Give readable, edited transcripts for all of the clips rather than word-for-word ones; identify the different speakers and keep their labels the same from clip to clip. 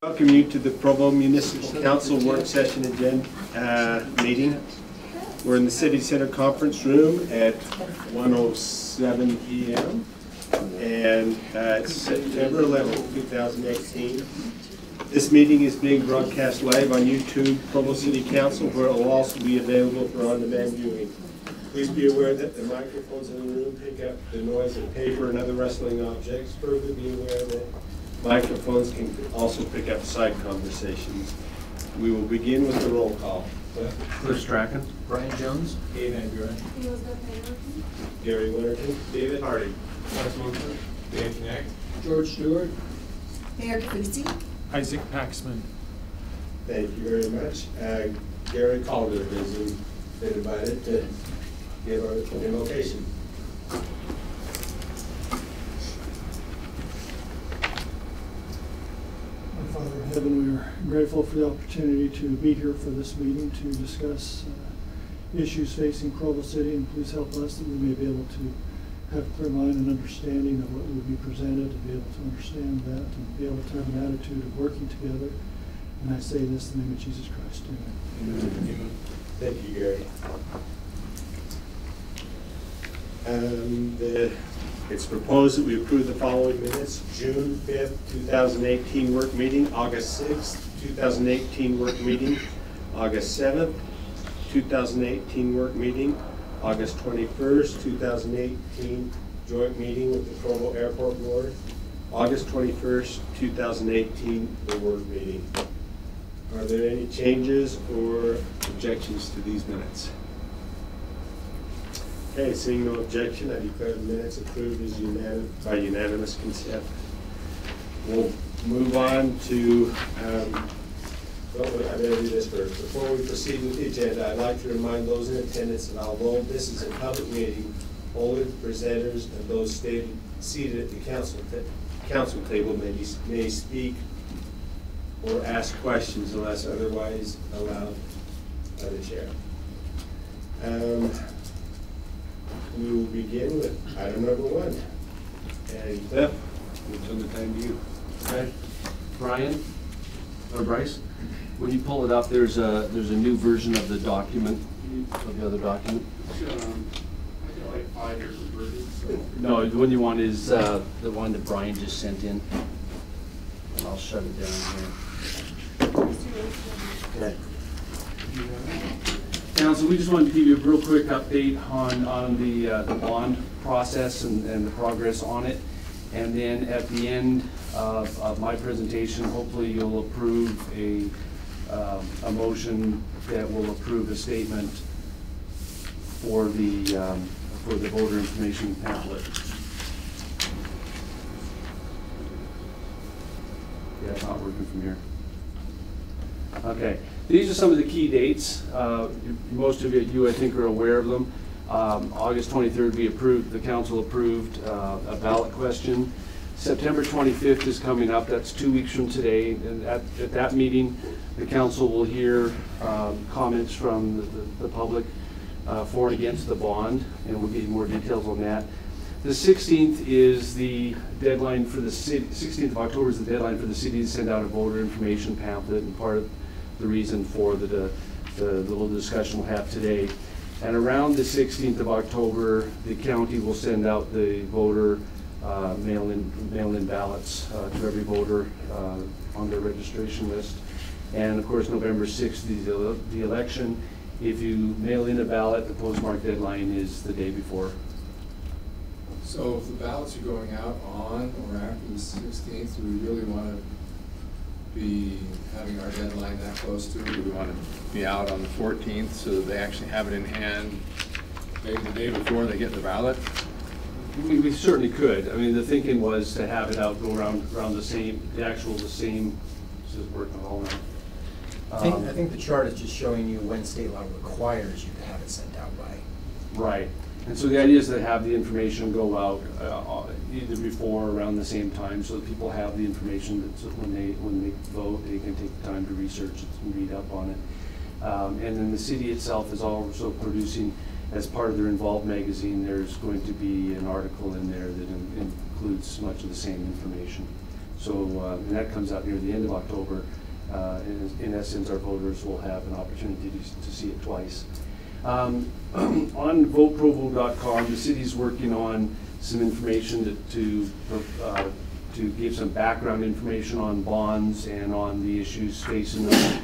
Speaker 1: Welcome you to the Provo Municipal Council Work Session Agenda meeting. We're in the City Center Conference Room at 1:07 p.m. and it's September 11th, 2018. This meeting is being broadcast live on YouTube, Provo City Council, where it will also be available for on-demand viewing. Please be aware that the microphones in the room pick up the noise of paper and other rustling objects. Further, be aware that microphones can also pick up side conversations. We will begin with the roll call.
Speaker 2: Cliff Strachan.
Speaker 3: Brian Jones.
Speaker 1: Ian Andrew. Gary Winterton. David Hardy.
Speaker 4: Wes Munson. Dan Knecht.
Speaker 3: George Stewart.
Speaker 5: Mayor Capusi.
Speaker 4: Isaac Paxman.
Speaker 1: Thank you very much. Gary Calder has been invited to give our invocation.
Speaker 6: Father in heaven, we are grateful for the opportunity to be here for this meeting to discuss issues facing Provo City, and please help us that we may be able to have clear mind and understanding of what will be presented, to be able to understand that, and be able to have an attitude of working together. And I say this in the name of Jesus Christ. Amen.
Speaker 1: Amen. Thank you, Gary. It's proposed that we approve the following minutes: June 5th, 2018 work meeting, August 6th, 2018 work meeting, August 7th, 2018 work meeting, August 21st, 2018 joint meeting with the Provo Airport Board, August 21st, 2018 the work meeting. Are there any changes or objections to these minutes? Okay, seeing no objection, I declare the minutes approved as by unanimous consent. We'll move on to, I better do this first. Before we proceed with the agenda, I'd like to remind those in attendance that although this is a public meeting, only the presenters and those seated at the council table may speak or ask questions unless otherwise allowed by the chair. We will begin with item number 1. And Cliff, we'll turn the time to you.
Speaker 2: Okay. Brian or Bryce, when you pull it up, there's a new version of the document, of the other document.
Speaker 4: I got like 5 years of version. So.
Speaker 2: No, the one you want is the one that Brian just sent in. And I'll shut it down here. Okay. Council, we just wanted to give you a real quick update on the bond process and the progress on it. And then at the end of my presentation, hopefully you'll approve a motion that will approve a statement for the voter information pamphlet. Yeah, it's not working from here. Okay, these are some of the key dates. Most of you, I think, are aware of them. August 23rd, the council approved a ballot question. September 25th is coming up. That's 2 weeks from today. And at that meeting, the council will hear comments from the public for and against the bond, and we'll give you more details on that. The 16th is the deadline for the city. 16th of October is the deadline for the city to send out a voter information pamphlet, and part of the reason for the little discussion we'll have today. And around the 16th of October, the county will send out the voter mail-in ballots to every voter on their registration list. And of course, November 6th is the election. If you mail in a ballot, the postmark deadline is the day before.
Speaker 4: So if the ballots are going out on or after the 16th, do we really want to be having our deadline that close to it? Do we want to be out on the 14th so that they actually have it in hand maybe the day before they get the ballot?
Speaker 2: We certainly could. I mean, the thinking was to have it out, go around the same. This is working all night.
Speaker 3: I think the chart is just showing you when state law requires you to have it sent out by.
Speaker 2: Right. And so the idea is to have the information go out either before or around the same time, so that people have the information that when they vote, they can take the time to research it and read up on it. And then the city itself is also producing, as part of their Involved magazine, there's going to be an article in there that includes much of the same information. So and that comes out near the end of October. In essence, our voters will have an opportunity to see it twice. On voteprovo.com, the city's working on some information to give some background information on bonds and on the issues facing them.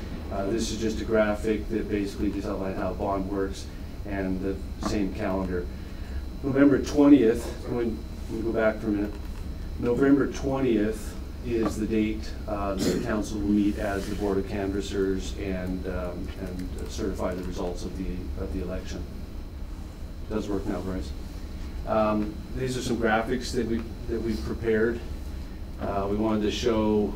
Speaker 2: This is just a graphic that basically just outlines how a bond works and the same calendar. November 20th, when we go back for a minute, November 20th is the date the council will meet as the Board of Canvassers and certify the results of the election. It does work now, Bryce. These are some graphics that we've prepared. We wanted to show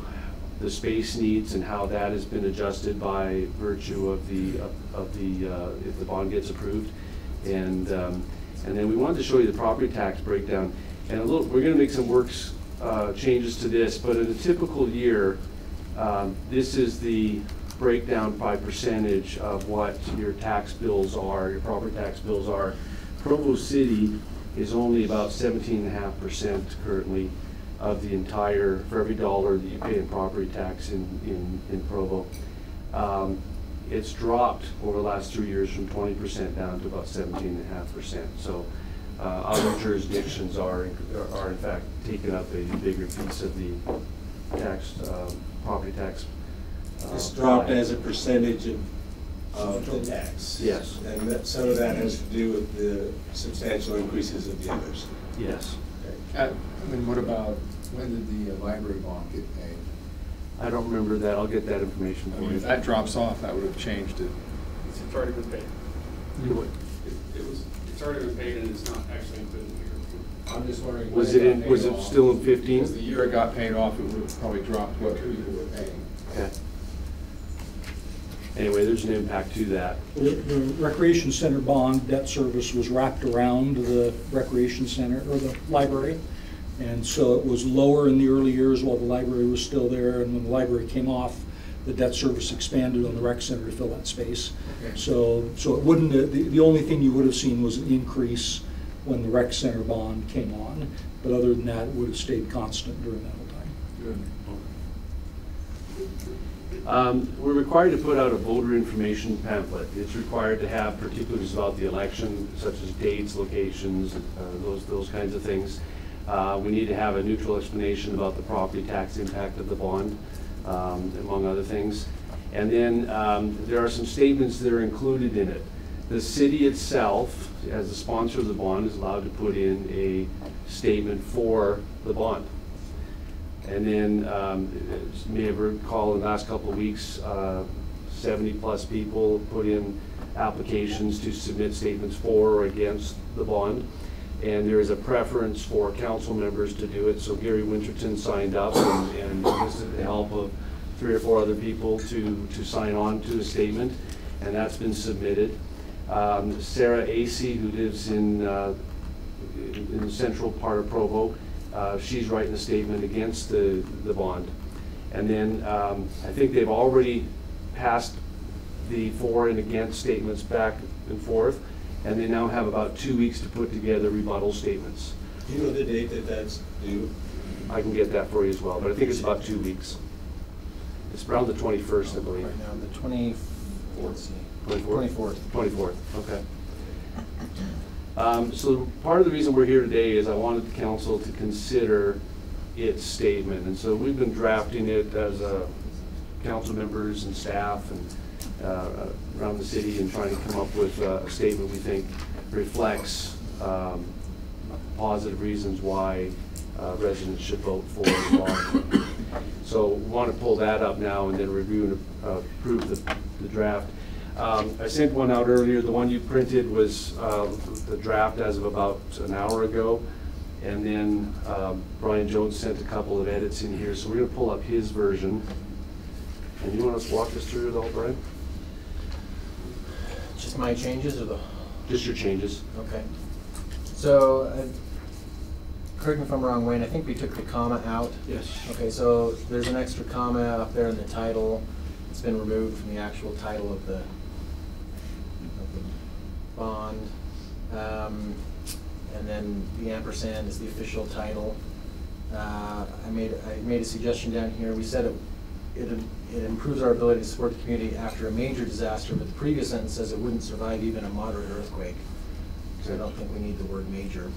Speaker 2: the space needs and how that has been adjusted by virtue of if the bond gets approved, and then we wanted to show you the property tax breakdown. And we're going to make some changes to this, but in a typical year, this is the breakdown by percentage of what your tax bills are, your property tax bills are. Provo City is only about 17.5% currently of the entire, for every dollar that you pay in property tax in Provo. It's dropped over the last 2 years from 20% down to about 17.5%. So other jurisdictions are in fact taking up a bigger piece of the tax, property tax.
Speaker 1: It's dropped as a percentage of the tax.
Speaker 2: Yes.
Speaker 1: And some of that has to do with the substantial increases of the others.
Speaker 2: Yes.
Speaker 4: I mean, what about, when did the library bond get paid?
Speaker 2: I don't remember that. I'll get that information
Speaker 4: I
Speaker 2: for
Speaker 4: mean,
Speaker 2: you.
Speaker 4: if that drops off, that would have changed it.
Speaker 7: It's already been paid. It's already been paid and it's not actually included in here.
Speaker 4: I'm just wondering.
Speaker 2: Was it still in 15?
Speaker 4: Because the year it got paid off, it would have probably dropped what people were paying.
Speaker 2: Okay. Anyway, there's an impact to that.
Speaker 8: The recreation center bond debt service was wrapped around the recreation center or the library. And so it was lower in the early years while the library was still there. And when the library came off, the debt service expanded on the rec center to fill that space.
Speaker 4: Okay.
Speaker 8: So it wouldn't, the only thing you would have seen was an increase when the rec center bond came on. But other than that, it would have stayed constant during that whole time.
Speaker 4: Good.
Speaker 2: We're required to put out a voter information pamphlet. It's required to have particulars about the election, such as dates, locations, those kinds of things. We need to have a neutral explanation about the property tax impact of the bond, among other things. And then there are some statements that are included in it. The city itself, as the sponsor of the bond, is allowed to put in a statement for the bond. And then, as you may have recalled, in the last couple of weeks, 70+ people put in applications to submit statements for or against the bond. And there is a preference for council members to do it. So Gary Winterton signed up and enlisted the help of 3 or 4 other people to sign on to a statement, and that's been submitted. Sarah Acey, who lives in the central part of Provo, she's writing a statement against the bond. And then I think they've already passed the for and against statements back and forth, and they now have about 2 weeks to put together rebuttal statements.
Speaker 1: Do you know the date that that's due?
Speaker 2: I can get that for you as well, but I think it's about 2 weeks. It's around the 21st, I believe.
Speaker 3: Right now, the 24th.
Speaker 2: 24th? 24th, okay. So part of the reason we're here today is I wanted the council to consider its statement. And so we've been drafting it as council members and staff and around the city and trying to come up with a statement we think reflects positive reasons why residents should vote for the bond. So we want to pull that up now and then review and approve the draft. I sent one out earlier. The one you printed was the draft as of about an hour ago. And then Brian Jones sent a couple of edits in here. So we're going to pull up his version. And you want to walk us through it all, Brian?
Speaker 3: Just my changes or the?
Speaker 2: Just your changes.
Speaker 3: Okay. So, correct me if I'm wrong, Wayne, I think we took the comma out.
Speaker 2: Yes.
Speaker 3: Okay, so there's an extra comma up there in the title. It's been removed from the actual title of the bond. And then the ampersand is the official title. I made a suggestion down here. We said it improves our ability to support the community after a major disaster, but the previous sentence says it wouldn't survive even a moderate earthquake. So I don't think we need the word major.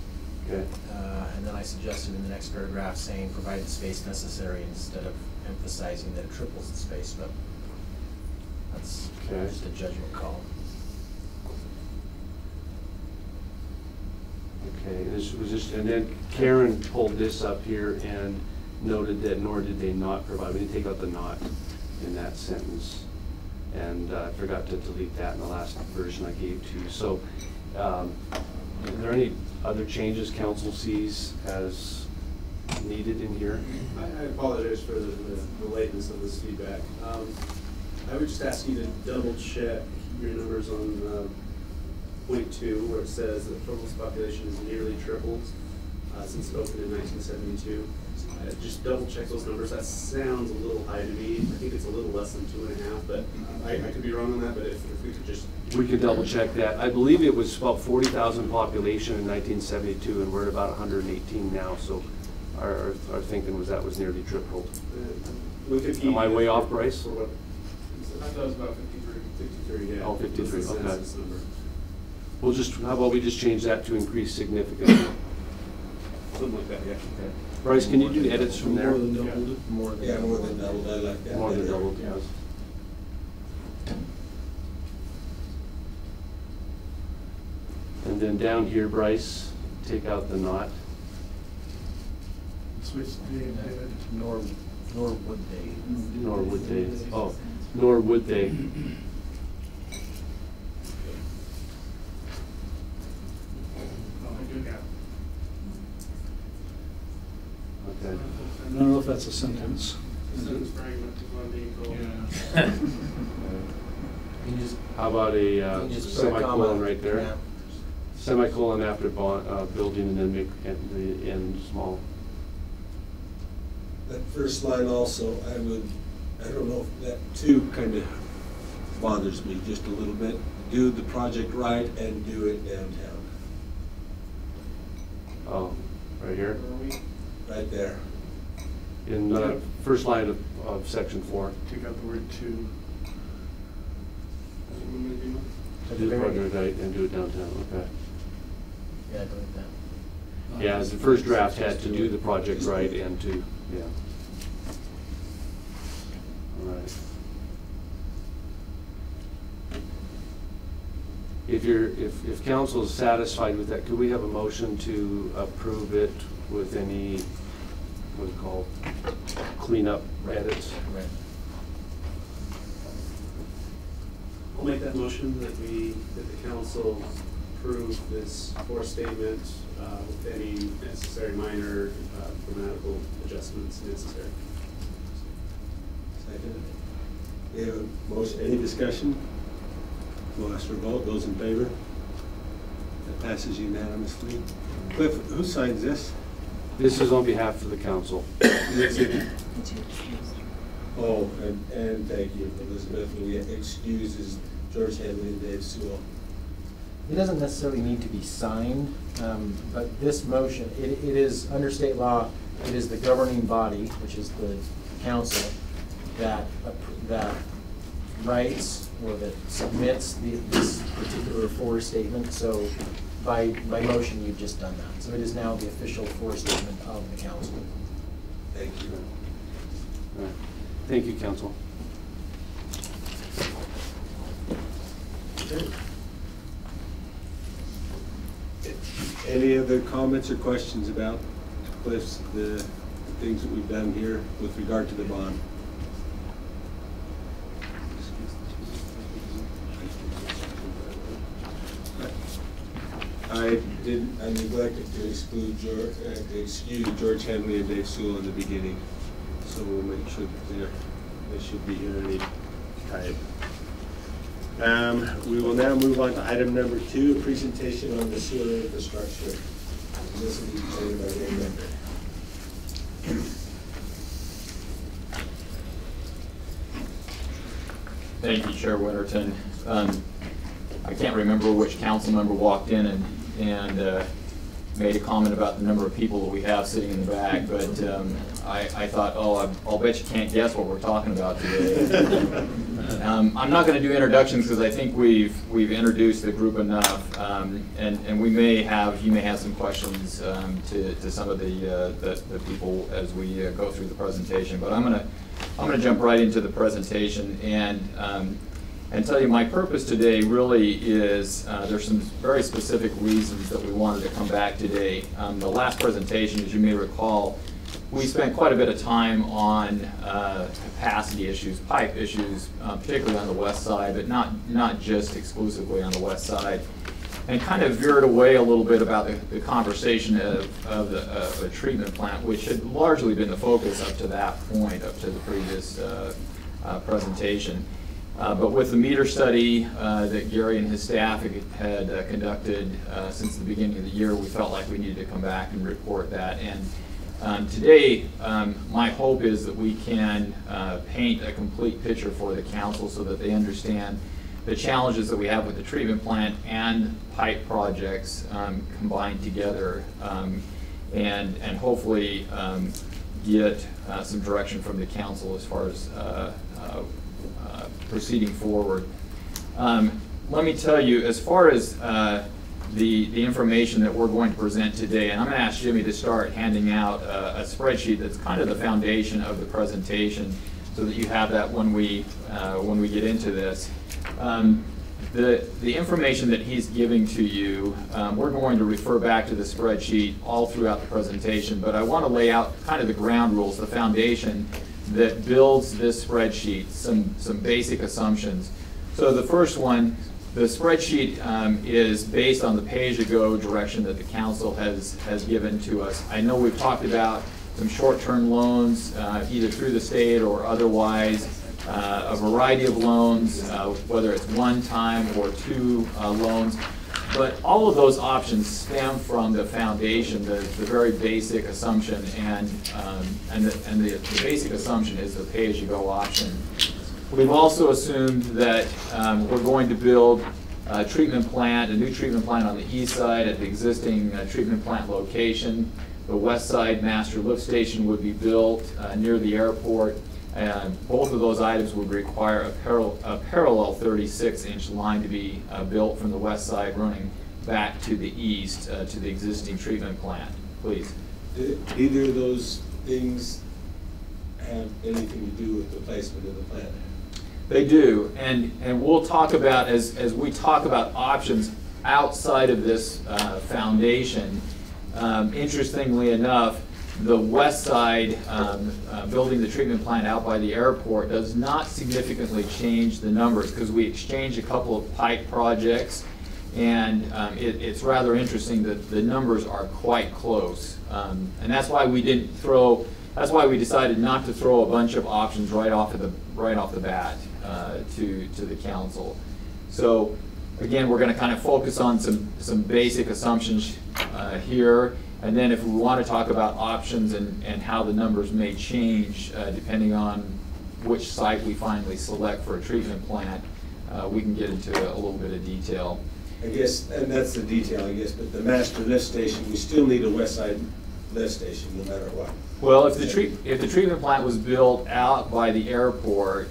Speaker 2: Okay.
Speaker 3: And then I suggested in the next paragraph saying provide the space necessary instead of emphasizing that it triples the space, but that's just a judgment call.
Speaker 2: Okay, this was just, and then Karen pulled this up here and noted that nor did they not provide. We didn't take out the not in that sentence. And I forgot to delete that in the last version I gave to you. So are there any other changes council sees as needed in here?
Speaker 9: I apologize for the lateness of this feedback. I would just ask you to double check your numbers on point 2, where it says that Provo's population has nearly tripled since it opened in 1972. Just double check those numbers. That sounds a little high to me. I think it's a little less than 2.5, but I could be wrong on that. But if we could just...
Speaker 2: We could double check that. I believe it was about 40,000 population in 1972, and we're at about 118 now. So our thinking was that was nearly tripled.
Speaker 9: we could
Speaker 2: Am I way off, Bryce?
Speaker 9: For what?
Speaker 7: I thought it was about 53.
Speaker 9: 53, yeah.
Speaker 2: Oh, 53,
Speaker 9: That's the
Speaker 2: okay.
Speaker 9: census number.
Speaker 2: We'll just, how about we just change that to increase significantly?
Speaker 9: Something like that, yeah.
Speaker 2: Okay. Bryce, can you do edits from there?
Speaker 8: More than doubled it.
Speaker 3: More than
Speaker 10: Yeah, more than doubled, I like that.
Speaker 2: More than
Speaker 10: better.
Speaker 2: doubled, yes. And then down here, Bryce, take out the not.
Speaker 6: Switch the date, David.
Speaker 3: nor would they.
Speaker 2: Nor would they. Oh, nor would they.
Speaker 7: Oh, I do have.
Speaker 2: Okay.
Speaker 8: I don't know if that's a sentence.
Speaker 7: Sentence fragment is what I'm being told.
Speaker 3: You just,
Speaker 2: How about a
Speaker 3: you can just put a
Speaker 2: semicolon
Speaker 3: comma.
Speaker 2: right there?
Speaker 3: Yeah.
Speaker 2: Semicolon after building and then make the end small.
Speaker 10: That first line also, I don't know if that too kind of bothers me just a little bit. Do the project right and do it downtown,
Speaker 2: Oh, right here?
Speaker 10: right there.
Speaker 2: In the first line of section 4.
Speaker 6: Take out the word to.
Speaker 2: Do the project right and do it downtown, okay.
Speaker 3: Yeah, go with that.
Speaker 2: Yeah, the first draft had to do the project right and to, yeah. All right. If council is satisfied with that, could we have a motion to approve it with any, what do you call, cleanup edits?
Speaker 3: Right.
Speaker 9: I'll make that motion that the council approve this core statement with any necessary minor grammatical adjustments necessary.
Speaker 10: Second. We have a motion.
Speaker 1: Any discussion? We'll ask for a vote. Those in favor? That passes unanimously. Cliff, who signs this?
Speaker 2: This is on behalf of the council.
Speaker 10: Oh, and thank you, Elizabeth. We excuses George Henley and Dave Sewell.
Speaker 3: It doesn't necessarily need to be signed, but this motion, it is, under state law, it is the governing body, which is the council, that writes or that submits this particular FOR statement. So by motion, you've just done that. So it is now the official FOR statement of the council.
Speaker 10: Thank you.
Speaker 2: All right. Thank you, council.
Speaker 1: Any other comments or questions about Cliff's, the things that we've done here with regard to the bond? I
Speaker 10: neglected to excuse George Henley and Dave Sewell in the beginning, so we'll make sure that they should be here any time.
Speaker 1: We will now move on to item number 2, a presentation on the
Speaker 10: Sewer infrastructure. And this will be presented by Ray Member.
Speaker 11: Thank you, Chair Winterton. I can't remember which council member walked in and made a comment about the number of people that we have sitting in the back, but I thought, oh, I'll bet you can't guess what we're talking about today. I'm not going to do introductions because I think we've introduced the group enough, and you may have some questions to some of the people as we go through the presentation. But I'm gonna jump right into the presentation and tell you my purpose today really is there's some very specific reasons that we wanted to come back today. The last presentation, as you may recall, we spent quite a bit of time on capacity issues, pipe issues, particularly on the west side, but not just exclusively on the west side, and kind of veered away a little bit about the conversation of a treatment plant, which had largely been the focus up to that point, up to the previous presentation. But with the meter study that Gary and his staff had conducted since the beginning of the year, we felt like we needed to come back and report that. And today, my hope is that we can paint a complete picture for the council so that they understand the challenges that we have with the treatment plant and pipe projects combined together, and hopefully get some direction from the council as far as proceeding forward. Let me tell you, as far as the information that we're going to present today, and I'm going to ask Jimmy to start handing out a spreadsheet that's kind of the foundation of the presentation, so that you have that when we get into this. The information that he's giving to you, we're going to refer back to the spreadsheet all throughout the presentation, but I want to lay out kind of the ground rules, the foundation that builds this spreadsheet, some basic assumptions. So the first one, the spreadsheet is based on the pay-as-you-go direction that the council has given to us. I know we've talked about some short-term loans, either through the state or otherwise, a variety of loans, whether it's one-time or two loans. But all of those options stem from the foundation, the very basic assumption, and the basic assumption is the pay-as-you-go option. We've also assumed that we're going to build a treatment plant, a new treatment plant on the east side at the existing treatment plant location. The west side master lift station would be built near the airport, and both of those items would require a parallel 36-inch line to be built from the west side running back to the east to the existing treatment plant. Please.
Speaker 10: Do either of those things have anything to do with the placement of the plant?
Speaker 11: They do, and we'll talk about, as we talk about options outside of this foundation, interestingly enough, the west side, building the treatment plant out by the airport, does not significantly change the numbers because we exchanged a couple of pipe projects, and it's rather interesting that the numbers are quite close. And that's why we decided not to throw a bunch of options right off the bat to the council. So again, we're going to kind of focus on some basic assumptions here. And then if we want to talk about options and how the numbers may change depending on which site we finally select for a treatment plant, we can get into a little bit of detail.
Speaker 10: I guess, and that's the detail, I guess, but the master lift station, we still need a west side lift station no matter what.
Speaker 11: Well, if the treatment plant was built out by the airport,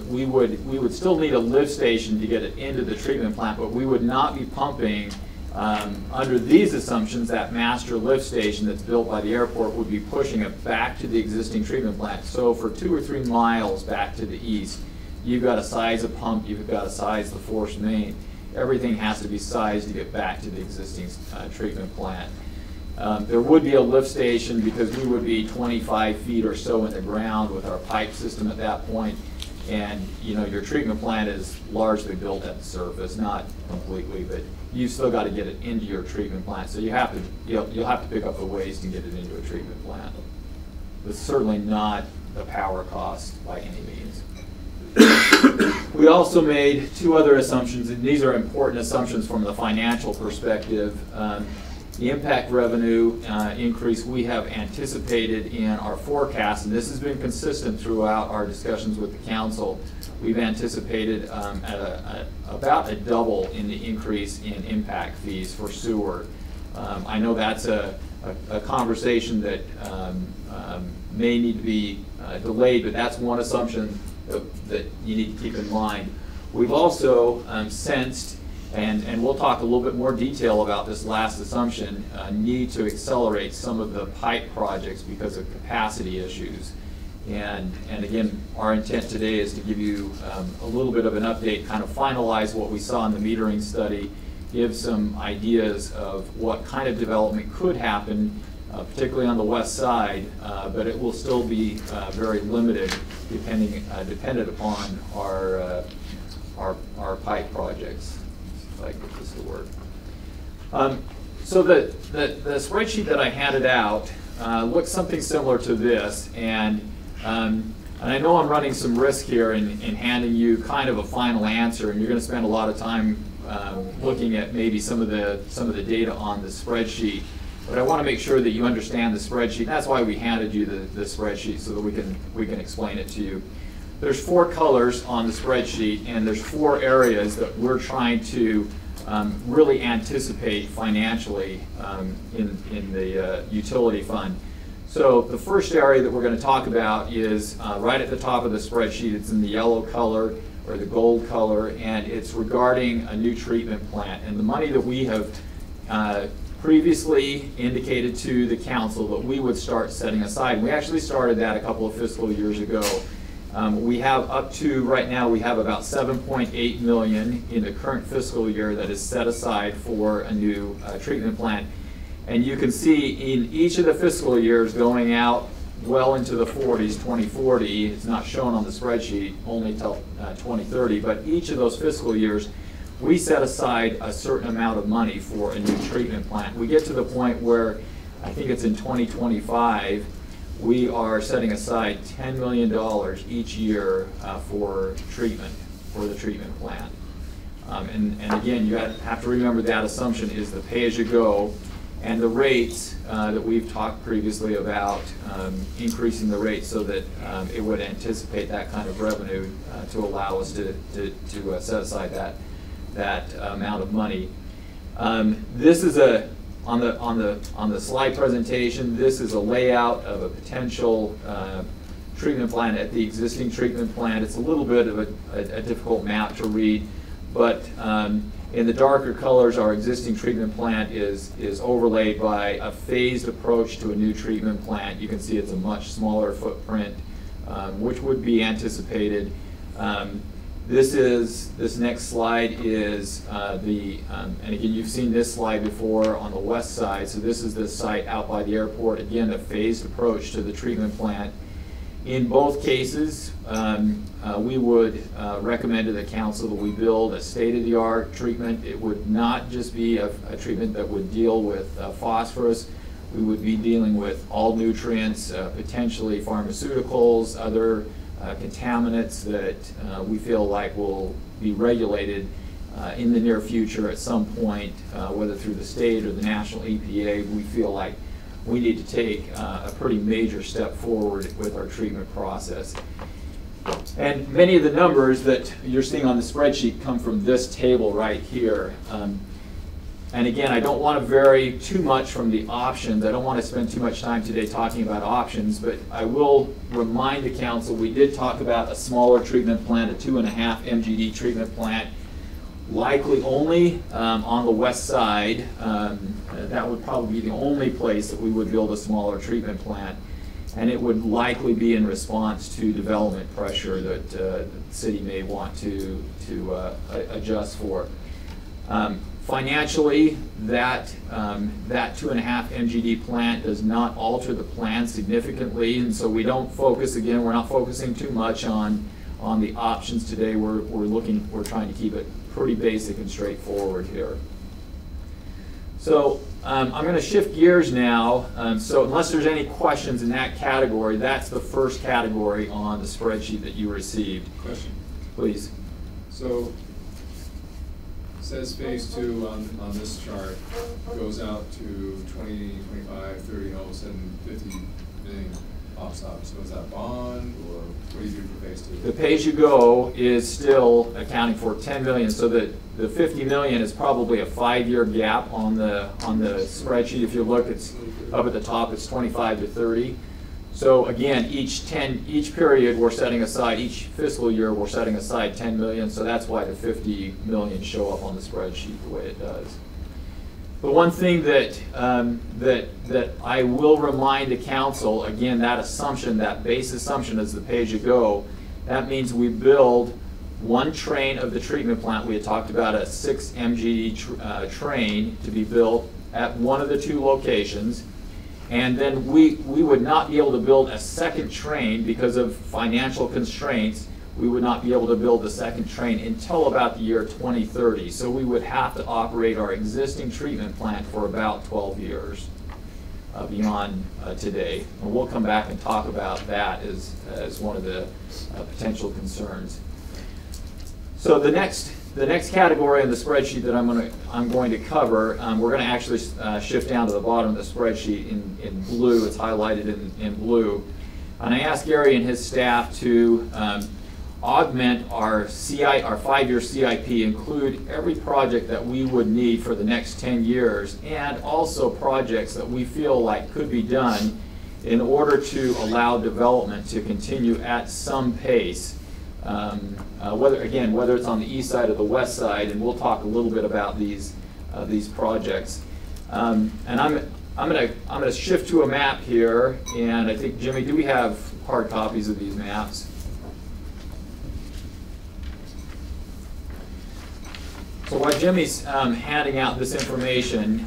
Speaker 11: we would still need a lift station to get it into the treatment plant, but we would not be pumping. Under these assumptions, that master lift station that's built by the airport would be pushing it back to the existing treatment plant. So for 2 or 3 miles back to the east, you've got to size a pump, you've got to size the force main. Everything has to be sized to get back to the existing treatment plant. There would be a lift station because we would be 25 feet or so in the ground with our pipe system at that point. And your treatment plant is largely built at the surface, not completely, but you've still got to get it into your treatment plant. So you'll have to pick up the waste and get it into a treatment plant. It's certainly not the power cost by any means. We also made 2 other assumptions, and these are important assumptions from the financial perspective. The impact revenue increase we have anticipated in our forecast, and this has been consistent throughout our discussions with the council. We've anticipated about a double in the increase in impact fees for sewer. I know that's a conversation that may need to be delayed, but that's one assumption that you need to keep in mind. We've also sensed, and we'll talk a little bit more detail about this last assumption, need to accelerate some of the pipe projects because of capacity issues. And again, our intent today is to give you a little bit of an update, kind of finalize what we saw in the metering study, give some ideas of what kind of development could happen, particularly on the west side, but it will still be very limited, dependent upon our pipe projects. If I get this to work. So the spreadsheet that I handed out looks something similar to this, and I know I'm running some risk here in handing you kind of a final answer, and you're going to spend a lot of time looking at maybe some of the data on the spreadsheet. But I want to make sure that you understand the spreadsheet. That's why we handed you the spreadsheet, so that we can explain it to you. There's 4 colors on the spreadsheet, and there's 4 areas that we're trying to really anticipate financially in the utility fund. So the first area that we're going to talk about is right at the top of the spreadsheet. It's in the yellow color or the gold color, and it's regarding a new treatment plant. And the money that we have previously indicated to the council that we would start setting aside. We actually started that a couple of fiscal years ago. We have up to, right now, we have about $7.8 million in the current fiscal year that is set aside for a new treatment plant. And you can see in each of the fiscal years going out well into the 40s, 2040, it's not shown on the spreadsheet, only till 2030, but each of those fiscal years, we set aside a certain amount of money for a new treatment plant. We get to the point where, I think it's in 2025, we are setting aside $10 million each year for treatment, for the treatment plant. And again, you have to remember that assumption is the pay-as-you-go, and the rates that we've talked previously about, increasing the rates so that it would anticipate that kind of revenue to allow us to set aside that amount of money. This is on the slide presentation, this is a layout of a potential treatment plant at the existing treatment plant. It's a little bit of a difficult map to read, but in the darker colors, our existing treatment plant is overlaid by a phased approach to a new treatment plant. You can see it's a much smaller footprint, which would be anticipated. This next slide is and again, you've seen this slide before on the west side. So this is the site out by the airport. Again, a phased approach to the treatment plant. In both cases, we would recommend to the council that we build a state-of-the-art treatment. It would not just be a treatment that would deal with phosphorus. We would be dealing with all nutrients, potentially pharmaceuticals, other contaminants that we feel like will be regulated in the near future at some point, whether through the state or the national EPA. We feel like we need to take a pretty major step forward with our treatment process. And many of the numbers that you're seeing on the spreadsheet come from this table right here. And again, I don't want to vary too much from the options. I don't want to spend too much time today talking about options, but I will remind the council we did talk about a smaller treatment plant, a 2.5 MGD treatment plant, likely only on the west side. That would probably be the only place that we would build a smaller treatment plant. And it would likely be in response to development pressure that the city may want to adjust for. Financially, that 2.5 MGD plant does not alter the plan significantly, and so we don't focus, again, we're not focusing too much on the options today. We're trying to keep it pretty basic and straightforward here. So I'm going to shift gears now. So unless there's any questions in that category, that's the first category on the spreadsheet that you received.
Speaker 4: Question.
Speaker 11: Please.
Speaker 4: So it says phase 2 on this chart goes out to 20, 25, 30, all of a sudden 50 million pops up. So is that a bond, or what do you do for phase 2?
Speaker 11: The pay-as-you-go is still accounting for 10 million, so that the 50 million is probably a 5-year gap on the spreadsheet. If you look, it's up at the top, it's 25 to 30. So again, each period we're setting aside, each fiscal year we're setting aside 10 million, so that's why the 50 million show up on the spreadsheet the way it does. The one thing that I will remind the council, again, that assumption, that base assumption is the pay-as-you-go. That means we build one train of the treatment plant. We had talked about a 6 MGD train to be built at one of the 2 locations. And then we would not be able to build a second train because of financial constraints. We would not be able to build the second train until about the year 2030. So we would have to operate our existing treatment plant for about 12 years beyond today. And we'll come back and talk about that as one of the potential concerns. So the next category on the spreadsheet that I'm going to cover, we're going to actually shift down to the bottom of the spreadsheet in blue. It's highlighted in blue. And I asked Gary and his staff to augment our 5-year CIP, include every project that we would need for the next 10 years, and also projects that we feel like could be done in order to allow development to continue at some pace. Whether it's on the east side or the west side, and we'll talk a little bit about these projects. And I'm gonna shift to a map here, and I think, Jimmy, do we have hard copies of these maps? So while Jimmy's handing out this information,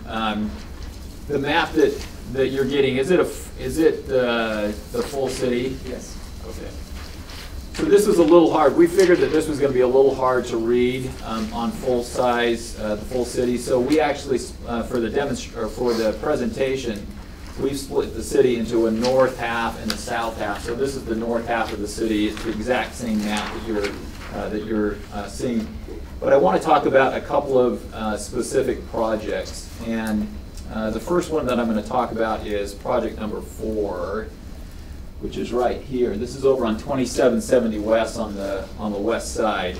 Speaker 11: the map that you're getting, is it the full city?
Speaker 3: Yes.
Speaker 11: Okay. So this was a little hard. We figured that this was going to be a little hard to read on full size, the full city. So we actually, for the presentation, we've split the city into a north half and a south half. So this is the north half of the city. It's the exact same map that you're seeing. But I want to talk about a couple of specific projects. And the first one that I'm going to talk about is project number 4, which is right here. This is over on 2770 West on the west side.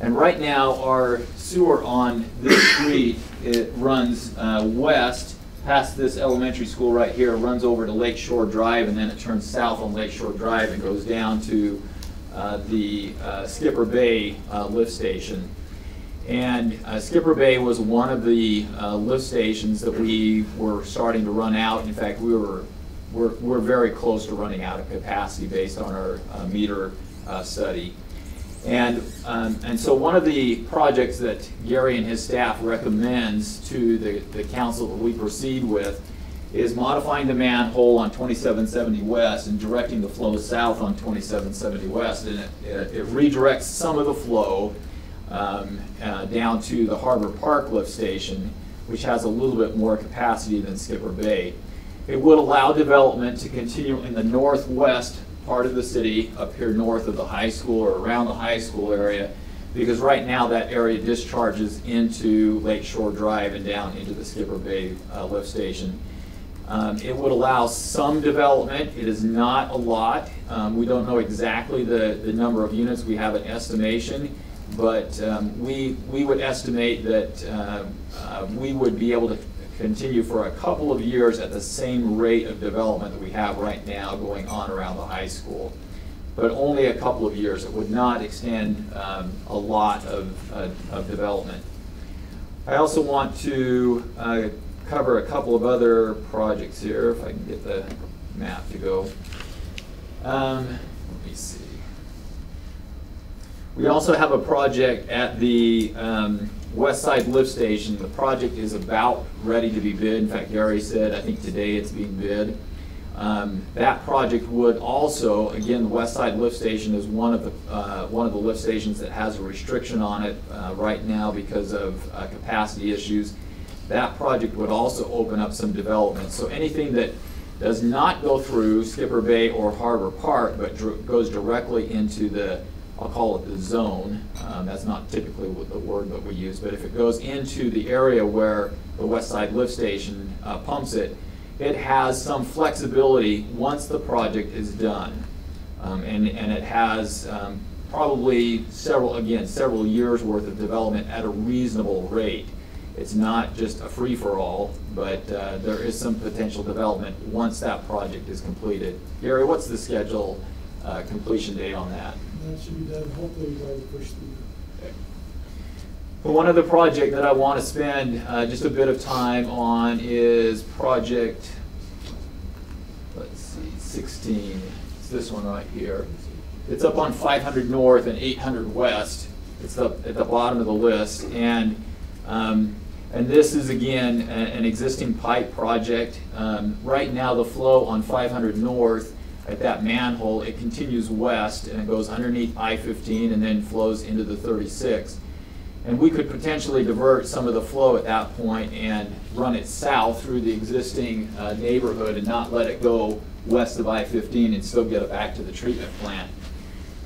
Speaker 11: And right now our sewer on this street, it runs west past this elementary school right here, runs over to Lakeshore Drive, and then it turns south on Lakeshore Drive and goes down to the Skipper Bay lift station. And Skipper Bay was one of the lift stations that we were starting to run out. In fact, we're very close to running out of capacity based on our meter study. And so one of the projects that Gary and his staff recommends to the council that we proceed with is modifying the manhole on 2770 West and directing the flow south on 2770 West. And it redirects some of the flow down to the Harbor Park lift station, which has a little bit more capacity than Skipper Bay. It would allow development to continue in the northwest part of the city, up here north of the high school or around the high school area, because right now that area discharges into Lakeshore Drive and down into the Skipper Bay lift station. It would allow some development. It is not a lot. We don't know exactly the number of units. We have an estimation, but we would estimate that we would be able to continue for a couple of years at the same rate of development that we have right now going on around the high school, but only a couple of years. It would not extend a lot of development. I also want to cover a couple of other projects here, if I can get the map to go. Let me see. We also have a project at the Westside lift station. The project is about ready to be bid. In fact, Gary said, I think today it's being bid. That project would also, again, the Westside lift station is one of the lift stations that has a restriction on it right now because of capacity issues. That project would also open up some development. So anything that does not go through Skipper Bay or Harbor Park, but goes directly into the, I'll call it the zone. That's not typically the word that we use, but if it goes into the area where the Westside lift station pumps it, it has some flexibility once the project is done. And it has probably several years worth of development at a reasonable rate. It's not just a free-for-all, but there is some potential development once that project is completed. Gary, what's the schedule completion date on that?
Speaker 6: That should be done hopefully by the first of the year.
Speaker 11: Well, one other project that I want to spend just a bit of time on is project, let's see, 16. It's this one right here. It's up on 500 North and 800 West. It's at the bottom of the list. And this is, again, an existing pipe project. Right now, the flow on 500 North at that manhole, it continues west and it goes underneath I-15 and then flows into the 36. And we could potentially divert some of the flow at that point and run it south through the existing neighborhood and not let it go west of I-15 and still get it back to the treatment plant.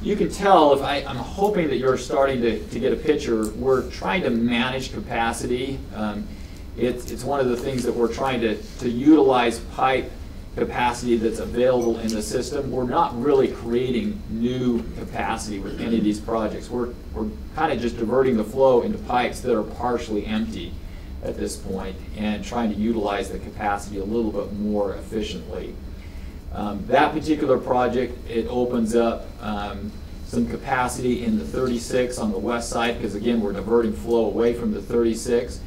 Speaker 11: You can tell, I'm hoping that you're starting to get a picture. We're trying to manage capacity. It's one of the things that we're trying to utilize pipe capacity that's available in the system. We're not really creating new capacity with any of these projects. We're kind of just diverting the flow into pipes that are partially empty at this point and trying to utilize the capacity a little bit more efficiently. That particular project, it opens up some capacity in the 36 on the west side because, again, we're diverting flow away from the 36.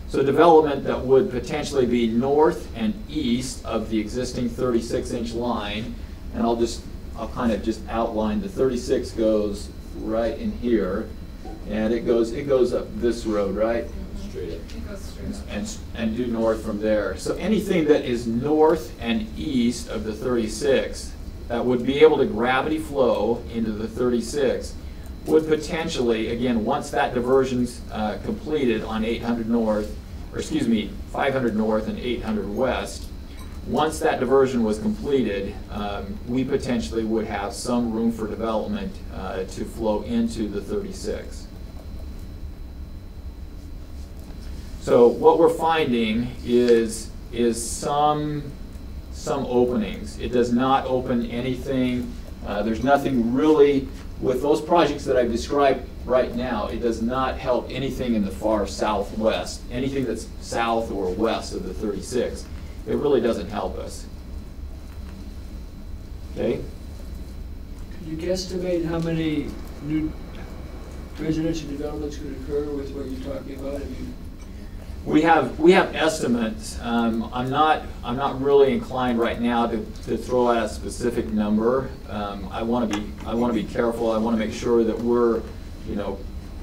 Speaker 11: So development that would potentially be north and east of the existing 36-inch line, and I'll kind of just outline. The 36 goes right in here, and it goes up this road, right? Straight up. It goes straight up. And due north from there. So anything that is north and east of the 36 that would be able to gravity flow into the 36 would potentially, again, once that diversion's completed on 800 North, or excuse me, 500 North and 800 West, once that diversion was completed, we potentially would have some room for development to flow into the 36. So what we're finding is some openings. It does not open anything. There's nothing really with those projects that I've described right now. It does not help anything in the far southwest. Anything that's south or west of the 36. It really doesn't help us. Okay?
Speaker 12: Could you guesstimate how many new residential developments could occur with what you're talking about? I mean,
Speaker 11: we have estimates. I'm not really inclined right now to throw out a specific number. I want to be careful. I want to make sure that we're,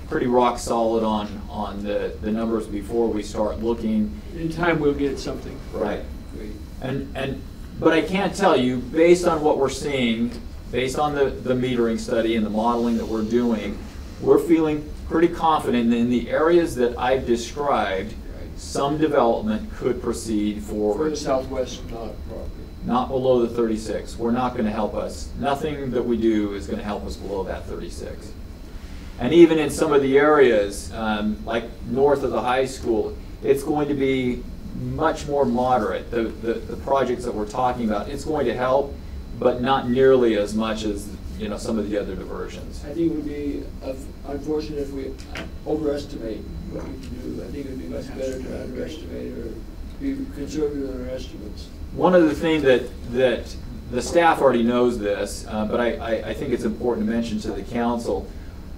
Speaker 11: pretty rock solid on the numbers before we start looking.
Speaker 12: In time, we'll get something.
Speaker 11: Right. But I can't tell you, based on what we're seeing, based on the metering study and the modeling that we're doing, we're feeling pretty confident in the areas that I've described. Some development could proceed forward.
Speaker 12: For the southwest property.
Speaker 11: Not below the 36. We're not going to help us. Nothing that we do is going to help us below that 36. And even in some of the areas, like north of the high school, it's going to be much more moderate. The projects that we're talking about, it's going to help, but not nearly as much as some of the other diversions.
Speaker 12: I think it would be unfortunate if we overestimate what we can do. I think it would be much better to underestimate or be conservative in our estimates.
Speaker 11: One of the things that the staff already knows this, but I think it's important to mention to the council,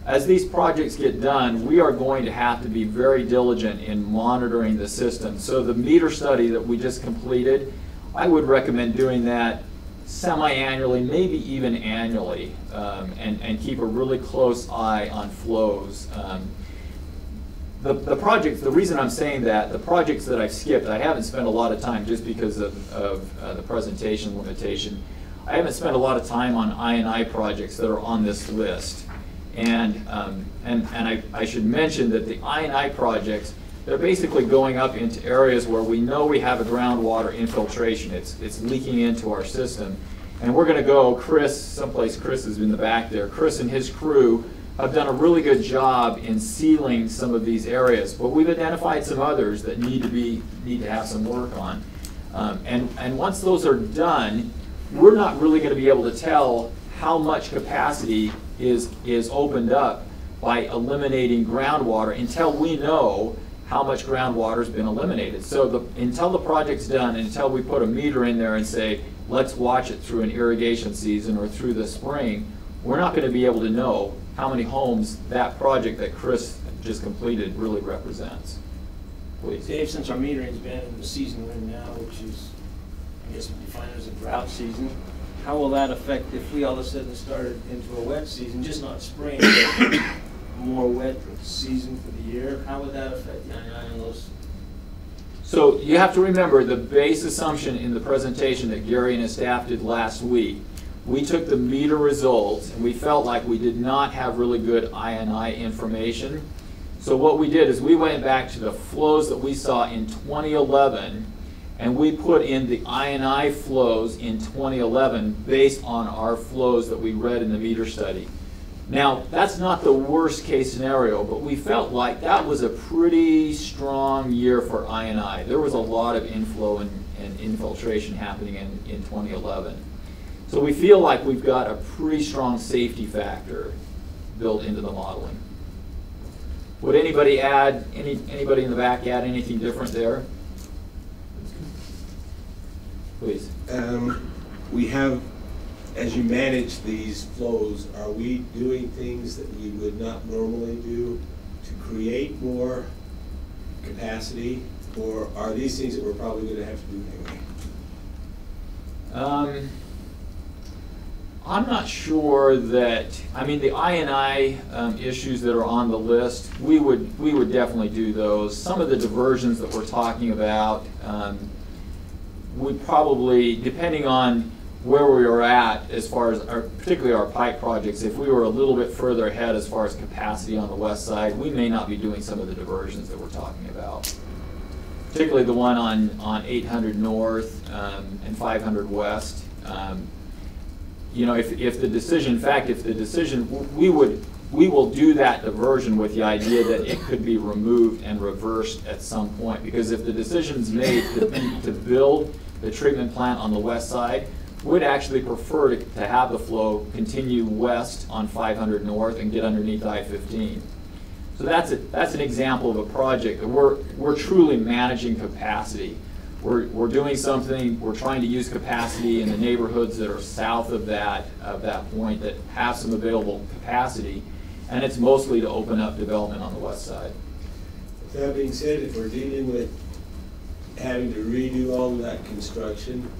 Speaker 11: as these projects get done, we are going to have to be very diligent in monitoring the system. So the meter study that we just completed, I would recommend doing that semi-annually, maybe even annually, and keep a really close eye on flows. The projects, the reason I'm saying that, the projects that I've skipped, I haven't spent a lot of time just because of the presentation limitation. I haven't spent a lot of time on I&I projects that are on this list. And I should mention that the I&I projects, they're basically going up into areas where we know we have a groundwater infiltration. It's leaking into our system. And we're going to go, Chris, someplace Chris is in the back there, Chris and his crew have done a really good job in sealing some of these areas. But we've identified some others that need to have some work on. And once those are done, we're not really going to be able to tell how much capacity is opened up by eliminating groundwater until we know how much groundwater has been eliminated. So until the project's done, and until we put a meter in there and say, let's watch it through an irrigation season or through the spring, we're not going to be able to know how many homes that project that Chris just completed really represents. Please.
Speaker 13: Dave, since our metering's been in the season we're in now, which is, I guess, defined as a drought season, how will that affect if we all of a sudden started into a wet season, just not spring, but more wet season for the year? How would that affect the I&I on those?
Speaker 11: So you have to remember the base assumption in the presentation that Gary and his staff did last week. We took the meter results and we felt like we did not have really good I&I information. So what we did is we went back to the flows that we saw in 2011 and we put in the I&I flows in 2011 based on our flows that we read in the meter study. Now, that's not the worst case scenario, but we felt like that was a pretty strong year for I&I. There was a lot of inflow and infiltration happening in 2011. So we feel like we've got a pretty strong safety factor built into the modeling. Would anybody add, anybody in the back add anything different there? Please.
Speaker 10: We have, as you manage these flows, are we doing things that we would not normally do to create more capacity, or are these things that we're probably going to have to do anyway?
Speaker 11: I'm not sure that, I mean, the I&I issues that are on the list, we would definitely do those. Some of the diversions that we're talking about, we probably, depending on where we were at as far as, particularly our pipe projects, if we were a little bit further ahead as far as capacity on the west side, we may not be doing some of the diversions that we're talking about. Particularly the one on 800 North and 500 West. You know, if the decision, in fact, if the decision, we will do that diversion with the idea that it could be removed and reversed at some point. Because if the decision's made to build the treatment plant on the west side, we'd actually prefer to have the flow continue west on 500 North and get underneath I-15. So that's an example of a project that we're truly managing capacity. We're doing something, we're trying to use capacity in the neighborhoods that are south of that point that have some available capacity, and it's mostly to open up development on the west side.
Speaker 10: With that being said, if we're dealing with having to redo all of that construction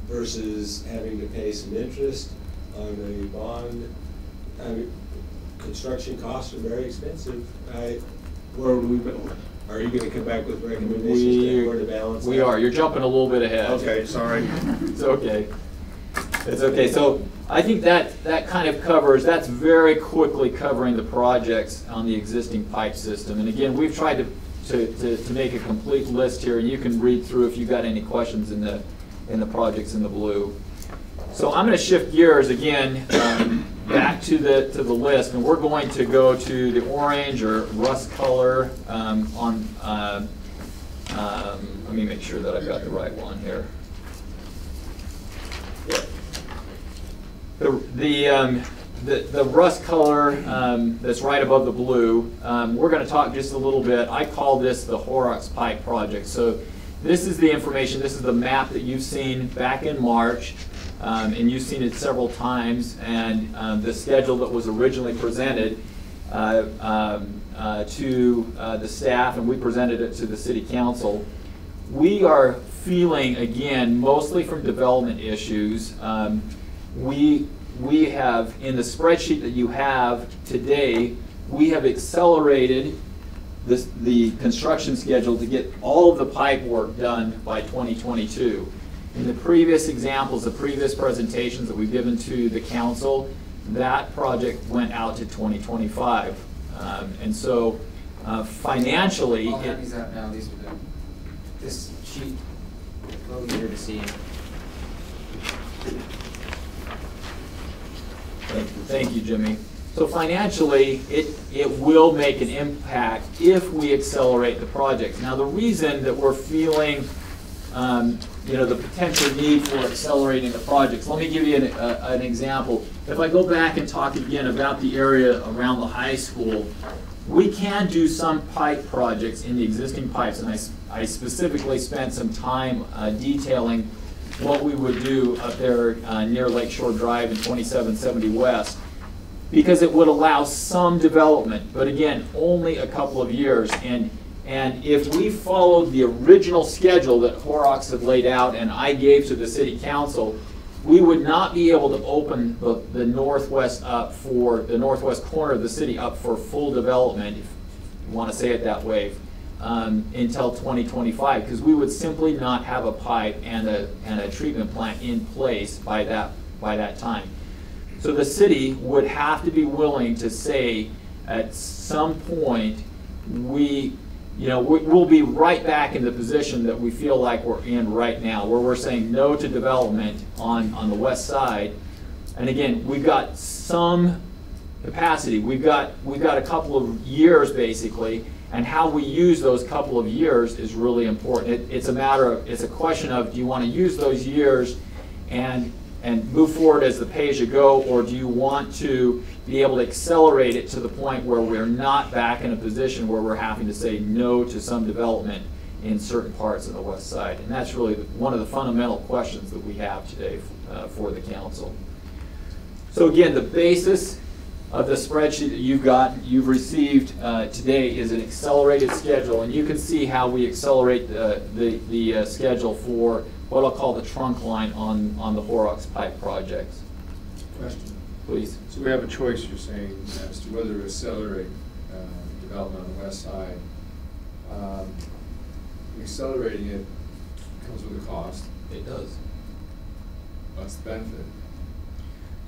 Speaker 10: versus having to pay some interest on a bond, I mean, construction costs are very expensive. Where would we go? Are you going to come back with recommendations to where to balance that?
Speaker 11: We are. You're jumping a little bit ahead.
Speaker 10: Okay, sorry.
Speaker 11: It's okay. It's okay. So I think that kind of covers, that's very quickly covering the projects on the existing pipe system. And again, we've tried to make a complete list here, and you can read through if you've got any questions in the projects in the blue. So I'm going to shift gears again back to the list, and we're going to go to the orange or rust color let me make sure that I've got the right one here. The rust color that's right above the blue, we're going to talk just a little bit. I call this the Horrocks Pipe Project. So this is the information, this is the map that you've seen back in March. And you've seen it several times, and the schedule that was originally presented to the staff, and we presented it to the city council. We are feeling, again, mostly from development issues. We have, in the spreadsheet that you have today, we have accelerated the construction schedule to get all of the pipe work done by 2022. In the previous examples, the previous presentations that we've given to the council, that project went out to 2025. And so financially,
Speaker 14: I'll hand these out now. These are done. This sheet, a little easier to see.
Speaker 11: Thank you, Jimmy. So financially, it will make an impact if we accelerate the project. Now, the reason that we're feeling the potential need for accelerating the projects. Let me give you an example. If I go back and talk again about the area around the high school, we can do some pipe projects in the existing pipes, and I specifically spent some time detailing what we would do up there near Lakeshore Drive and 2770 West, because it would allow some development, but again, only a couple of years. And if we followed the original schedule that Horrocks had laid out and I gave to the city council, we would not be able to open the northwest corner of the city up for full development, if you want to say it that way, until 2025, because we would simply not have a pipe and a treatment plant in place by that time. So the city would have to be willing to say at some point we'll be right back in the position that we feel like we're in right now, where we're saying no to development on the west side. And again, we've got some capacity. We've got a couple of years basically, and how we use those couple of years is really important. It's a question of, do you want to use those years and move forward as the pay-as-you-go, or do you want to be able to accelerate it to the point where we're not back in a position where we're having to say no to some development in certain parts of the west side? And that's really one of the fundamental questions that we have today for the council. So again, the basis of the spreadsheet that you've received today is an accelerated schedule, and you can see how we accelerate the schedule for what I'll call the trunk line on the Horrocks pipe projects.
Speaker 4: Question.
Speaker 11: Please.
Speaker 4: So we have a choice, you're saying, as to whether to accelerate development on the west side. Accelerating it comes with a cost.
Speaker 11: It does.
Speaker 4: What's the benefit?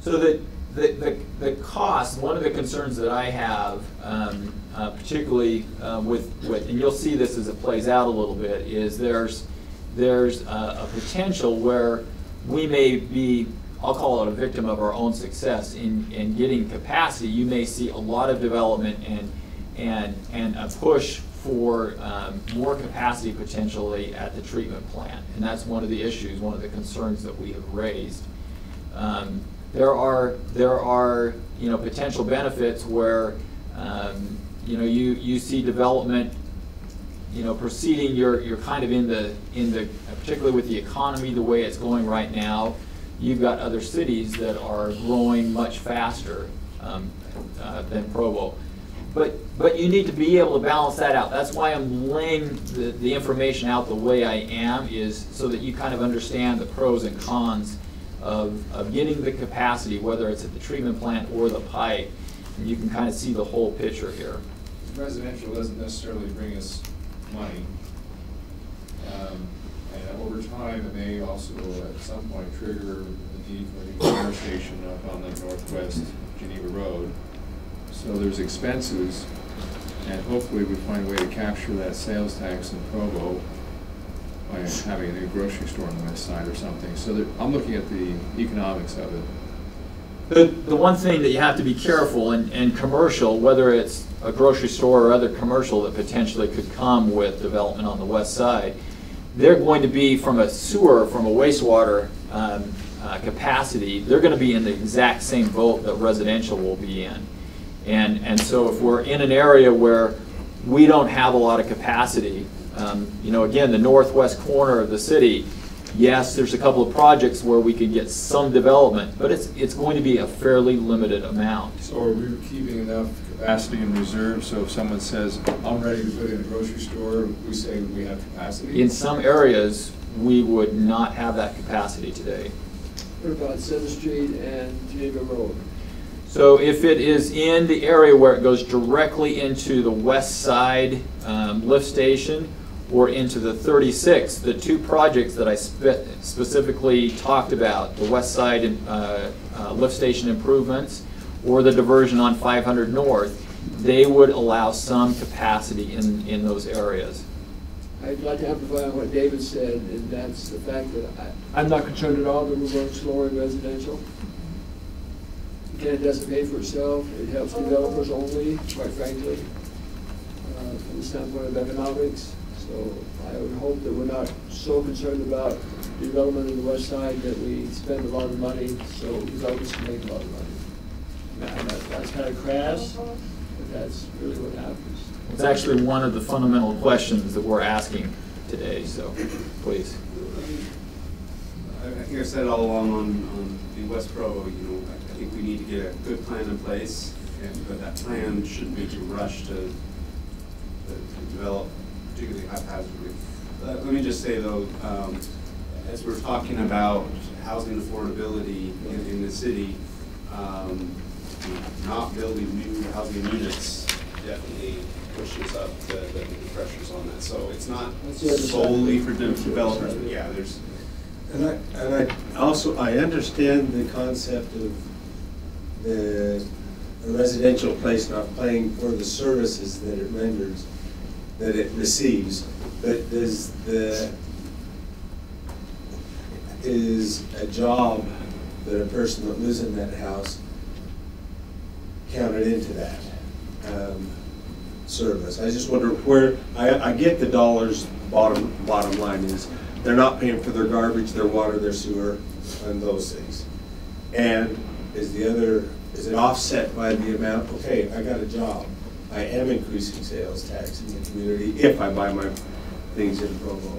Speaker 11: So the cost, one of the concerns that I have, particularly with, and you'll see this as it plays out a little bit, is there's a potential where we may be, I'll call it a victim of our own success in getting capacity. You may see a lot of development and a push for more capacity potentially at the treatment plant, and that's one of the issues, one of the concerns that we have raised. There are potential benefits where you see development proceeding. You're kind of in the particularly with the economy the way it's going right now. You've got other cities that are growing much faster than Provo. But you need to be able to balance that out. That's why I'm laying the information out the way I am, is so that you kind of understand the pros and cons of getting the capacity, whether it's at the treatment plant or the pipe, and you can kind of see the whole picture here.
Speaker 4: Residential doesn't necessarily bring us money. And over time, it may also at some point trigger the need for a new fire station up on the northwest Geneva Road. So there's expenses, and hopefully we find a way to capture that sales tax in Provo by having a new grocery store on the west side or something. So I'm looking at the economics of it.
Speaker 11: The one thing that you have to be careful in commercial, whether it's a grocery store or other commercial that potentially could come with development on the west side, they're going to be from a wastewater capacity, they're going to be in the exact same boat that residential will be in. And so if we're in an area where we don't have a lot of capacity, again, the northwest corner of the city, yes, there's a couple of projects where we can get some development, but it's going to be a fairly limited amount.
Speaker 4: So are we keeping enough capacity in reserve, so if someone says, I'm ready to put in a grocery store, we say we have capacity?
Speaker 11: In some areas, we would not have that capacity today.
Speaker 12: What about 7th Street and Geneva Road?
Speaker 11: So if it is in the area where it goes directly into the west side lift station or into the 36, the two projects that I specifically talked about, the west side lift station improvements or the diversion on 500 North, they would allow some capacity in those areas.
Speaker 12: I'd like to amplify on what David said, and that's the fact that I'm not concerned at all that we're going slower in residential. Again, it doesn't pay for itself. It helps developers only, quite frankly, from the standpoint of economics. So I would hope that we're not so concerned about development in the west side that we spend a lot of money so developers can make a lot of money. And that's kind of crass, but that's really what happens.
Speaker 11: It's actually one of the fundamental questions that we're asking today, so please.
Speaker 9: I think I've said all along on in West Provo, you know, I think we need to get a good plan in place, but that plan shouldn't be too rushed to develop, particularly haphazardly. Let me just say though, as we're talking about housing affordability in the city, not building new housing units definitely pushes up the pressures on that. So it's not solely for developers, but yeah, there's.
Speaker 10: And I also understand the concept of a residential place not paying for the services that it renders, that it receives, but is a job that a person that lives in that house counted into that service? I just wonder where, I get the dollars, bottom line is, they're not paying for their garbage, their water, their sewer, and those things. And is it offset by the amount, okay, I got a job, I am increasing sales tax in the community if I buy my things in Provo.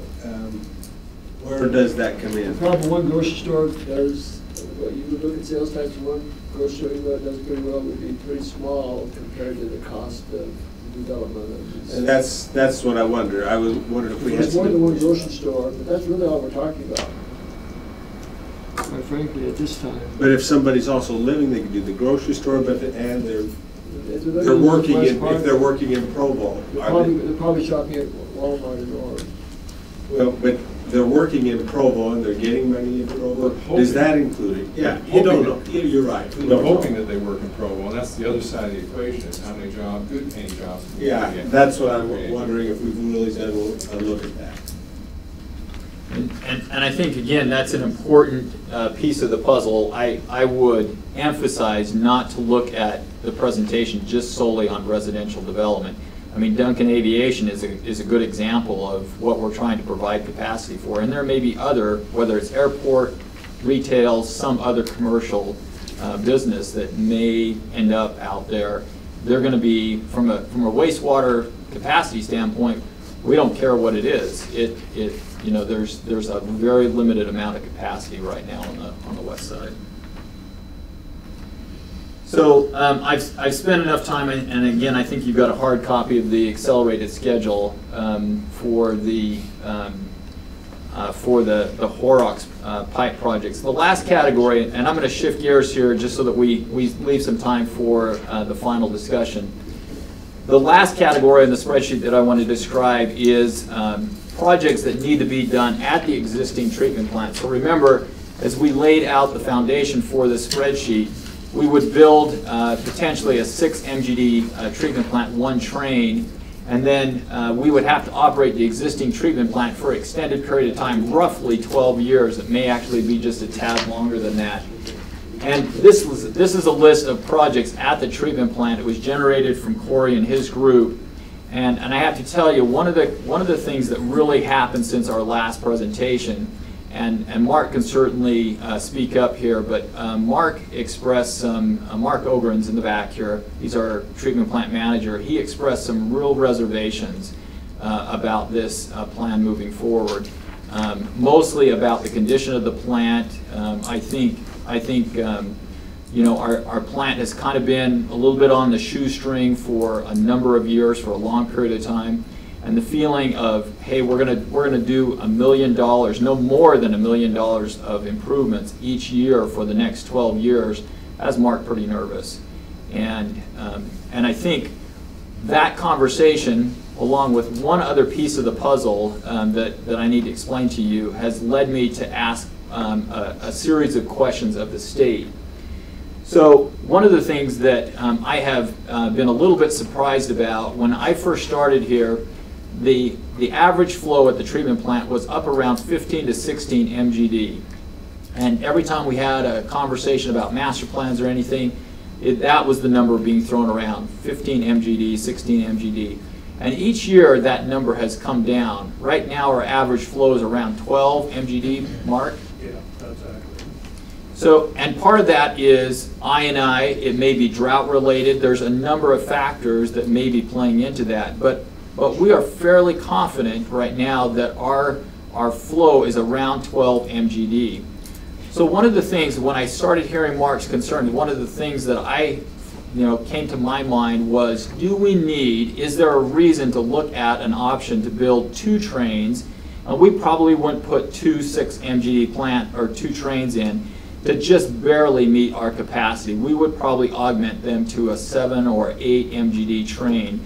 Speaker 10: Where does that come in?
Speaker 12: Probably one grocery store does, well, you would look at sales tax for one grocery store that does pretty well would be pretty small compared to the cost of development.
Speaker 10: And that's what I wonder. I was wondering if we had
Speaker 12: more than one grocery store, but that's really all we're talking about. Quite frankly, at this time.
Speaker 10: But if somebody's also living, they can do the grocery store, but and they're working in if they're working in Provo.
Speaker 12: They're probably shopping at Walmart and Orange.
Speaker 10: Well, but they're working in Provo and they're getting money in Provo. Is that included? Yeah, you don't know. You're right.
Speaker 4: We're hoping that they work in Provo, and that's the other side of the equation, is how many jobs, good paying jobs.
Speaker 10: Yeah, that's what I'm wondering, if we've really done a look at that.
Speaker 11: And I think, again, that's an important piece of the puzzle. I would emphasize not to look at the presentation just solely on residential development. I mean, Duncan Aviation is a good example of what we're trying to provide capacity for. And there may be other, whether it's airport, retail, some other commercial business that may end up out there. They're going to be, from a wastewater capacity standpoint, we don't care what it is. You know, there's a very limited amount of capacity right now on the west side. So I've spent enough time, and again, I think you've got a hard copy of the accelerated schedule for the Horrocks pipe projects. The last category, and I'm going to shift gears here just so that we leave some time for the final discussion. The last category in the spreadsheet that I want to describe is projects that need to be done at the existing treatment plant. So remember, as we laid out the foundation for this spreadsheet, we would build potentially a 6 MGD treatment plant, 1 train, and then we would have to operate the existing treatment plant for an extended period of time, roughly 12 years. It may actually be just a tad longer than that. And this is a list of projects at the treatment plant. It was generated from Corey and his group. And I have to tell you, one of the things that really happened since our last presentation, and Mark can certainly speak up here, but Mark expressed some, Mark Ogren's in the back here, he's our treatment plant manager, he expressed some real reservations about this plan moving forward. Mostly about the condition of the plant. I think you know, our plant has kind of been a little bit on the shoestring for a number of years, for a long period of time. And the feeling of, hey, we're gonna do $1 million, no more than $1 million of improvements each year for the next 12 years, has Mark pretty nervous. And I think that conversation, along with one other piece of the puzzle that I need to explain to you, has led me to ask a series of questions of the state. So one of the things that I have been a little bit surprised about, when I first started here, the average flow at the treatment plant was up around 15 to 16 MGD. And every time we had a conversation about master plans or anything, that was the number being thrown around, 15 MGD, 16 MGD. And each year that number has come down. Right now our average flow is around 12 MGD, Mark?
Speaker 2: Yeah, that's accurate.
Speaker 11: So, and part of that is I&I, it may be drought related. There's a number of factors that may be playing into that. But we are fairly confident right now that our flow is around 12 MGD. So one of the things, when I started hearing Mark's concern, one of the things that came to my mind was, do we need, is there a reason to look at an option to build 2 trains? And we probably wouldn't put 2 6 MGD plant or 2 trains in to just barely meet our capacity. We would probably augment them to a 7 or 8 MGD train.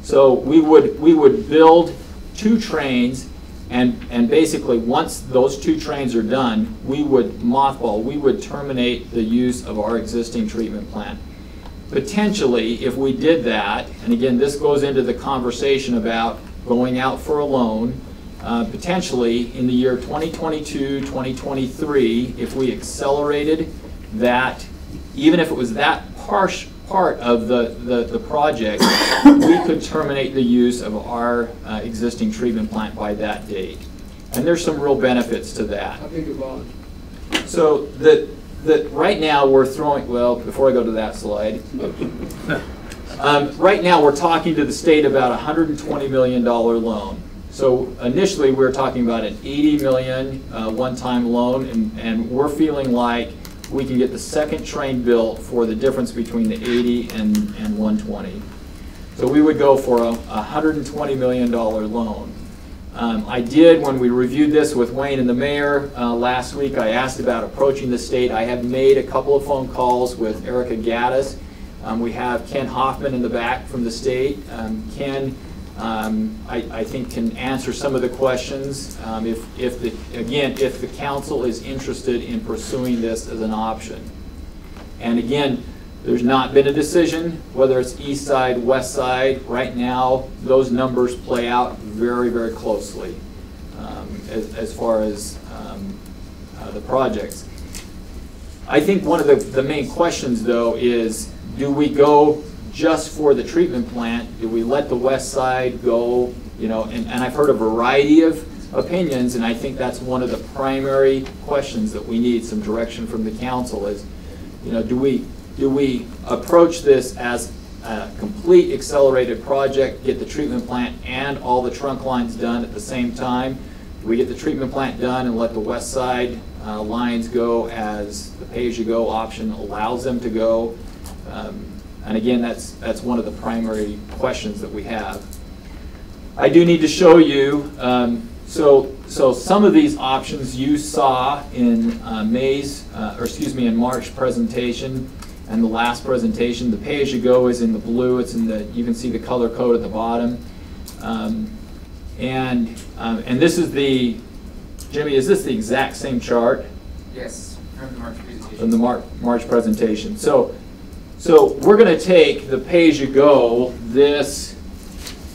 Speaker 11: So we would build 2 trains, and basically once those 2 trains are done, we would mothball, we would terminate the use of our existing treatment plant. Potentially, if we did that, and again this goes into the conversation about going out for a loan, potentially in the year 2022, 2023, if we accelerated that, even if it was that part of the project, we could terminate the use of our existing treatment plant by that date. And there's some real benefits to that.
Speaker 12: How big a bond?
Speaker 11: So right now we're throwing, well, before I go to that slide, right now we're talking to the state about a $120 million loan. So initially we were talking about an $80 million one-time loan, and we're feeling like we can get the second train built for the difference between the 80 and 120. So we would go for a $120 million loan. I did, when we reviewed this with Wayne and the mayor last week, I asked about approaching the state. I have made a couple of phone calls with Erica Gaddis. We have Ken Hoffman in the back from the state. Ken, I think, can answer some of the questions if the council is interested in pursuing this as an option. And again, there's not been a decision whether it's east side, west side. Right now, those numbers play out very, very closely as far as the projects. I think one of the main questions, though, is do we go just for the treatment plant? Do we let the west side go? And I've heard a variety of opinions, and I think that's one of the primary questions that we need some direction from the council is, do we approach this as a complete accelerated project, get the treatment plant and all the trunk lines done at the same time? Do we get the treatment plant done and let the west side lines go as the pay-as-you-go option allows them to go? And again, that's one of the primary questions that we have. I do need to show you, so some of these options you saw in in March presentation and the last presentation. The pay-as-you-go is in the blue. It's in the, you can see the color code at the bottom. And this is the, Jimmy, is this the exact same chart?
Speaker 14: Yes, from the March presentation.
Speaker 11: From the March presentation. So we're going to take the pay-as-you-go, this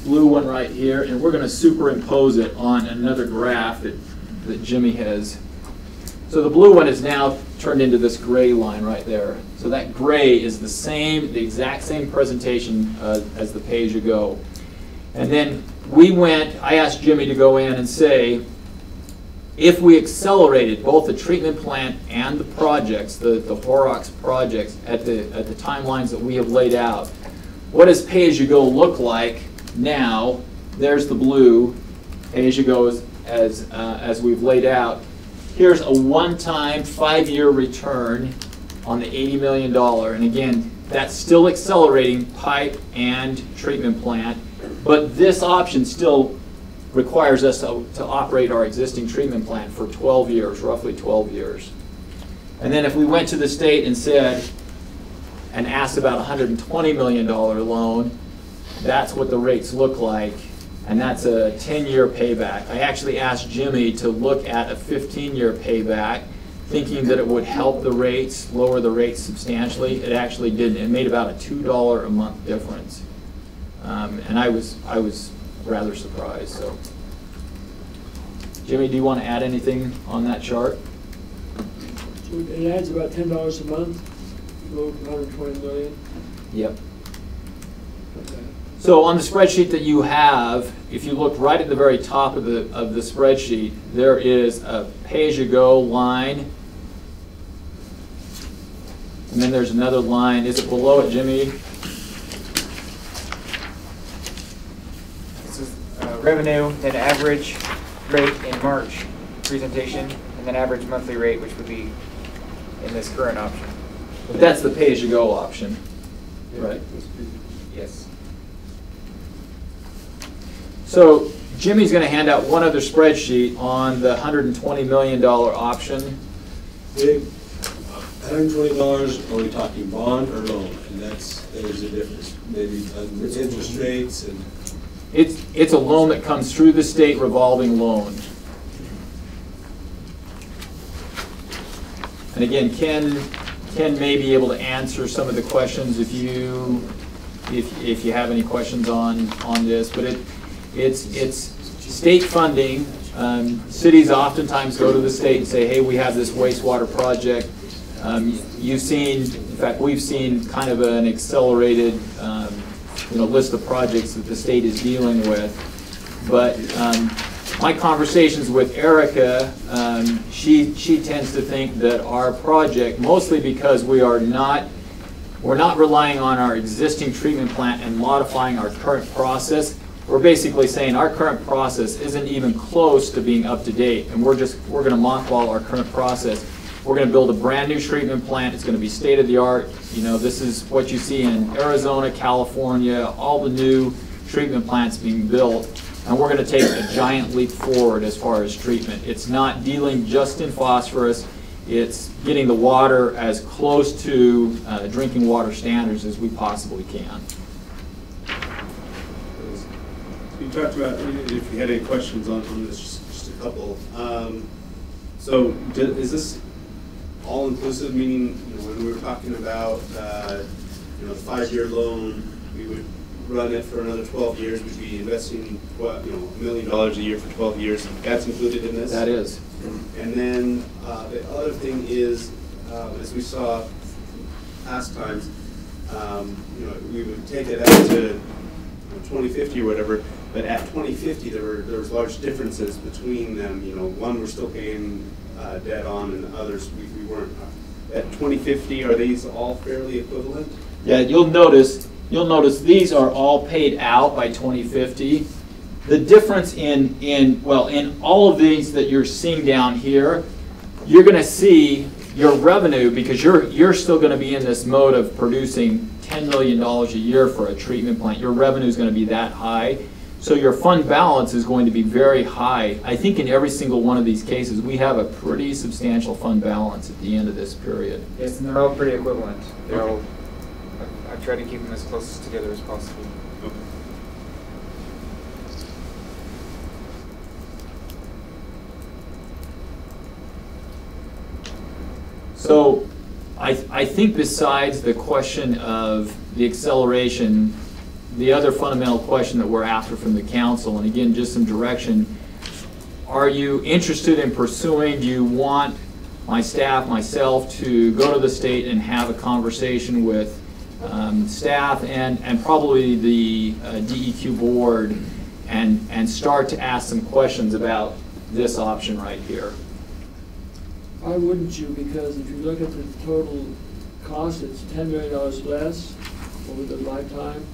Speaker 11: blue one right here, and we're going to superimpose it on another graph that Jimmy has. So the blue one is now turned into this gray line right there. So that gray is the exact same presentation as the pay-as-you-go. And then I asked Jimmy to go in and say, if we accelerated both the treatment plant and the projects, the Horrocks projects at the timelines that we have laid out, what does pay-as-you-go look like now? There's the blue, pay-as-you-go as we've laid out. Here's a one-time 5-year return on the $80 million. And again, that's still accelerating pipe and treatment plant, but this option still requires us to operate our existing treatment plant for 12 years, roughly 12 years. And then if we went to the state and asked about a $120 million loan, that's what the rates look like, and that's a 10-year payback. I actually asked Jimmy to look at a 15-year payback, thinking that it would help the rates, lower the rates substantially. It actually didn't. It made about a $2 a month difference. And I was rather surprised. So, Jimmy, do you want to add anything on that chart?
Speaker 12: So it adds about $10 a month, go from 120 million.
Speaker 11: Yep.
Speaker 12: Okay.
Speaker 11: So on the spreadsheet that you have, if you look right at the very top of the spreadsheet, there is a pay-as-you-go line. And then there's another line. Is it below it, Jimmy?
Speaker 14: This is revenue, then average rate in March presentation, and then average monthly rate, which would be in this current option.
Speaker 11: But that's the pay-as-you-go option, right?
Speaker 14: Yes.
Speaker 11: So Jimmy's going to hand out one other spreadsheet on the $120 million option.
Speaker 10: Big, $120, are we talking bond or loan? And there's a difference, maybe on interest rates and.
Speaker 11: It's a loan that comes through the state revolving loan. And again, Ken may be able to answer some of the questions if you have any questions on this, but it's state funding. Cities oftentimes go to the state and say, hey, we have this wastewater project. You've seen, in fact, we've seen kind of an accelerated list of projects that the state is dealing with. But my conversations with Erica, she tends to think that our project, mostly because we're not relying on our existing treatment plant and modifying our current process. We're basically saying our current process isn't even close to being up to date, and we're going to mothball our current process. We're going to build a brand new treatment plant. It's going to be state of the art. This is what you see in Arizona, California, all the new treatment plants being built. And we're going to take a giant leap forward as far as treatment. It's not dealing just in phosphorus. It's getting the water as close to drinking water standards as we possibly can.
Speaker 9: You talked about if you had any questions on this, just a couple. So is this all inclusive, meaning when we were talking about the 5-year loan, we would run it for another 12 years, we'd be investing $1 million a year for 12 years. That's included in this?
Speaker 11: That is.
Speaker 9: And then the other thing is, as we saw past times, we would take it out to 2050 or whatever, but at 2050 there was large differences between them. One we're still paying debt on, and others we weren't. At 2050, are these all fairly equivalent?
Speaker 11: Yeah, you'll notice these are all paid out by 2050. The difference in all of these that you're seeing down here, you're going to see your revenue, because you're still going to be in this mode of producing $10 million a year for a treatment plant. Your revenue is going to be that high. So your fund balance is going to be very high. I think in every single one of these cases, we have a pretty substantial fund balance at the end of this period.
Speaker 14: Yes, and they're all pretty equivalent. They're all, I've tried to keep them as close together as possible.
Speaker 9: Okay.
Speaker 11: So I think besides the question of the acceleration, the other fundamental question that we're after from the council, and again, just some direction, are you interested in pursuing, do you want my staff, myself, to go to the state and have a conversation with staff and probably the DEQ board and start to ask some questions about this option right here?
Speaker 12: Why wouldn't you? Because if you look at the total cost, it's $10 million less over the lifetime.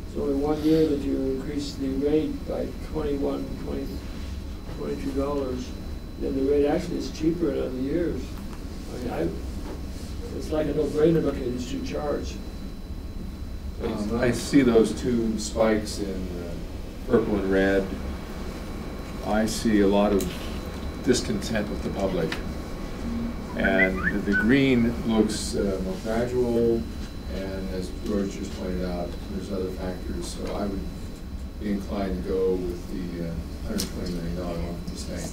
Speaker 12: It's only 1 year that you increase the rate by $22. Then the rate actually is cheaper in other years. I mean, it's like a no-brainer looking at these two charts.
Speaker 4: I see those two spikes in purple and red. I see a lot of discontent with the public. And the green looks more gradual, and as George just pointed out, there's other factors. So I would be inclined to go with the $120 million one from the state.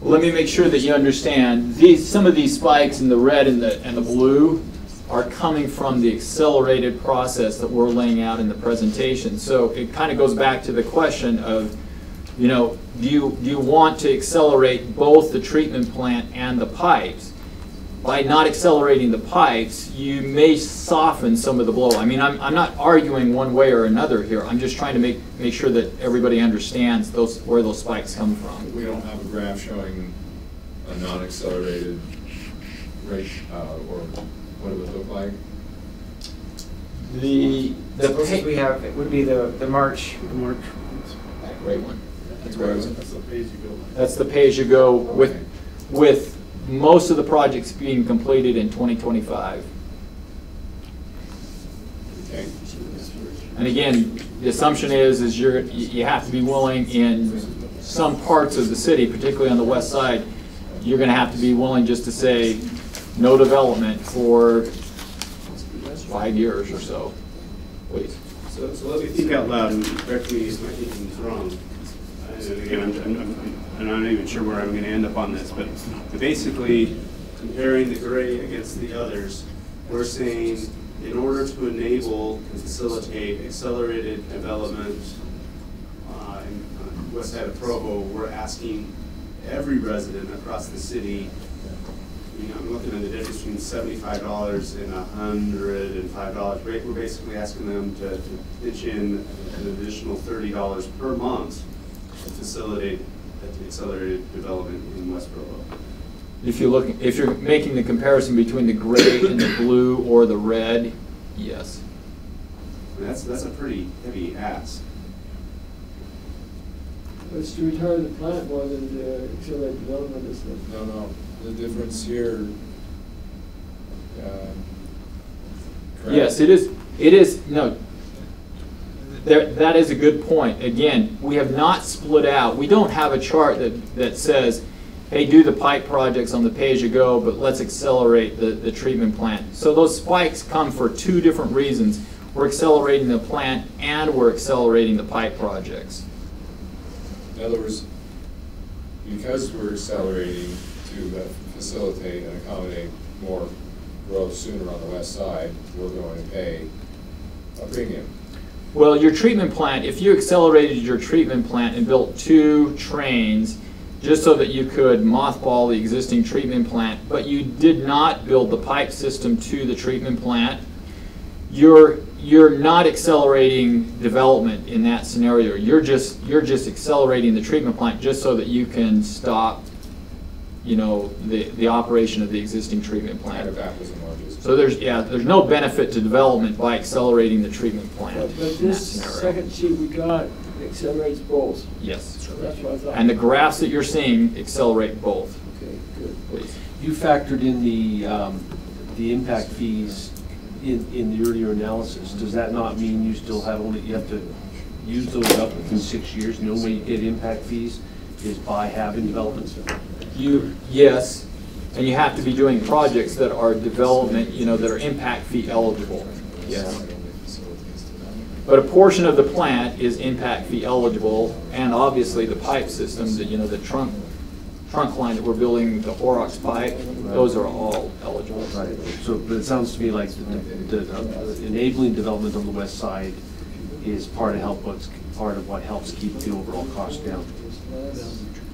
Speaker 11: Well, let me make sure that you understand. Some of these spikes in the red and the blue are coming from the accelerated process that we're laying out in the presentation. So it kind of goes back to the question of, do you want to accelerate both the treatment plant and the pipes? by not accelerating the pipes, you may soften some of the blow. I mean, I'm not arguing one way or another here. I'm just trying to make sure that everybody understands where those spikes come from.
Speaker 4: We don't have a graph showing a non-accelerated rate, or what it would look like.
Speaker 11: The
Speaker 14: closest we have, it would be the March.
Speaker 11: Great one.
Speaker 4: That's where
Speaker 7: That's the pay-as-you-go.
Speaker 11: That's the pay-as-you-go with most of the projects being completed in 2025.
Speaker 4: Okay.
Speaker 11: And again, the assumption is you have to be willing in some parts of the city, particularly on the west side, you're going to have to be willing just to say no development for 5 years or so. Please.
Speaker 9: So let me think out loud and correct me if my thinking is wrong. And again, I'm not even sure where I'm going to end up on this, but basically comparing the gray against the others, we're saying in order to enable and facilitate accelerated development in west side of Provo, we're asking every resident across the city, I'm looking at the difference between $75 and $105. We're basically asking them to pitch in an additional $30 per month to facilitate accelerated development in West Provo.
Speaker 11: If you're making the comparison between the gray and the blue or the red, yes.
Speaker 9: That's a pretty heavy ask.
Speaker 12: It's to retire the plant more than to accelerate development, isn't it?
Speaker 4: No. The difference here.
Speaker 11: Yes, it is. It is. No. That is a good point. Again, we have not split out. We don't have a chart that says, hey, do the pipe projects on the pay-as-you-go, but let's accelerate the treatment plant. So those spikes come for two different reasons. We're accelerating the plant and we're accelerating the pipe projects.
Speaker 4: In other words, because we're accelerating to facilitate and accommodate more growth sooner on the west side, we're going to pay a premium.
Speaker 11: Well, your treatment plant, if you accelerated your treatment plant and built 2 trains just so that you could mothball the existing treatment plant, but you did not build the pipe system to the treatment plant, you're not accelerating development in that scenario. You're just accelerating the treatment plant just so that you can stop, the operation of the existing treatment plant. So there's no benefit to development by accelerating the treatment plant.
Speaker 12: But this second sheet we got accelerates both.
Speaker 11: Yes.
Speaker 12: So that's what I thought.
Speaker 11: And the graphs that you're seeing accelerate both.
Speaker 12: Okay, good.
Speaker 11: Please.
Speaker 15: You factored in the impact fees in the earlier analysis. Does that not mean you still have you have to use those up within 6 years? The only way you get impact fees is by having developments?
Speaker 11: Yes, and you have to be doing projects that are development, that are impact fee eligible. Yes. But a portion of the plant is impact fee eligible, and obviously the pipe systems, the trunk line that we're building, the Horrocks pipe, those are all eligible.
Speaker 15: Right. So, but it sounds to me like the enabling development on the west side is part of what helps keep the overall cost down.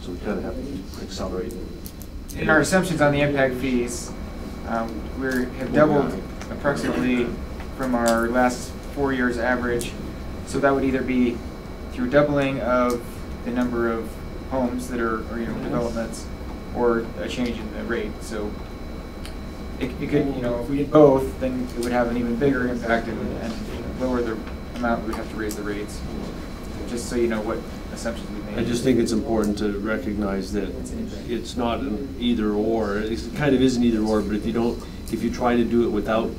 Speaker 15: So we kind of have to accelerate.
Speaker 14: In our assumptions on the impact fees, we have doubled approximately from our last 4 years average. So that would either be through doubling of the number of homes that are developments, or a change in the rate. So it could, if we did both, then it would have an even bigger impact and lower the amount we would have to raise the rates. Just so you know what assumptions we made.
Speaker 15: I just think it's important to recognize that it's not an either or. It kind of is an either or, but if you try to do it without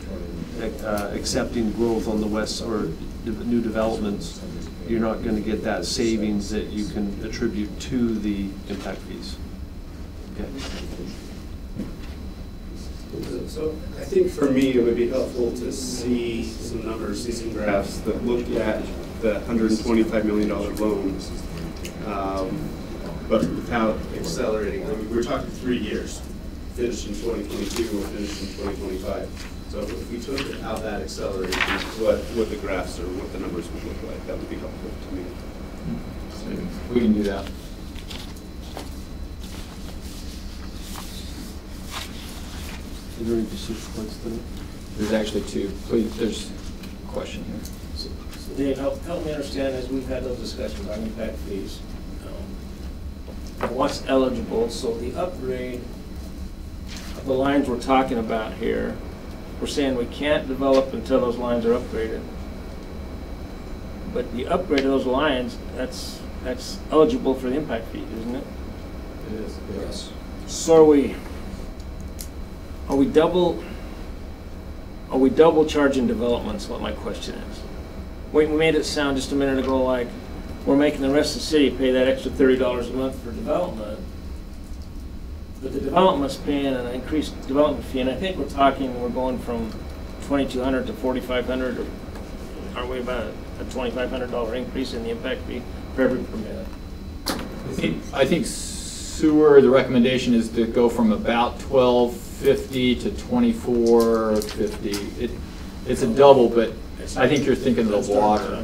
Speaker 15: accepting growth on the west or new developments, you're not going to get that savings that you can attribute to the impact fees. Okay.
Speaker 9: So I think for me it would be helpful to see some numbers, see some graphs that look at the $125 million loan, but without accelerating. I mean, we're talking 3 years, finish in 2022 or finish in 2025. So if we took out that acceleration, what the graphs or what the numbers would look like, that would be helpful to me.
Speaker 11: We can do that.
Speaker 15: Is there any decision points tonight?
Speaker 11: There's actually two. Please, there's a question here.
Speaker 13: So Dave, help me understand, as we've had those discussions on impact fees, what's eligible. So the upgrade of the lines we're talking about here, we're saying we can't develop until those lines are upgraded. But the upgrade of those lines, that's eligible for the impact fee, isn't it?
Speaker 11: It is.
Speaker 3: Yes.
Speaker 13: So are we double charging developments? What my question is. We made it sound just a minute ago like we're making the rest of the city pay that extra $30 a month for development, but the development's paying an increased development fee, and I think we're going from $2,200 to $4,500, or aren't we about a $2,500 increase in the impact fee for every permit?
Speaker 11: I think sewer, the recommendation is to go from about $1,250 to $2,450. It's a double, but I think you're thinking of the water.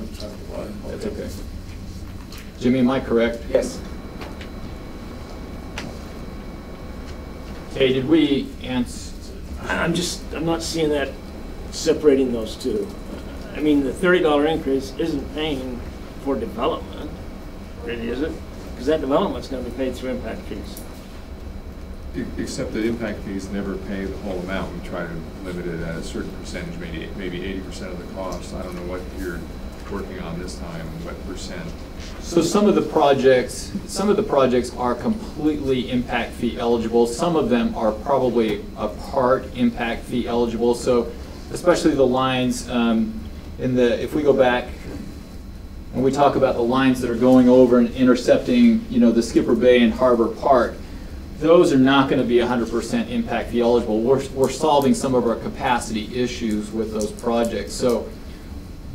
Speaker 11: That's okay. Jimmy, am I correct?
Speaker 14: Yes.
Speaker 11: Okay, did we answer?
Speaker 13: I'm not seeing that separating those two. I mean, the $30 increase isn't paying for development, really, is it? Because that development's going to be paid through impact fees.
Speaker 4: Except that impact fees never pay the whole amount. We try to limit it at a certain percentage, maybe 80% of the cost. I don't know what you're working on this time, what percent.
Speaker 11: So some of the projects are completely impact fee eligible. Some of them are probably a part impact fee eligible. So especially the lines if we go back and we talk about the lines that are going over and intercepting, the Skipper Bay and Harbor Park, those are not going to be 100% impact fee eligible. We're solving some of our capacity issues with those projects. So,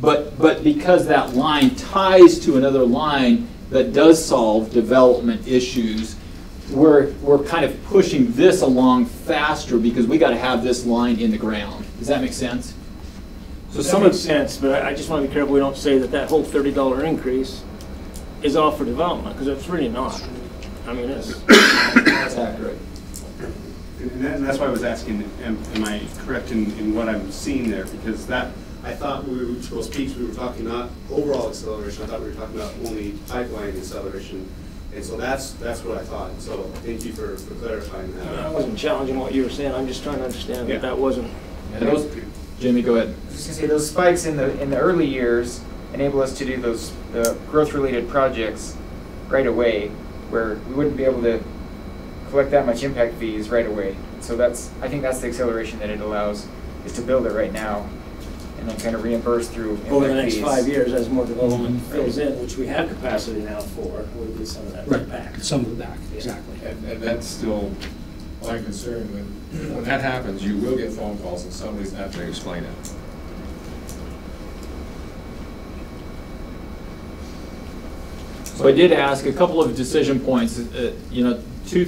Speaker 11: but because that line ties to another line that does solve development issues, we're kind of pushing this along faster because we got to have this line in the ground. Does that make sense? So
Speaker 13: that makes sense, but I just want to be careful we don't say that whole $30 increase is all for development, because it's really not. I mean,
Speaker 11: that's accurate.
Speaker 16: And that's why I was asking, am I correct in what I'm seeing there? Because I thought those peaks we were talking not overall acceleration, I thought we were talking about only pipeline acceleration. And so that's what I thought. So thank you for clarifying that.
Speaker 13: I wasn't challenging what you were saying. I'm just trying to understand that wasn't.
Speaker 11: Yeah, Jimmy, go ahead.
Speaker 14: I was just gonna say those spikes in the early years enable us to do those growth-related projects right away, where we wouldn't be able to collect that much impact fees right away. So I think that's the acceleration that it allows, is to build it right now and then kind of reimburse through impact
Speaker 13: over the next
Speaker 14: fees.
Speaker 13: 5 years as more development fills in, which we have capacity now for, we'll get some of that back.
Speaker 8: Some of it back, exactly.
Speaker 4: And that's still my concern. When that happens, you will get phone calls and somebody's going to have to explain it.
Speaker 11: So I did ask a couple of decision points, two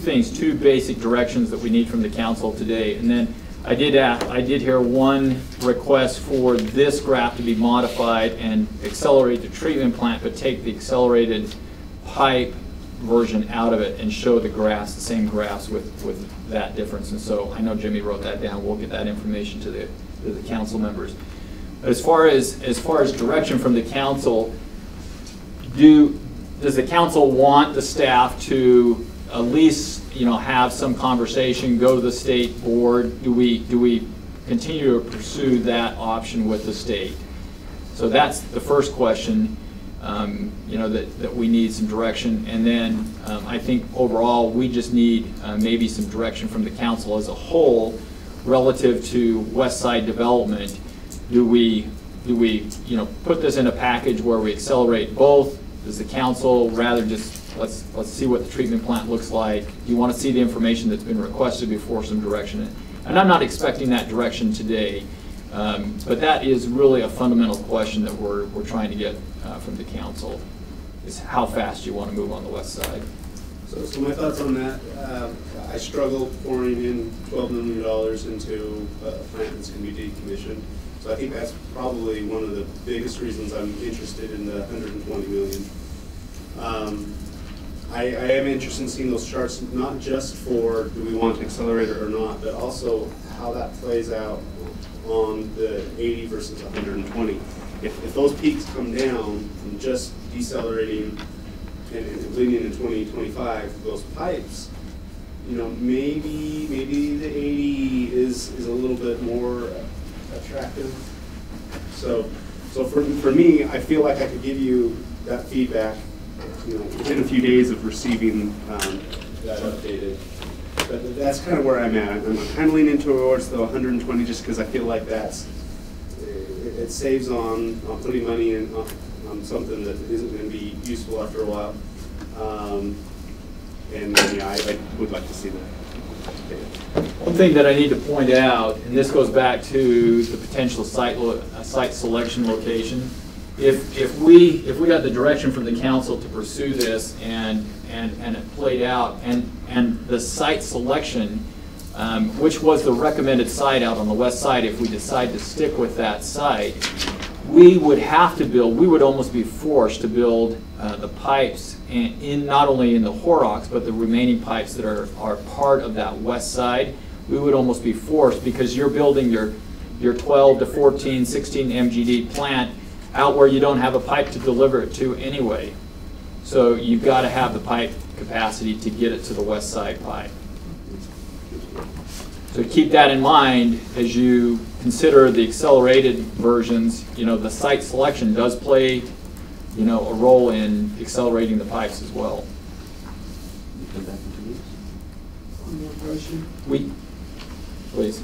Speaker 11: basic directions that we need from the council today. And then I did hear one request for this graph to be modified and accelerate the treatment plant, but take the accelerated pipe version out of it and show the same graphs with that difference. And so I know Jimmy wrote that down. We'll get that information to the council members. As far as direction from the council, does the council want the staff to at least have some conversation, go to the state board? Do we continue to pursue that option with the state? So that's the first question. That we need some direction, and then I think overall we just need maybe some direction from the council as a whole relative to Westside development. Do we put this in a package where we accelerate both? Does the council rather just let's see what the treatment plant looks like? Do you want to see the information that's been requested before some direction? And I'm not expecting that direction today, but that is really a fundamental question that we're trying to get from the council, is how fast you want to move on the west side.
Speaker 16: So my thoughts on that, I struggle pouring in $12 million into a plant that's going to be decommissioned. So I think that's probably one of the biggest reasons I'm interested in the $120 million. I am interested in seeing those charts, not just for do we want an accelerator or not, but also how that plays out on the 80 versus 120. If those peaks come down from just decelerating and bleeding in 2025, those pipes, you know, maybe the 80 is a little bit more attractive. So for me, I feel like I could give you that feedback, you know, within a few days of receiving that updated. But that's kind of where I'm at. I'm kind of leaning towards the 120 just because I feel like it saves on putting money in on something that isn't going to be useful after a while. And yeah, I would like to see that.
Speaker 11: One thing that I need to point out, and this goes back to the potential site selection location. If we got the direction from the council to pursue this and it played out, and the site selection, which was the recommended site out on the west side, if we decide to stick with that site, we would have to build, we would almost be forced to build the pipes in not only in the Horrocks, but the remaining pipes that are part of that west side. We would almost be forced because you're building your 12 to 14, 16 MGD plant out where you don't have a pipe to deliver it to anyway. So you've got to have the pipe capacity to get it to the west side pipe. So keep that in mind as you consider the accelerated versions. You know, the site selection does play, you know, a role in accelerating the pipes as well.
Speaker 12: One more question.
Speaker 11: Please.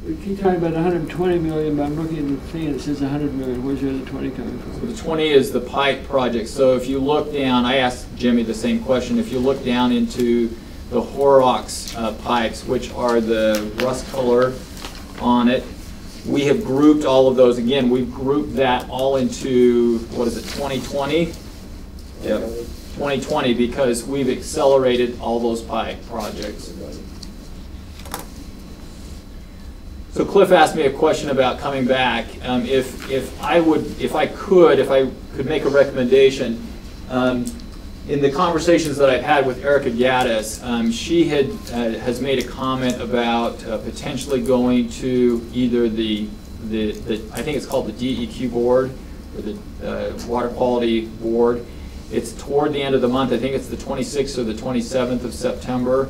Speaker 12: We keep talking about 120 million, but I'm looking at the thing and it says 100 million. Where's the other 20 coming from?
Speaker 11: So the 20 is the pipe project. So if you look down, I asked Jimmy the same question. If you look down into the Horrocks pipes, which are the rust color on it, we have grouped all of those. Again, we've grouped that all into, what is it, 2020? Yep, 2020, because we've accelerated all those pipe projects. So Cliff asked me a question about coming back. If I could make a recommendation, in the conversations that I've had with Erica Gaddis, she has made a comment about potentially going to either the I think it's called the DEQ board, or the Water Quality Board. It's toward the end of the month. I think it's the 26th or the 27th of September.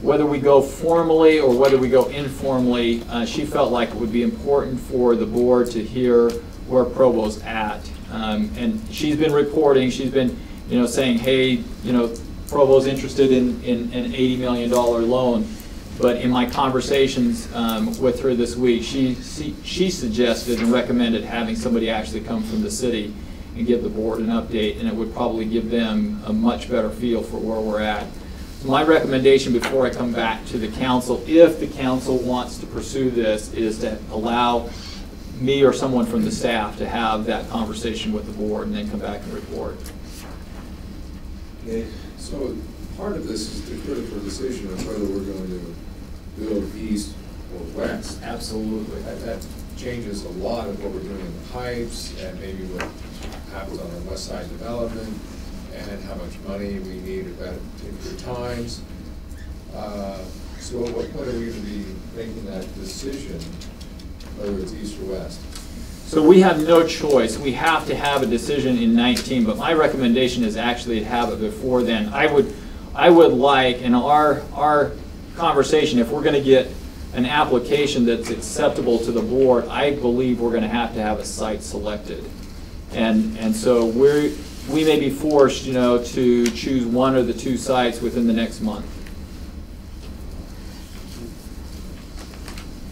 Speaker 11: Whether we go formally or whether we go informally, she felt like it would be important for the board to hear where Provo's at. And she's been reporting, she's been, you know, saying, hey, you know, Provo's interested in an $80 million loan. But in my conversations with her this week, she suggested and recommended having somebody actually come from the city and give the board an update, and it would probably give them a much better feel for where we're at. So my recommendation before I come back to the council, if the council wants to pursue this, is to allow me or someone from the staff to have that conversation with the board and then come back and report.
Speaker 4: Okay. So part of this is the critical decision of whether we're going to build east or west.
Speaker 11: Absolutely.
Speaker 4: That changes a lot of what we're doing in the pipes and maybe what happens on the west side development and how much money we need at that particular times. So at what point are we going to be making that decision, whether it's east or west?
Speaker 11: So we have no choice. We have to have a decision in 19, but my recommendation is actually to have it before then. I would like, in our conversation, if we're going to get an application that's acceptable to the board, I believe we're going to have a site selected. And so we may be forced, you know, to choose one or the two sites within the next month.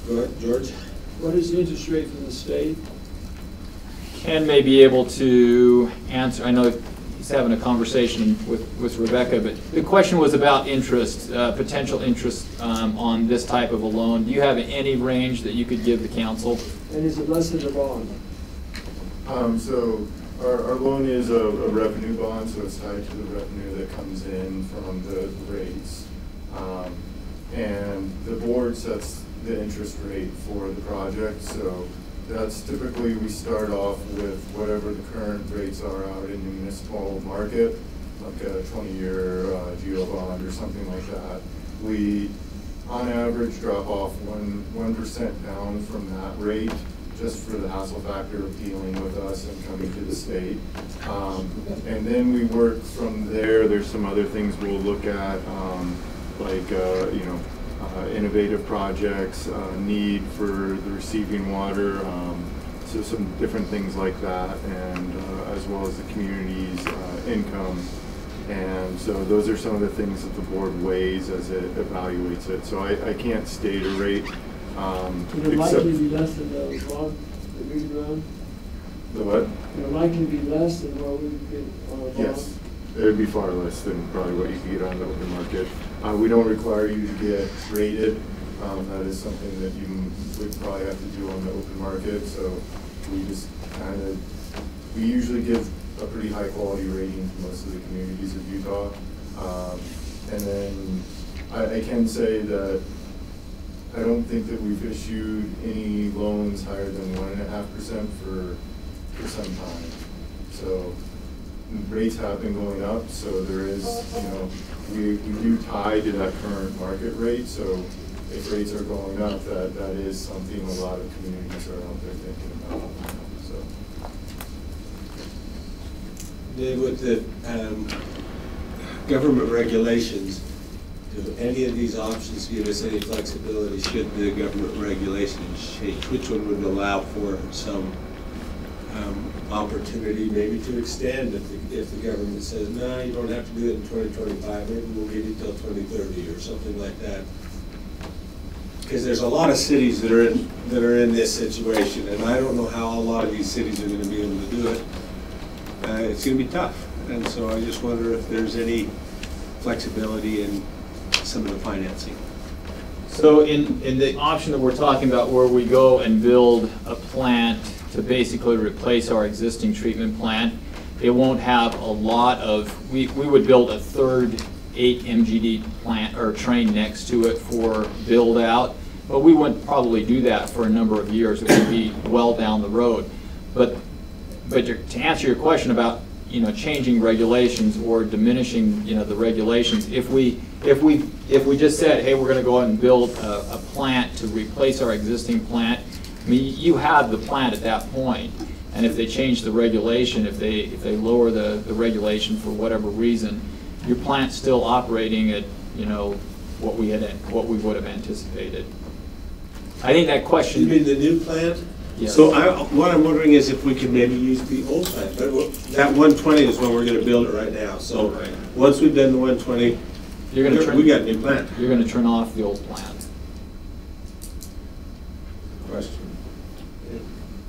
Speaker 10: Go ahead, George.
Speaker 12: What is the interest rate from the state?
Speaker 11: Ken may be able to answer. I know he's having a conversation with Rebecca, but the question was about interest, potential interest on this type of a loan. Do you have any range that you could give the council?
Speaker 12: And is it less than the bond?
Speaker 17: So our loan is a revenue bond, so it's tied to the revenue that comes in from the rates. And the board sets the interest rate for the project, so that's typically we start off with whatever the current rates are out in the municipal market, like a 20-year geo bond or something like that, we, on average, drop off 1% down from that rate, just for the hassle factor of dealing with us and coming to the state. And then we work from there. There's some other things we'll look at, like innovative projects, need for the receiving water, so some different things like that, and as well as the community's income. And so those are some of the things that the board weighs as it evaluates it. So I can't state a rate.
Speaker 12: Would it likely be less than the bond that we could run?
Speaker 17: The what?
Speaker 12: Would it likely be less than what we could get on a bond?
Speaker 17: Yes, it would be far less than probably what you could get on the open market. We don't require you to get rated. That is something that you would probably have to do on the open market. So we just we usually give a pretty high quality rating to most of the communities of Utah. And then I can say that I don't think that we've issued any loans higher than 1.5% for some time. So rates have been going up, so there is, we do tie to that current market rate. So if rates are going up, that is something a lot of communities are out there thinking about. So.
Speaker 10: Dave, with the government regulations, do any of these options give us any flexibility should the government regulations change? Which one would allow for some opportunity maybe to extend if the government says, no, you don't have to do it in 2025, maybe we'll give you till 2030 or something like that? Because there's a lot of cities that are in this situation, and I don't know how a lot of these cities are going to be able to do it. It's going to be tough, and so I just wonder if there's any flexibility in some of the financing.
Speaker 11: So in the option that we're talking about, where we go and build a plant to basically replace our existing treatment plant, it won't have a lot of, we would build a third 8 MGD plant or train next to it for build out, but we wouldn't probably do that for a number of years. It would be well down the road. But to answer your question about changing regulations or diminishing the regulations, if we just said, hey, we're going to go out and build a plant to replace our existing plant, I mean, you have the plant at that point, and if they change the regulation, if they lower the regulation for whatever reason, your plant's still operating at what we would have anticipated. I think that question.
Speaker 10: You mean the new plant?
Speaker 11: Yes.
Speaker 10: So what I'm wondering is if we can maybe use the old plant. But that 120 is when we're going to build it right now. So once we've done the 120, we got a new plant.
Speaker 11: You're going to turn off the old plant.
Speaker 4: Question.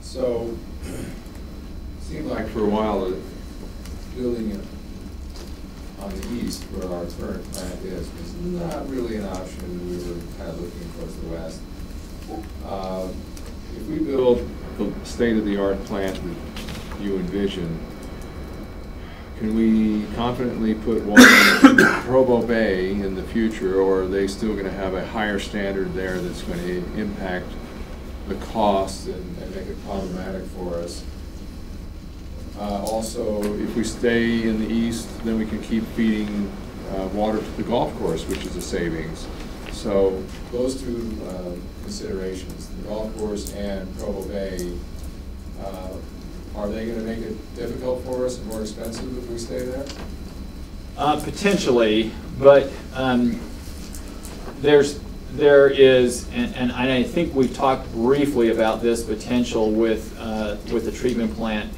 Speaker 4: So it seemed like for a while that building it on the east where our current plant is was not really an option. We were kind of looking towards the west. If we build the state-of-the-art plant that you envision, can we confidently put one in Provo Bay in the future, or are they still going to have a higher standard there that's going to impact the costs and make it problematic for us? Also, if we stay in the east, then we can keep feeding water to the golf course, which is a savings. So those two considerations, the golf course and Provo Bay, are they going to make it difficult for us and more expensive if we stay there?
Speaker 11: Potentially, but there is, and I think we've talked briefly about this potential with the treatment plant.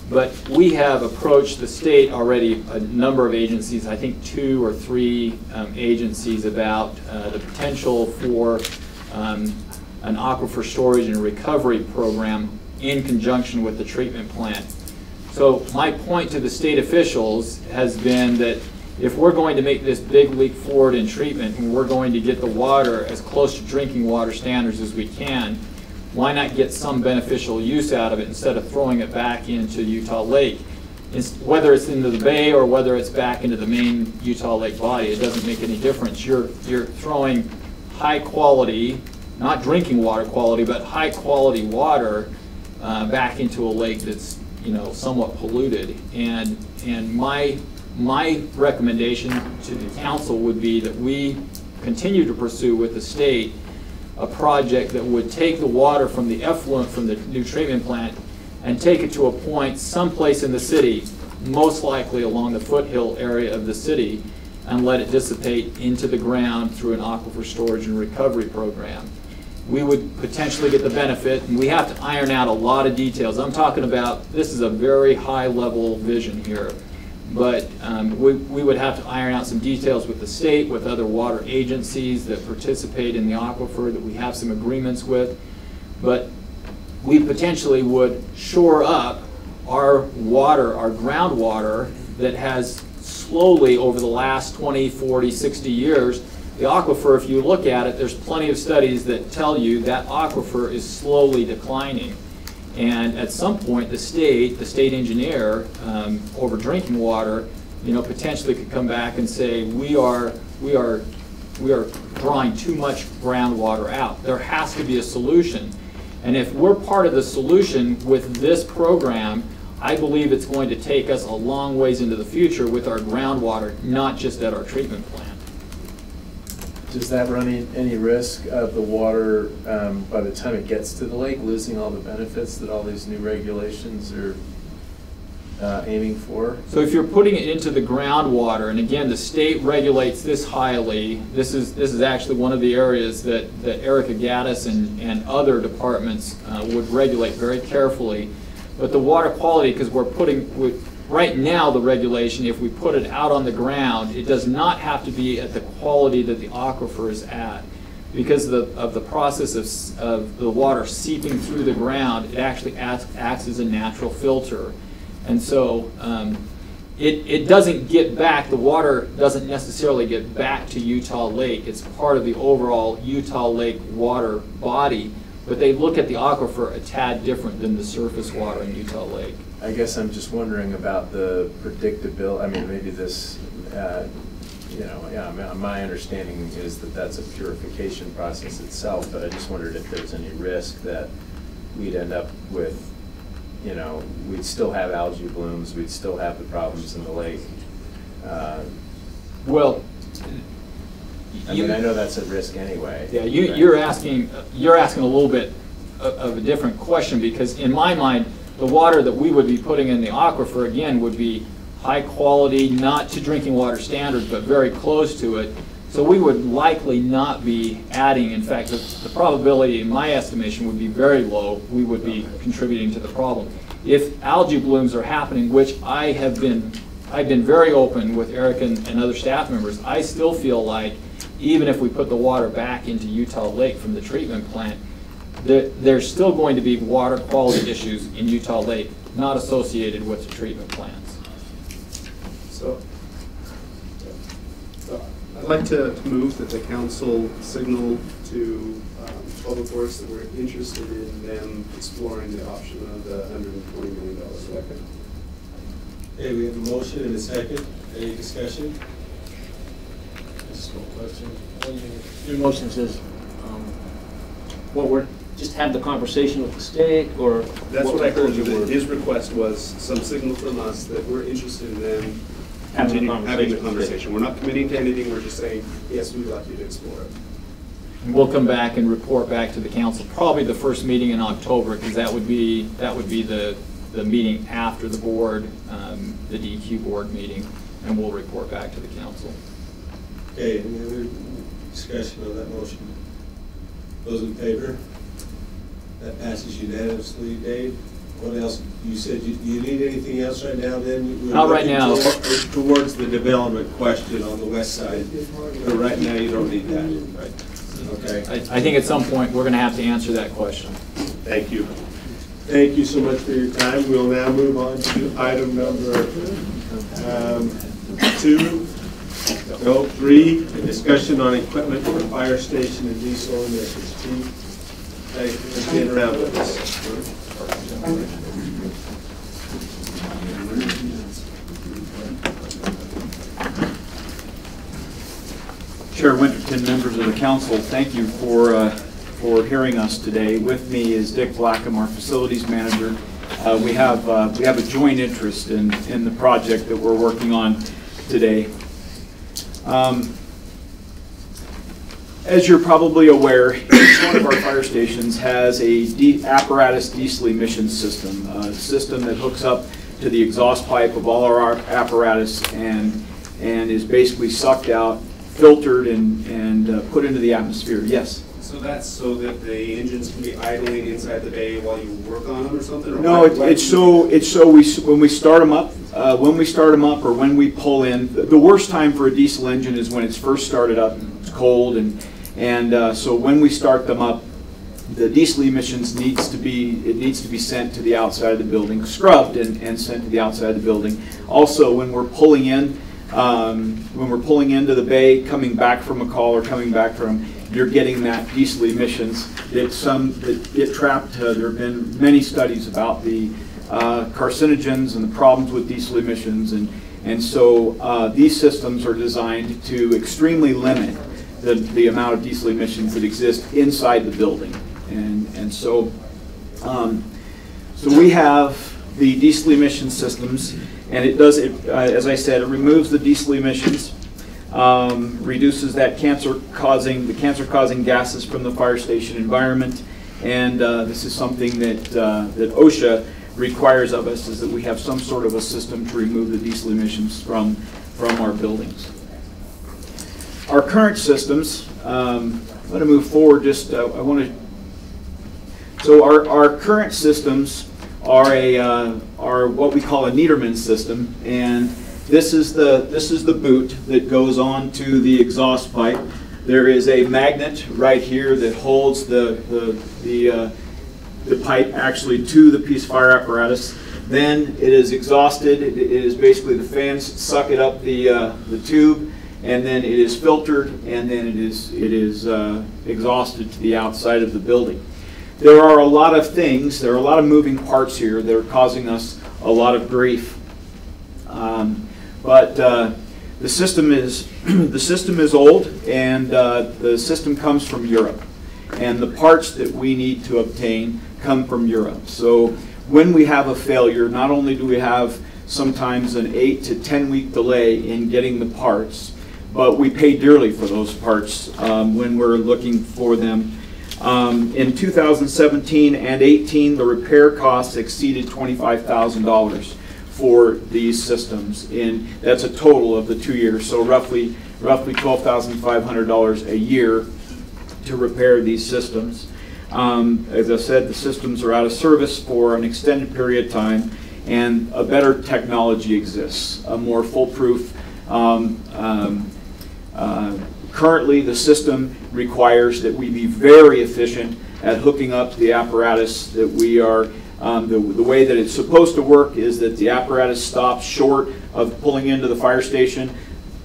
Speaker 11: But we have approached the state already, a number of agencies, I think 2 or 3 agencies, about the potential for an aquifer storage and recovery program in conjunction with the treatment plant. So my point to the state officials has been that if we're going to make this big leap forward in treatment and we're going to get the water as close to drinking water standards as we can, why not get some beneficial use out of it instead of throwing it back into Utah Lake? Whether it's into the bay or whether it's back into the main Utah Lake body, it doesn't make any difference. You're throwing high quality, not drinking water quality, but high quality water back into a lake that's somewhat polluted. And my my recommendation to the council would be that we continue to pursue with the state a project that would take the water from the effluent from the new treatment plant and take it to a point someplace in the city, most likely along the foothill area of the city, and let it dissipate into the ground through an aquifer storage and recovery program. We would potentially get the benefit, and we have to iron out a lot of details. I'm talking about, this is a very high level vision here, but we would have to iron out some details with the state, with other water agencies that participate in the aquifer that we have some agreements with. But we potentially would shore up our water, our groundwater that has slowly over the last 20, 40, 60 years, the aquifer, if you look at it, there's plenty of studies that tell you that aquifer is slowly declining. And at some point, the state engineer, over drinking water, potentially could come back and say, we are drawing too much groundwater out. There has to be a solution. And if we're part of the solution with this program, I believe it's going to take us a long ways into the future with our groundwater, not just at our treatment plant.
Speaker 18: Does that run any risk of the water, by the time it gets to the lake, losing all the benefits that all these new regulations are aiming for?
Speaker 11: So if you're putting it into the groundwater, and again, the state regulates this highly, this is actually one of the areas that Erica Gaddis and other departments would regulate very carefully. But the water quality, because right now the regulation, if we put it out on the ground, it does not have to be at the quality that the aquifer is at. Because of the process of the water seeping through the ground, it actually acts as a natural filter. And so it doesn't get back, the water doesn't necessarily get back to Utah Lake. It's part of the overall Utah Lake water body. But they look at the aquifer a tad different than the surface water in Utah Lake.
Speaker 18: I guess I'm just wondering about the predictability. I mean, maybe this, my understanding is that that's a purification process itself, but I just wondered if there's any risk that we'd end up with, we'd still have algae blooms, we'd still have the problems in the lake.
Speaker 11: Well,
Speaker 18: I know that's a risk anyway.
Speaker 11: Yeah, you're asking a little bit of a different question, because in my mind, the water that we would be putting in the aquifer, again, would be high quality, not to drinking water standards, but very close to it. So we would likely not be adding, in fact, the probability in my estimation would be very low. We would be contributing to the problem. If algae blooms are happening, which I've been very open with Eric and other staff members, I still feel like even if we put the water back into Utah Lake from the treatment plant, there's still going to be water quality issues in Utah Lake not associated with the treatment plants.
Speaker 16: So I'd like to move that the council signal to public works that we're interested in them exploring the option of the $120 million.
Speaker 10: Okay, we have a motion and a second. Any discussion?
Speaker 13: Just one question. Your motion says, just have the conversation with the state, or?
Speaker 16: That's what I heard. His request was some signal from us that we're interested in them having the conversation. We're not committing to anything. We're just saying, yes, we'd like you to explore it.
Speaker 11: And we'll come back and report back to the council, probably the first meeting in October, because that would be the meeting after the board, the DEQ board meeting, and we'll report back to the council.
Speaker 10: Okay, any other discussion on that motion? Those in favor? That passes unanimously. Dave, what else? You said you need anything else right now then?
Speaker 11: Not right now.
Speaker 10: Towards the development question on the west side. But right now you don't need that. Right. Okay.
Speaker 11: I think at some point we're going to have to answer that question.
Speaker 1: Thank you. Thank you so much for your time. We'll now move on to item number 3, a discussion on equipment for fire station and diesel emissions. Chief, thanks for being around with us.
Speaker 19: Chair Winterton, members of the council, thank you for hearing us today. With me is Dick Blackham, our facilities manager. We have a joint interest in the project that we're working on. today. As you're probably aware, each one of our fire stations has a apparatus diesel emission system, a system that hooks up to the exhaust pipe of all our apparatus and is basically sucked out, filtered, and put into the atmosphere. Yes?
Speaker 16: So that's so that the engines can be idling inside the bay while you work on them or something? Or
Speaker 19: no, it's so when we start them up, or when we pull in. The worst time for a diesel engine is when it's first started up. It's cold, and so when we start them up, the diesel emissions needs to be sent to the outside of the building, scrubbed and sent to the outside of the building. Also, when we're pulling in, into the bay, coming back from a call or coming back from, you're getting that diesel emissions that get trapped. There have been many studies about the carcinogens and the problems with diesel emissions, and so these systems are designed to extremely limit the amount of diesel emissions that exist inside the building, and so we have the diesel emission systems, and it does it as I said, it removes the diesel emissions. Reduces that cancer-causing gases from the fire station environment, and this is something that OSHA requires of us, is that we have some sort of a system to remove the diesel emissions from our buildings. Our current systems, I'm going to move forward. So our current systems are what we call a Niederman system, and this is the boot that goes on to the exhaust pipe. There is a magnet right here that holds the pipe actually to the piece of fire apparatus. Then it is exhausted. It is basically the fans suck it up the tube, and then it is filtered, and then it is exhausted to the outside of the building. There are a lot of things. There are a lot of moving parts here that are causing us a lot of grief. But the system is old, and the system comes from Europe, and the parts that we need to obtain come from Europe. So when we have a failure, not only do we have sometimes an 8 to 10 week delay in getting the parts, but we pay dearly for those parts when we're looking for them. In 2017 and 18, the repair costs exceeded $25,000 for these systems, and that's a total of the 2 years, so roughly $12,500 a year to repair these systems. As I said, the systems are out of service for an extended period of time, and a better technology exists, a more foolproof. Currently, the system requires that we be very efficient at hooking up the apparatus that we are. The way that it's supposed to work is that the apparatus stops short of pulling into the fire station.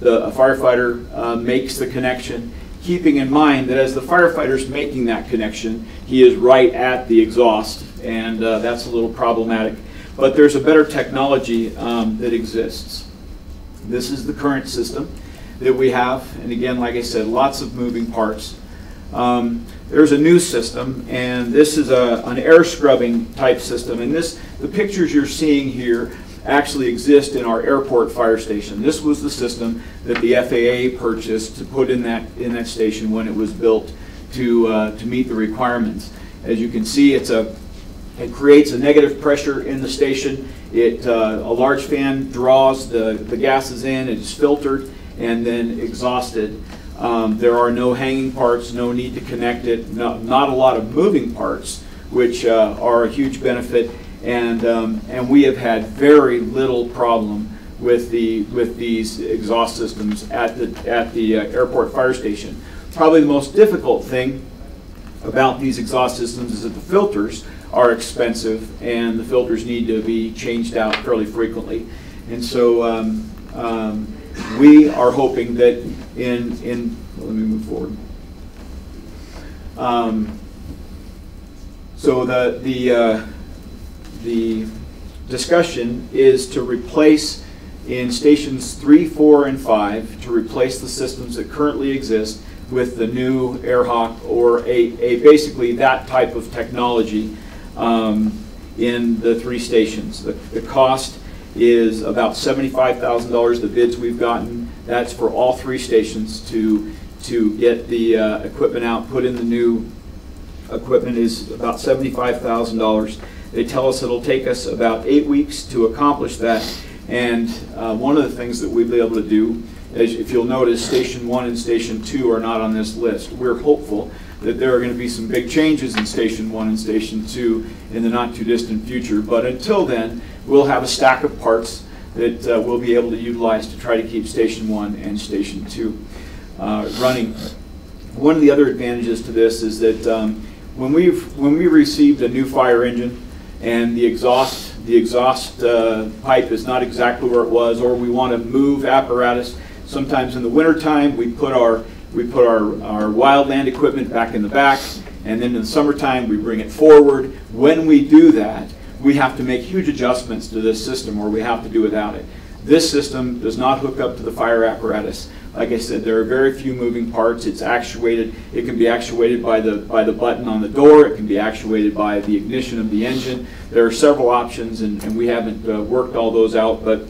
Speaker 19: A firefighter makes the connection, keeping in mind that as the firefighter's making that connection, he is right at the exhaust, and that's a little problematic. But there's a better technology that exists. This is the current system that we have, and again, like I said, lots of moving parts. There's a new system, and this is an air scrubbing type system, and the pictures you're seeing here actually exist in our airport fire station. This was the system that the FAA purchased to put in that station when it was built to meet the requirements. As you can see, it creates a negative pressure in the station. A large fan draws the gases in. It is filtered and then exhausted. There are no hanging parts, no need to connect it, not a lot of moving parts, which are a huge benefit, and we have had very little problem with these exhaust systems at the airport fire station. Probably the most difficult thing about these exhaust systems is that the filters are expensive, and the filters need to be changed out fairly frequently, and so we are hoping that let me move forward. So the discussion is to replace in stations 3, 4, and 5 to replace the systems that currently exist with the new AirHawk or basically that type of technology in the 3 stations. The cost is about $75,000. The bids we've gotten, that's for all 3 stations to get the equipment out, put in the new equipment, is about $75,000. They tell us it'll take us about 8 weeks to accomplish that. And one of the things that we'll be able to do, as if you'll notice, Station 1 and Station 2 are not on this list. We're hopeful that there are going to be some big changes in Station 1 and Station 2 in the not too distant future. But until then, we'll have a stack of parts that we'll be able to utilize to try to keep Station 1 and Station 2 running. One of the other advantages to this is that when we received a new fire engine and the exhaust pipe is not exactly where it was, or we want to move apparatus, sometimes in the wintertime we put our wildland equipment back in the back, and then in the summertime we bring it forward. When we do that, we have to make huge adjustments to this system, or we have to do without it. This system does not hook up to the fire apparatus. Like I said, there are very few moving parts. It's actuated. It can be actuated by the button on the door. It can be actuated by the ignition of the engine. There are several options, and we haven't worked all those out, but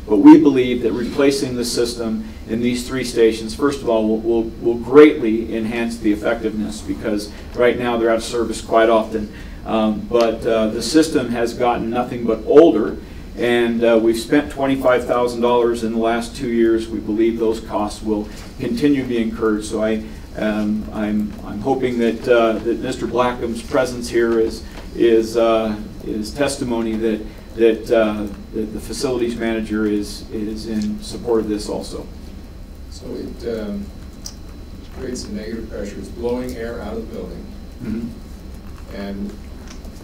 Speaker 19: we believe that replacing the system in these 3 stations, first of all, will greatly enhance the effectiveness, because right now they're out of service quite often. But the system has gotten nothing but older, and we've spent $25,000 in the last 2 years. We believe those costs will continue to be incurred. So I'm hoping that Mr. Blackham's presence here is testimony that the facilities manager is in support of this also.
Speaker 4: So it creates a negative pressure. It's blowing air out of the building.
Speaker 19: Mm-hmm.
Speaker 4: And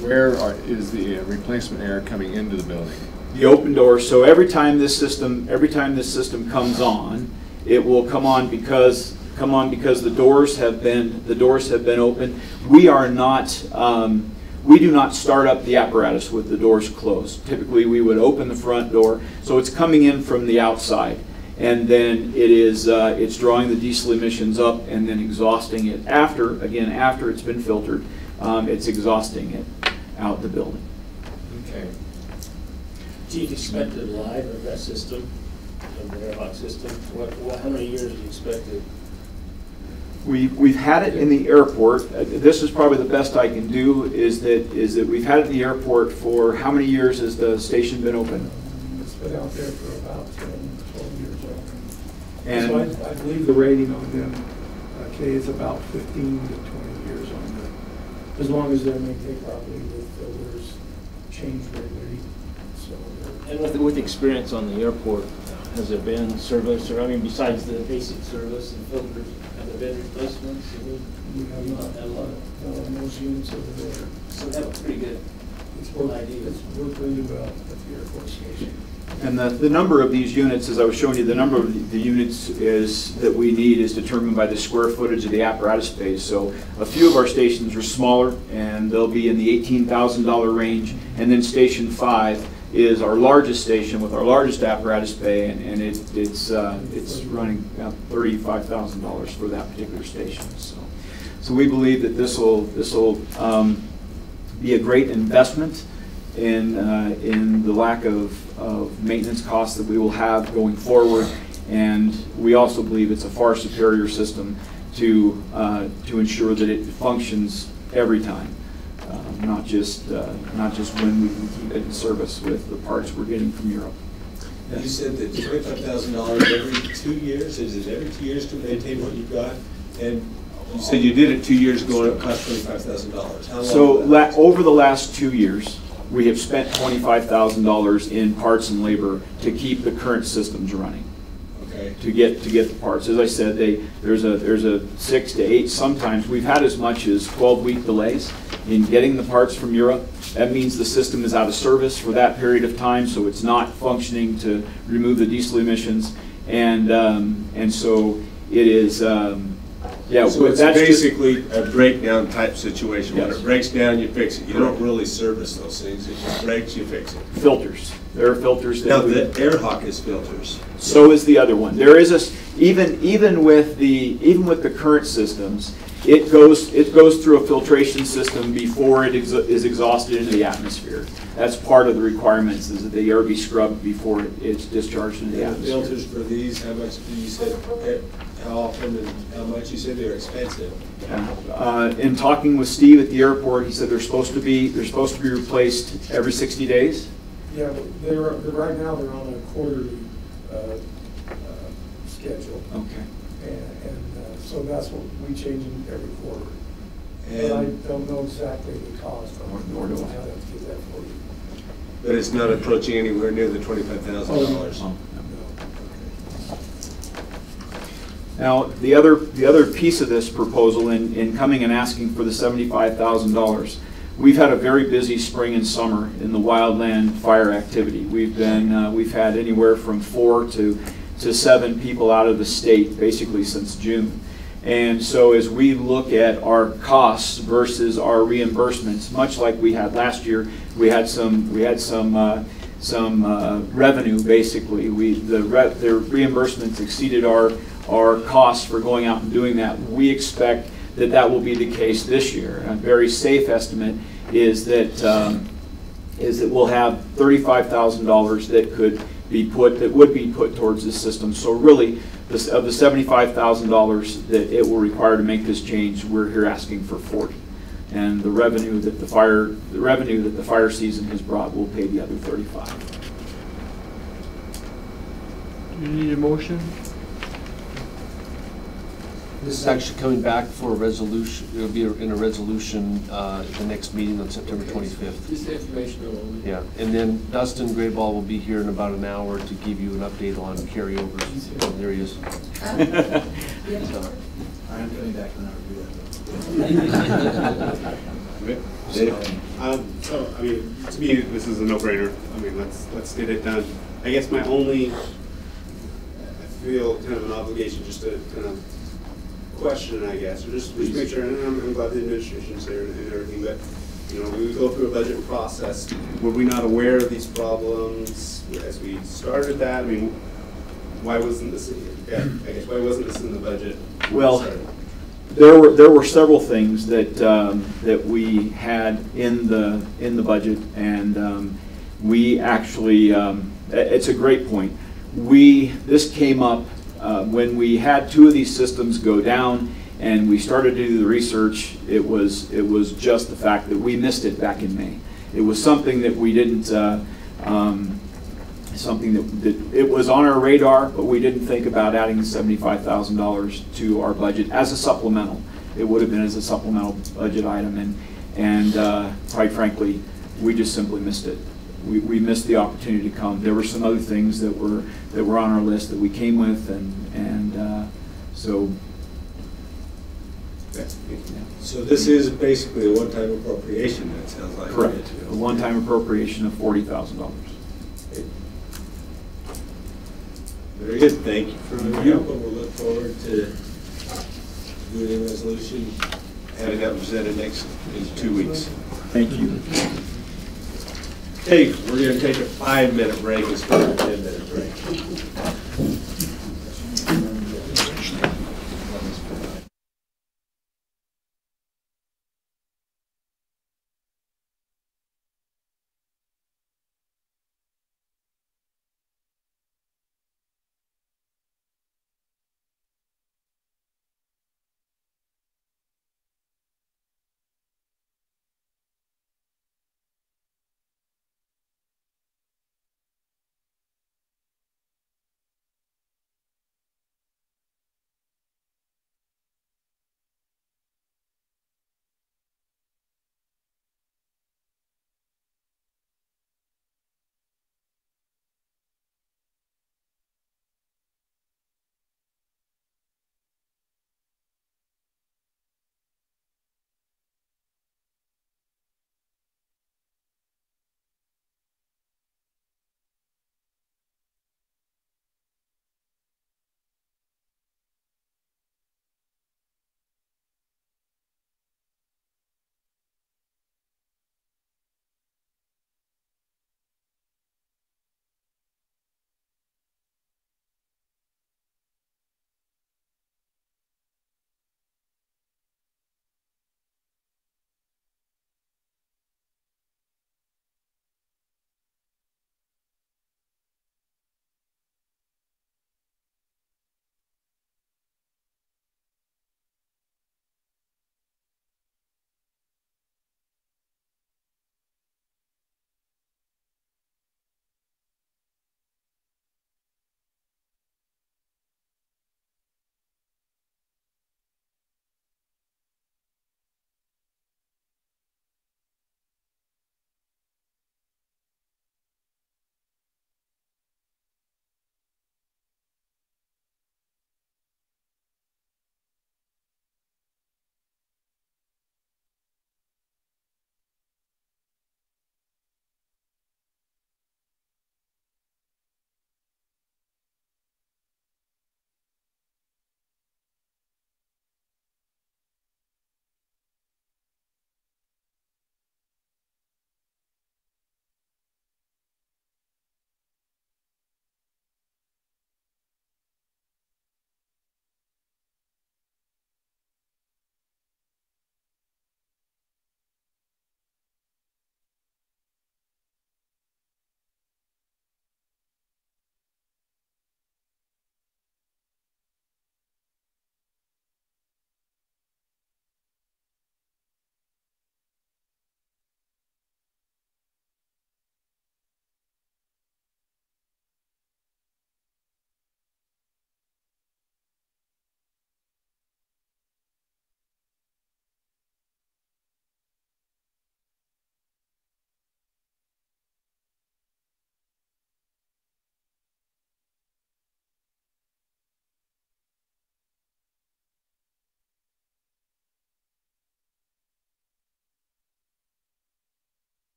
Speaker 4: where is the replacement air coming into the building?
Speaker 19: The open door. So every time this system comes on, it will come on because the doors have been open. We do not start up the apparatus with the doors closed. Typically, we would open the front door, so it's coming in from the outside, and then it's drawing the diesel emissions up and then exhausting it after it's been filtered. It's exhausting it out the building.
Speaker 4: Okay.
Speaker 13: Chief, expected life of that system, of the airlock system, how many years do you expect it?
Speaker 19: We've had it in the airport. This is probably the best I can do. Is that we've had it in the airport for how many years has the station been open?
Speaker 6: It's been out there for about 12 years old.
Speaker 19: And
Speaker 6: so I believe the rating on them, is about 15 to 20 years on them, as long as they're maintained properly with filters changed regularly. So,
Speaker 13: and with experience on the airport, has there been service, or I mean, besides the basic service and filters, have there been replacements?
Speaker 6: We have not had a lot of those units over there.
Speaker 13: So we have a pretty good idea.
Speaker 6: It's worked really well at the airport station.
Speaker 19: And the number of these units, as I was showing you, the number of the units that we need is determined by the square footage of the apparatus space. So a few of our stations are smaller, and they'll be in the $18,000 range. And then Station 5 is our largest station with our largest apparatus bay, and it's running about $35,000 for that particular station. So we believe that this will be a great investment in the lack of maintenance costs that we will have going forward, and we also believe it's a far superior system to ensure that it functions every time, not just when we can keep it in service with the parts we're getting from Europe.
Speaker 10: Now you said that $25,000 every 2 years. Is it every 2 years to maintain what you've got? And you said you did it 2 years ago and it cost $25,000. How long?
Speaker 19: So over the last 2 years, we have spent $25,000 in parts and labor to keep the current systems running.
Speaker 10: Okay.
Speaker 19: To get the parts. As I said, there's a 6 to 8. Sometimes we've had as much as 12-week delays in getting the parts from Europe. That means the system is out of service for that period of time, so it's not functioning to remove the diesel emissions, and so it is. Yeah,
Speaker 10: so it's basically a breakdown type situation. Yes. When it breaks down, you fix it. You don't really service those things. It just breaks, you fix it.
Speaker 19: Filters. There are filters.
Speaker 10: Now the AirHawk is filters.
Speaker 19: So is the other one. There is even with the current systems, it goes through a filtration system before it is exhausted into the atmosphere. That's part of the requirements, is that the air be scrubbed before it's discharged into the
Speaker 10: And the
Speaker 19: atmosphere.
Speaker 10: filters for these, how much, you said, how often and how much? You said they're expensive.
Speaker 19: In talking with Steve at the airport, he said they're supposed to be replaced every 60 days.
Speaker 20: Yeah, but right now they're on a quarterly schedule.
Speaker 19: Okay.
Speaker 20: And so that's what we change them every quarter.
Speaker 10: And
Speaker 20: But I don't know exactly the cost.
Speaker 19: Nor do I.
Speaker 20: I'll have to get that for you.
Speaker 10: But it's not approaching anywhere near the $25,000.
Speaker 19: Now, the other piece of this proposal in coming and asking for the $75,000, we've had a very busy spring and summer in the wildland fire activity. We've had anywhere from 4 to 7 people out of the state basically since June. And so as we look at our costs versus our reimbursements, much like we had last year, we had some revenue basically. The reimbursements exceeded our costs for going out and doing that. We expect that will be the case this year. A very safe estimate is that we'll have $35,000 that would be put towards this system. So really, of the $75,000 that it will require to make this change, we're here asking for $40,000, and the revenue that the fire season has brought will pay the other $35,000.
Speaker 15: Do you need a motion? This is actually coming back for a resolution. It'll be in a resolution at the next meeting on September 25th.
Speaker 12: Just informational only.
Speaker 15: Yeah, and then Dustin Grayball will be here in about an hour to give you an update on carryovers. There he is.
Speaker 3: I'm coming back when I review that.
Speaker 16: So, I mean, to me, this is a no-brainer. I mean, let's get it done. I guess my only, I feel kind of an obligation just to kind of question, I guess, or just make sure, and I'm glad the administration's there and everything, but, you know, we go through a budget process. Were we not aware of these problems as we started that? I mean, why wasn't this, why wasn't this in the budget?
Speaker 19: Well, there were several things that we had in the budget, and we actually, it's a great point. This came up when we had 2 of these systems go down and we started to do the research. It was just the fact that we missed it back in May. It was something that we didn't, something that it was on our radar, but we didn't think about adding the $75,000 to our budget as a supplemental. It would have been as a supplemental budget item, and quite frankly, we just simply missed it. We missed the opportunity to come. There were some other things that were on our list that we came with, and so.
Speaker 10: Yeah. So this is basically a one-time appropriation. That sounds like.
Speaker 19: Correct. A one-time appropriation of $40,000.
Speaker 10: Very good. Thank you for your help, and we'll look forward to doing a resolution, having that presented next in 2 weeks.
Speaker 19: Thank you.
Speaker 10: Hey, we're going to take a 5-minute break instead of a 10-minute break.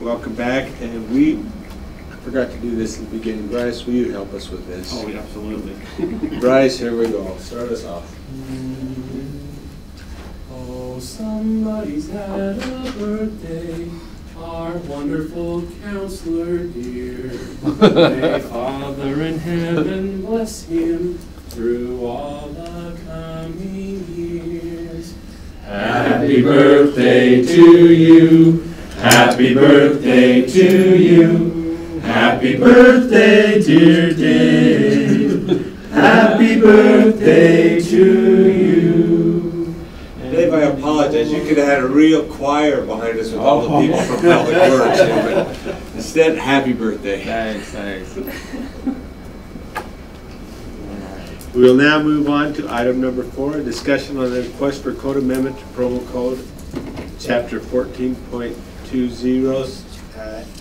Speaker 10: welcome back. And I forgot to do this in the beginning. Bryce, will you help us with this?
Speaker 16: Oh, yeah, absolutely.
Speaker 10: Bryce, here we go. Start us off.
Speaker 16: Oh, somebody's had a birthday, our wonderful counselor dear. May Father in heaven bless him through all the coming years. Happy birthday to you. Happy birthday to you. Happy birthday, dear Dave. Happy birthday to you.
Speaker 10: Dave, I apologize. You could have had a real choir behind us with all the people from Public Works here, but instead, happy birthday.
Speaker 16: Thanks.
Speaker 1: We will now move on to item number 4, a discussion on the request for code amendment to Provo Code Chapter 14.20,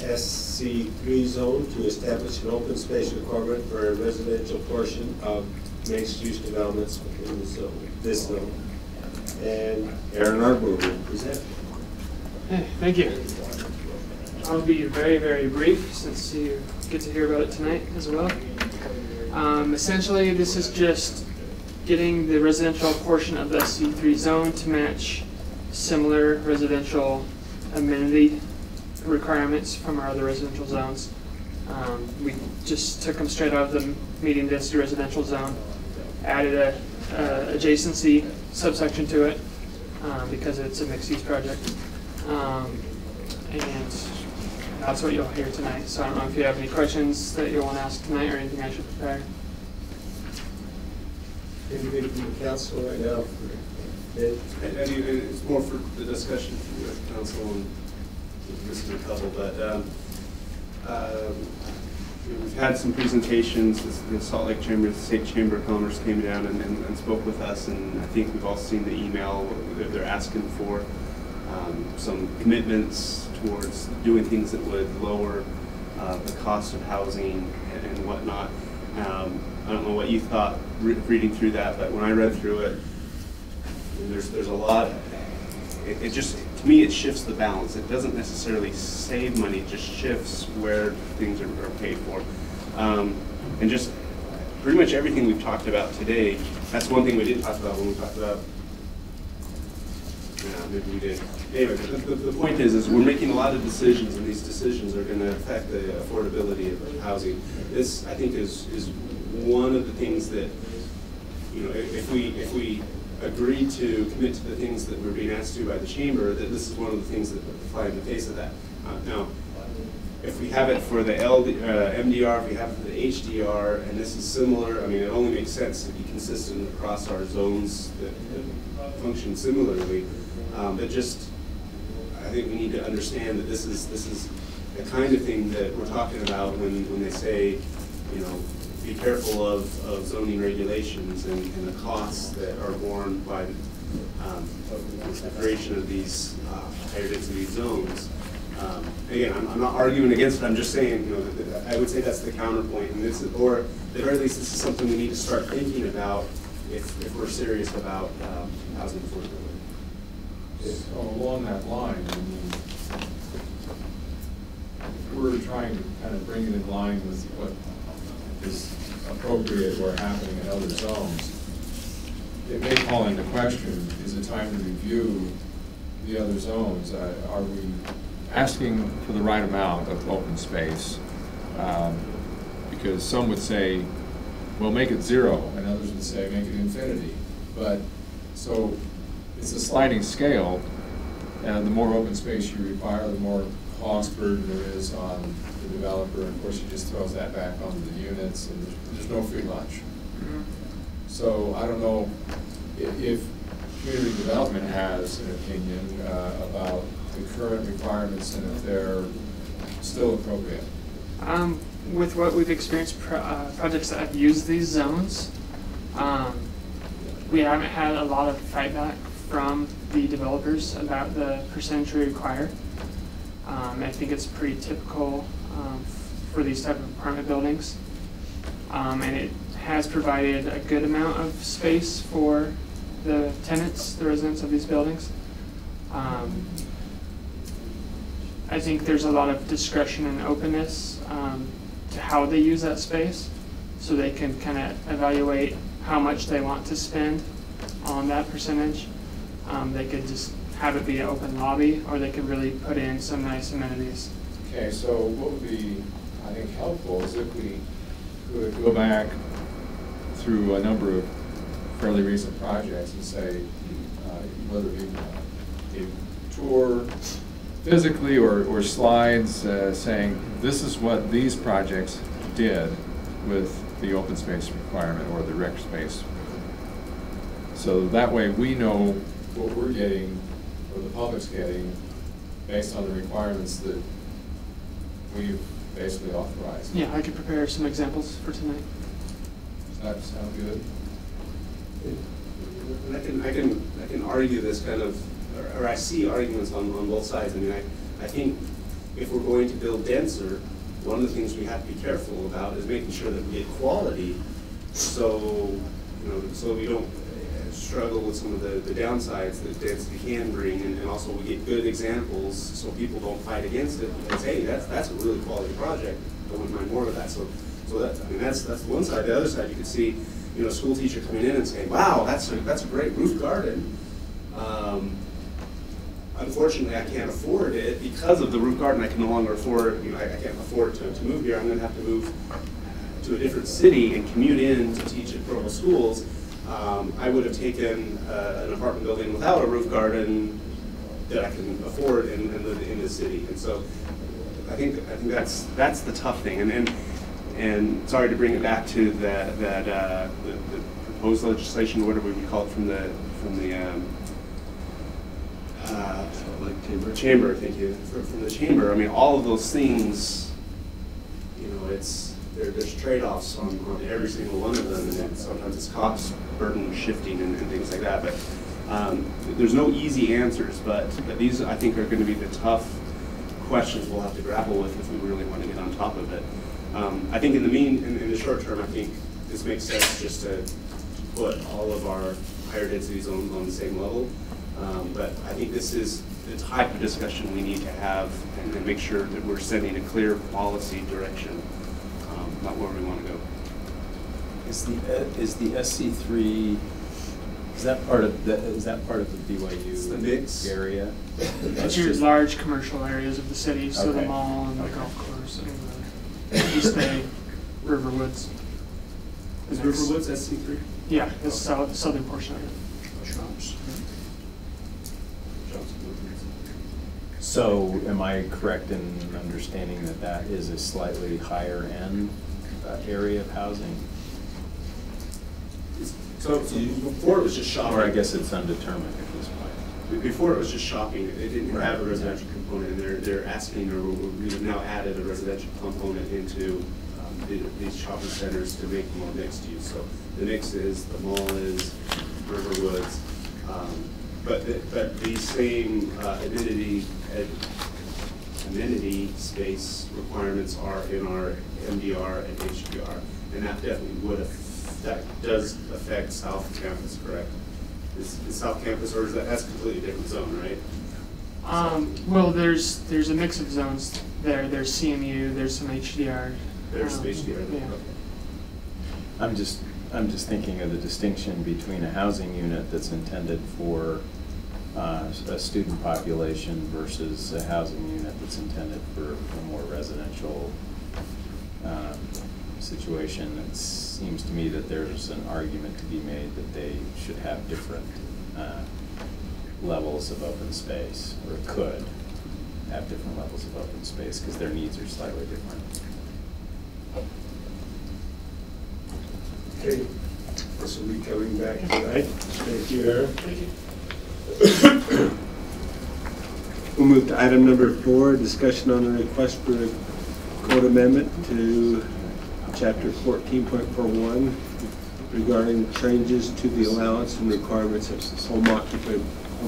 Speaker 1: SC3 Zone to establish an open space requirement for a residential portion of mixed-use developments within the zone, this zone. And Aaron Arbor will present.
Speaker 21: Hey, thank you. I'll be very, very brief since you get to hear about it tonight as well. Essentially, this is just getting the residential portion of the SC3 zone to match similar residential amenity requirements from our other residential zones. We just took them straight out of the medium density residential zone, added a adjacency subsection to it because it's a mixed use project. And that's what you'll hear tonight. So I don't know if you have any questions that you'll want to ask tonight or anything I should prepare.
Speaker 10: Anything from the council right now?
Speaker 16: It's more for the discussion with council and this is a couple, but we've had some presentations. The Salt Lake Chamber, the State Chamber of Commerce came down and spoke with us, and I think we've all seen the email that they're asking for some commitments towards doing things that would lower the cost of housing and whatnot. I don't know what you thought reading through that, but when I read through it, there's a lot. It just, to me, it shifts the balance. It doesn't necessarily save money; it just shifts where things are paid for. And just pretty much everything we've talked about today. That's one thing we didn't talk about when we talked about. Yeah, maybe we did. Anyway, the point is we're making a lot of decisions, and these decisions are going to affect the affordability of housing. This, I think, is one of the things that, you know, if we agree to commit to the things that we're being asked to by the chamber, that this is one of the things that fly in the face of that. Now, if we have it for the MDR, if we have it for the HDR, and this is similar, I mean, it only makes sense to be consistent across our zones that function similarly. But just, I think we need to understand that this is the kind of thing that we're talking about when they say, you know, be careful of zoning regulations and the costs that are borne by the creation of these higher density zones. Again, I'm not arguing against it. I'm just saying, you know, I would say that's the counterpoint, and this is, or at the very least, this is something we need to start thinking about if we're serious about housing affordability.
Speaker 4: So along that line, I mean, we're trying to kind of bring it in line with what is appropriate or happening in other zones. It may call into question, is it time to review the other zones? Are we asking for the right amount of open space? Because some would say, well, make it 0, and others would say, make it infinity. But, so, it's a sliding scale, and the more open space you require, the more cost burden there is on the developer, and of course he just throws that back onto the units, and there's no free lunch. Mm-hmm. So I don't know if community development has an opinion about the current requirements and if they're still appropriate.
Speaker 21: With what we've experienced, projects that have used these zones, we haven't had a lot of fightback from the developers about the percentage we require. I think it's pretty typical for these type of apartment buildings. And it has provided a good amount of space for the tenants, the residents of these buildings. I I think there's a lot of discretion and openness to how they use that space, so they can kind of evaluate how much they want to spend on that percentage. They could just have it be an open lobby, or they could really put in some nice amenities.
Speaker 4: Okay, so what would be, I think, helpful is if we could go back through a number of fairly recent projects and say, whether it be a tour physically or slides saying, this is what these projects did with the open space requirement or the rec space. So that way we know what we're getting, or the public's getting, based on the requirements that we've basically authorized.
Speaker 21: Yeah, I could prepare some examples for tonight.
Speaker 4: Does that sound good?
Speaker 16: And I can argue this kind of, or I see arguments on both sides. I mean, I think if we're going to build denser, one of the things we have to be careful about is making sure that we get quality, so so we don't struggle with some of the downsides that density can bring, and also we get good examples so people don't fight against it because, hey, that's a really quality project. I wouldn't mind more of that. So that's the one side. The other side, you could see, a school teacher coming in and saying, wow, that's a great roof garden. Unfortunately, I can't afford it because of the roof garden. I can no longer afford, I can't afford to move here. I'm going to have to move to a different city and commute in to teach at Provo schools. I would have taken an apartment building without a roof garden that I can afford and live in the city. And so I think that's the tough thing. And sorry to bring it back to the proposed legislation, whatever we call it, from the chamber. Thank you. From the chamber. I mean, all of those things, there's trade-offs on every single one of them, and sometimes it's cost burden shifting and things like that. But there's no easy answers. But these, I think, are going to be the tough questions we'll have to grapple with if we really want to get on top of it. I think in the short term, I think this makes sense just to put all of our higher density zones on the same level. But I think this is the type of discussion we need to have and make sure that we're setting a clear policy direction about where we want to go.
Speaker 18: Is the SC3, is that part of the BYU
Speaker 16: it's the mix
Speaker 18: area?
Speaker 21: It's your large commercial areas of the city, so the mall and the golf course and the East Bay, Riverwoods.
Speaker 16: Is Riverwoods SC3?
Speaker 21: Yeah, the southern portion of it.
Speaker 18: So am I correct in understanding that that is a slightly higher end area of housing?
Speaker 16: So before it was just shopping.
Speaker 18: Or I guess it's undetermined at this point.
Speaker 16: Before it was just shopping. It didn't have a residential component, and they're asking, or we've now added a residential component into these shopping centers to make more mixed use. So the mix is, the mall is, Riverwoods, but these same amenity space requirements are in our MDR and HDR, and that definitely that does affect South Campus, correct? Is South Campus, or is that's a completely different zone, right?
Speaker 21: Well, there's a mix of zones there. There's CMU, there's some HDR.
Speaker 16: There's some HDR.
Speaker 21: Yeah.
Speaker 16: Okay.
Speaker 18: I'm just thinking of the distinction between a housing unit that's intended for a student population versus a housing unit that's intended for a more residential situation. It seems to me that there's an argument to be made that they should have different levels of open space, or could have different levels of open space because their needs are slightly different.
Speaker 1: Okay, this will be coming back tonight. Thank you, Aaron.
Speaker 21: Thank you.
Speaker 1: We'll move to item number 4, discussion on the request for a code amendment to Chapter 14.41 regarding changes to the allowance and requirements of home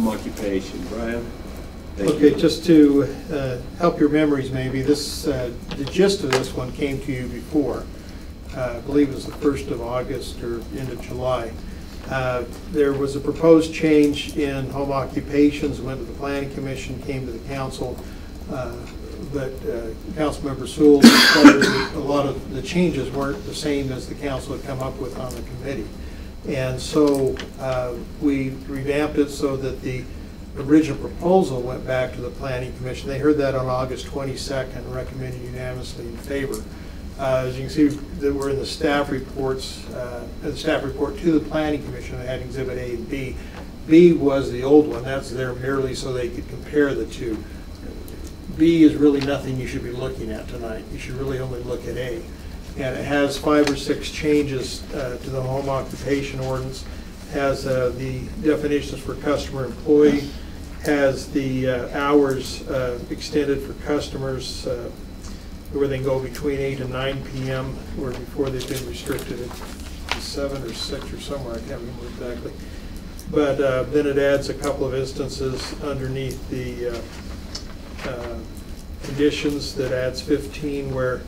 Speaker 1: occupation. Brian?
Speaker 5: Okay, just to help your memories maybe, the gist of this one came to you before. I believe it was the 1st of August or end of July. There was a proposed change in home occupations, went to the Planning Commission, came to the council. but Councilmember Sewell discovered that a lot of the changes weren't the same as the council had come up with on the committee. And so we revamped it so that the original proposal went back to the Planning Commission. They heard that on August 22nd and recommended unanimously in favor. As you can see, that we're in the staff reports, the staff report to the Planning Commission. They had Exhibit A and B. B was the old one. That's there merely so they could compare the two. B is really nothing you should be looking at tonight. You should really only look at A. And it has 5 or 6 changes to the home occupation ordinance. Has the definitions for customer employee, has the hours extended for customers where they can go between 8 and 9 p.m. where before they've been restricted at 7 or 6 or somewhere, I can't remember exactly. But then it adds a couple of instances underneath the conditions that adds 15 where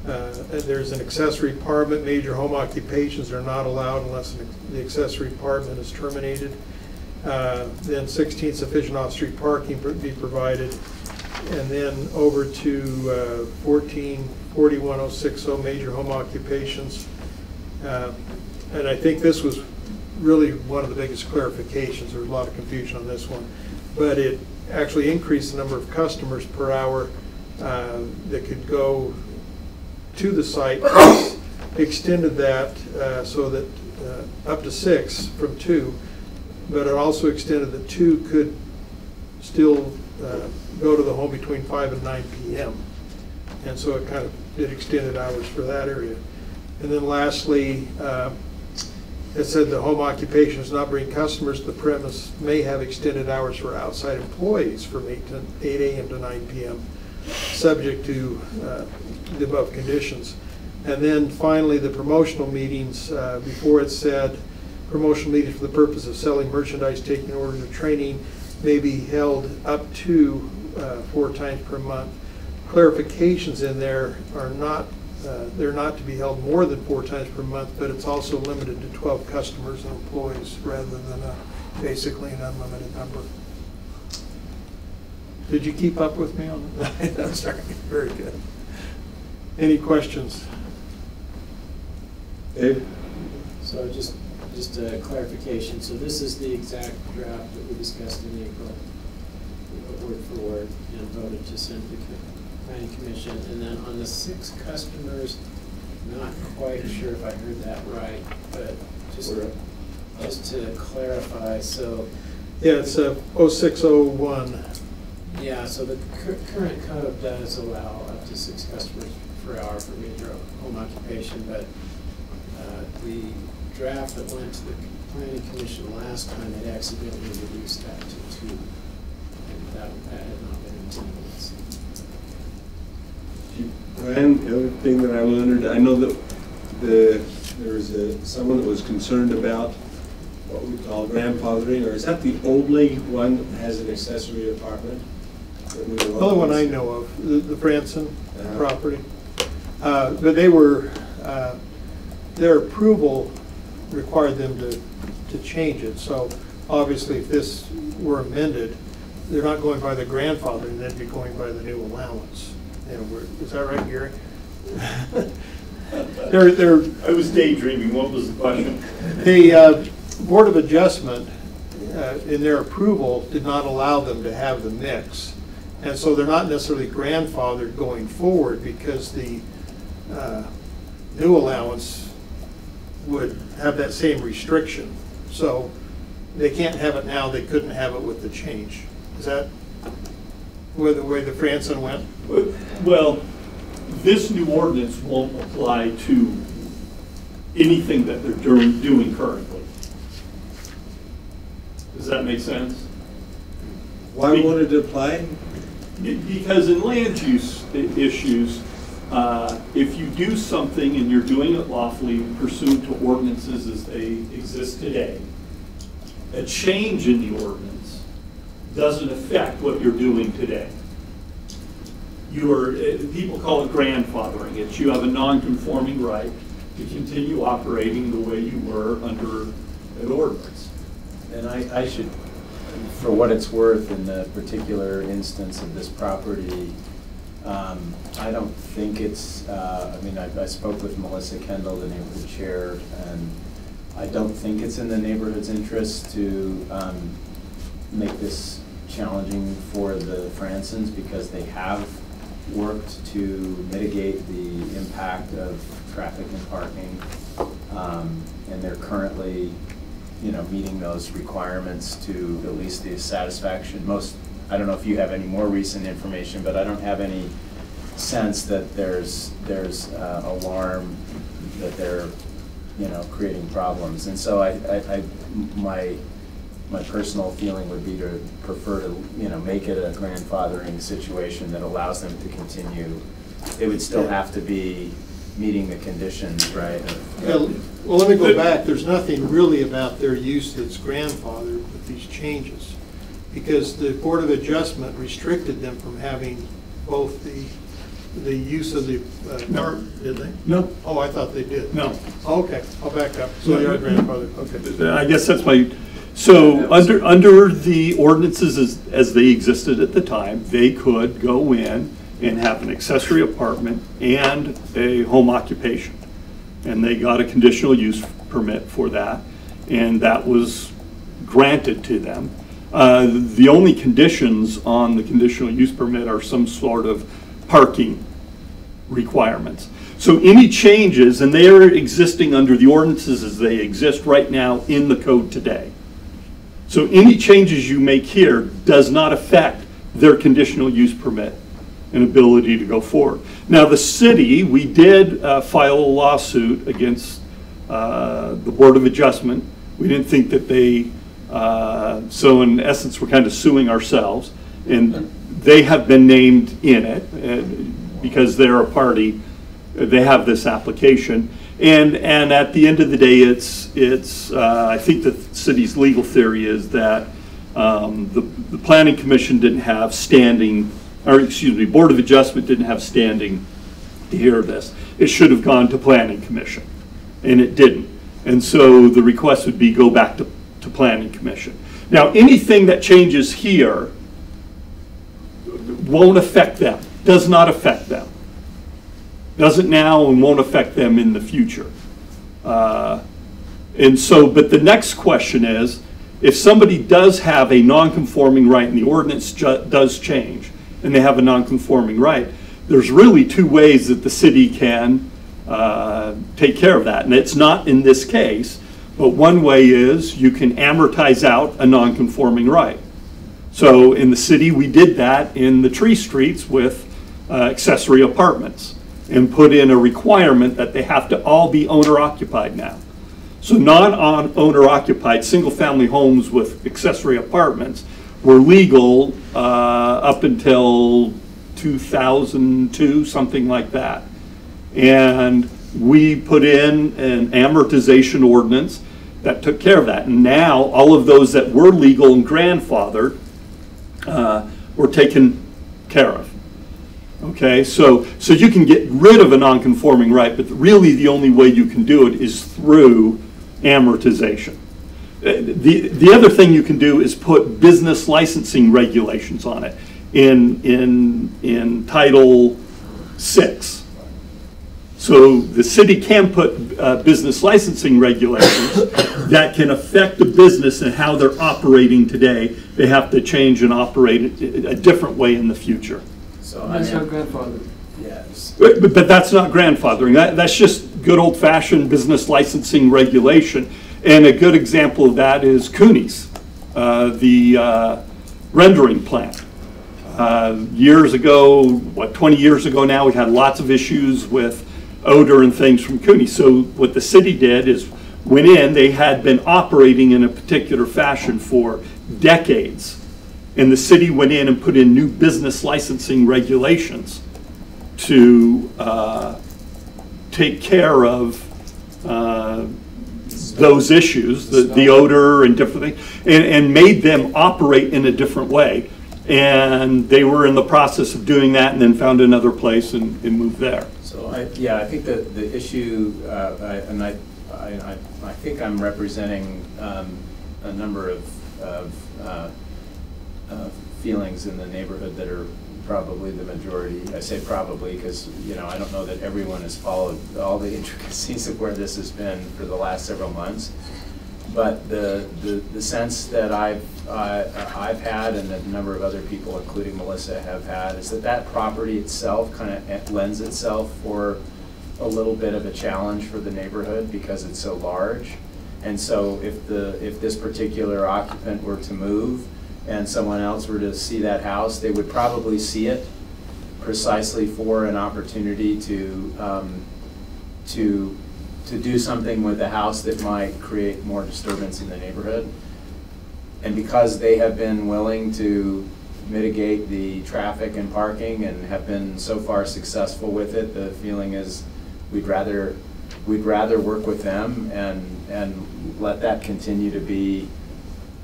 Speaker 5: there's an accessory apartment. Major home occupations are not allowed unless the accessory apartment is terminated. Then 16, sufficient off-street parking be provided. And then over to 14, 41060, major home occupations. And I think this was really one of the biggest clarifications. There was a lot of confusion on this one. But it actually increased the number of customers per hour that could go to the site, extended that so that up to 6 from 2, but it also extended that 2 could still go to the home between 5 and 9 p.m. And so it kind of did extended hours for that area. And then lastly, it said the home occupation does not bring customers to the premise may have extended hours for outside employees from 8 a.m. to 9 p.m. subject to the above conditions. And then finally, the promotional meetings, before it said promotional meetings for the purpose of selling merchandise, taking orders, or training may be held up to 4 times per month. Clarifications in there are not, they're not to be held more than 4 times per month, but it's also limited to 12 customers and employees rather than basically an unlimited number. Did you keep up with me on that? I'm sorry. Very good. Any questions? Dave?
Speaker 2: So just a clarification. So this is the exact draft that we discussed in April, word for word, and voted to send to the Planning Commission. And then on the 6 customers, not quite sure if I heard that right, but just to clarify. So
Speaker 5: yeah, it's 0601.
Speaker 2: Yeah, so the current code does allow up to 6 customers per hour for major home occupation, but the draft that went to the Planning Commission last time had accidentally reduced that to 2, and that had not been intended.
Speaker 10: Brian, the other thing that I learned, I know that there was someone that was concerned about what we call grandfathering, or is that the only one that has an accessory apartment?
Speaker 5: The only one I know of, the Franson property. But they were, their approval required them to change it. So obviously if this were amended, they're not going by the grandfathering, they'd be going by the new allowance. Is that right, Gary?
Speaker 22: I was daydreaming. What was the question?
Speaker 5: The Board of Adjustment, in their approval, did not allow them to have the mix. And so they're not necessarily grandfathered going forward because the new allowance would have that same restriction. So they can't have it now, they couldn't have it with the change. Is that where the way the Franson went?
Speaker 22: Well, this new ordinance won't apply to anything that they're doing currently. Does that make sense?
Speaker 10: Why won't it apply?
Speaker 22: Because in land use issues, if you do something and you're doing it lawfully pursuant to ordinances as they exist today, a change in the ordinance doesn't affect what you're doing today. People call it grandfathering. It's you have a non-conforming right to continue operating the way you were under an ordinance.
Speaker 18: And I should for what it's worth, in the particular instance of this property, I don't think it's, I mean, I spoke with Melissa Kendall, the neighborhood chair, and I don't think it's in the neighborhood's interest to make this challenging for the Fransons, because they have worked to mitigate the impact of traffic and parking, and they're currently, you know, meeting those requirements to at least the satisfaction. I don't know if you have any more recent information, but I don't have any sense that there's alarm that they're, you know, creating problems. And so my personal feeling would be to prefer to, you know, make it a grandfathering situation that allows them to continue. They would still have to be meeting the conditions, right?
Speaker 5: Well, let me go back. There's nothing really about their use that's grandfathered with these changes, because the Board of Adjustment restricted them from having both the use of the did they?
Speaker 22: No.
Speaker 5: Oh, I thought they did.
Speaker 22: No.
Speaker 5: Oh, okay, I'll back up. So they are grandfathered. Okay.
Speaker 22: I guess that's my, so under the ordinances as they existed at the time, they could go in and have an accessory apartment and a home occupation. And they got a conditional use permit for that, and that was granted to them. The only conditions on the conditional use permit are some sort of parking requirements. So any changes, and they are existing under the ordinances as they exist right now in the code today. So any changes you make here does not affect their conditional use permit and ability to go forward. Now the city, we did file a lawsuit against the Board of Adjustment. We didn't think that they, so in essence we're kind of suing ourselves, and they have been named in it because they're a party. They have this application, and at the end of the day, it's I think the city's legal theory is that the Planning Commission didn't have standing, or excuse me, Board of Adjustment didn't have standing to hear this. It should have gone to Planning Commission, and it didn't. And so the request would be go back to Planning Commission. Now anything that changes here won't affect them, does not affect them. Doesn't now and won't affect them in the future. And so, but the next question is, if somebody does have a non-conforming right and the ordinance does change and they have a non-conforming right, there's really two ways that the city can take care of that. And it's not in this case, but one way is you can amortize out a non-conforming right. So in the city, we did that in the tree streets with accessory apartments and put in a requirement that they have to all be owner-occupied now. So non-owner occupied single-family homes with accessory apartments were legal up until 2002, something like that. And we put in an amortization ordinance that took care of that. And now all of those that were legal and grandfathered were taken care of. Okay, so you can get rid of a non-conforming right, but really the only way you can do it is through amortization. The other thing you can do is put business licensing regulations on it in Title 6. So the city can put business licensing regulations that can affect the business and how they're operating today. They have to change and operate a different way in the future.
Speaker 12: So that's not grandfathered.
Speaker 18: Yes.
Speaker 22: But that's not grandfathering. That's just good old-fashioned business licensing regulation. And a good example of that is Cooney's, the rendering plant. Years ago, 20 years ago now, we had lots of issues with odor and things from Cooney's. So what the city did is went in, they had been operating in a particular fashion for decades. And the city went in and put in new business licensing regulations to take care of those issues, the odor and different things, and made them operate in a different way. And they were in the process of doing that and then found another place and moved there.
Speaker 18: So I think that the issue, and I think I'm representing a number of feelings in the neighborhood that are probably the majority. I say probably because, you know, I don't know that everyone has followed all the intricacies of where this has been for the last several months. But the sense that I've had, and that a number of other people, including Melissa, have had, is that that property itself kind of lends itself for a little bit of a challenge for the neighborhood because it's so large. And so if this particular occupant were to move and someone else were to see that house, they would probably see it precisely for an opportunity to do something with the house that might create more disturbance in the neighborhood. And because they have been willing to mitigate the traffic and parking and have been so far successful with it, the feeling is we'd rather work with them and let that continue to be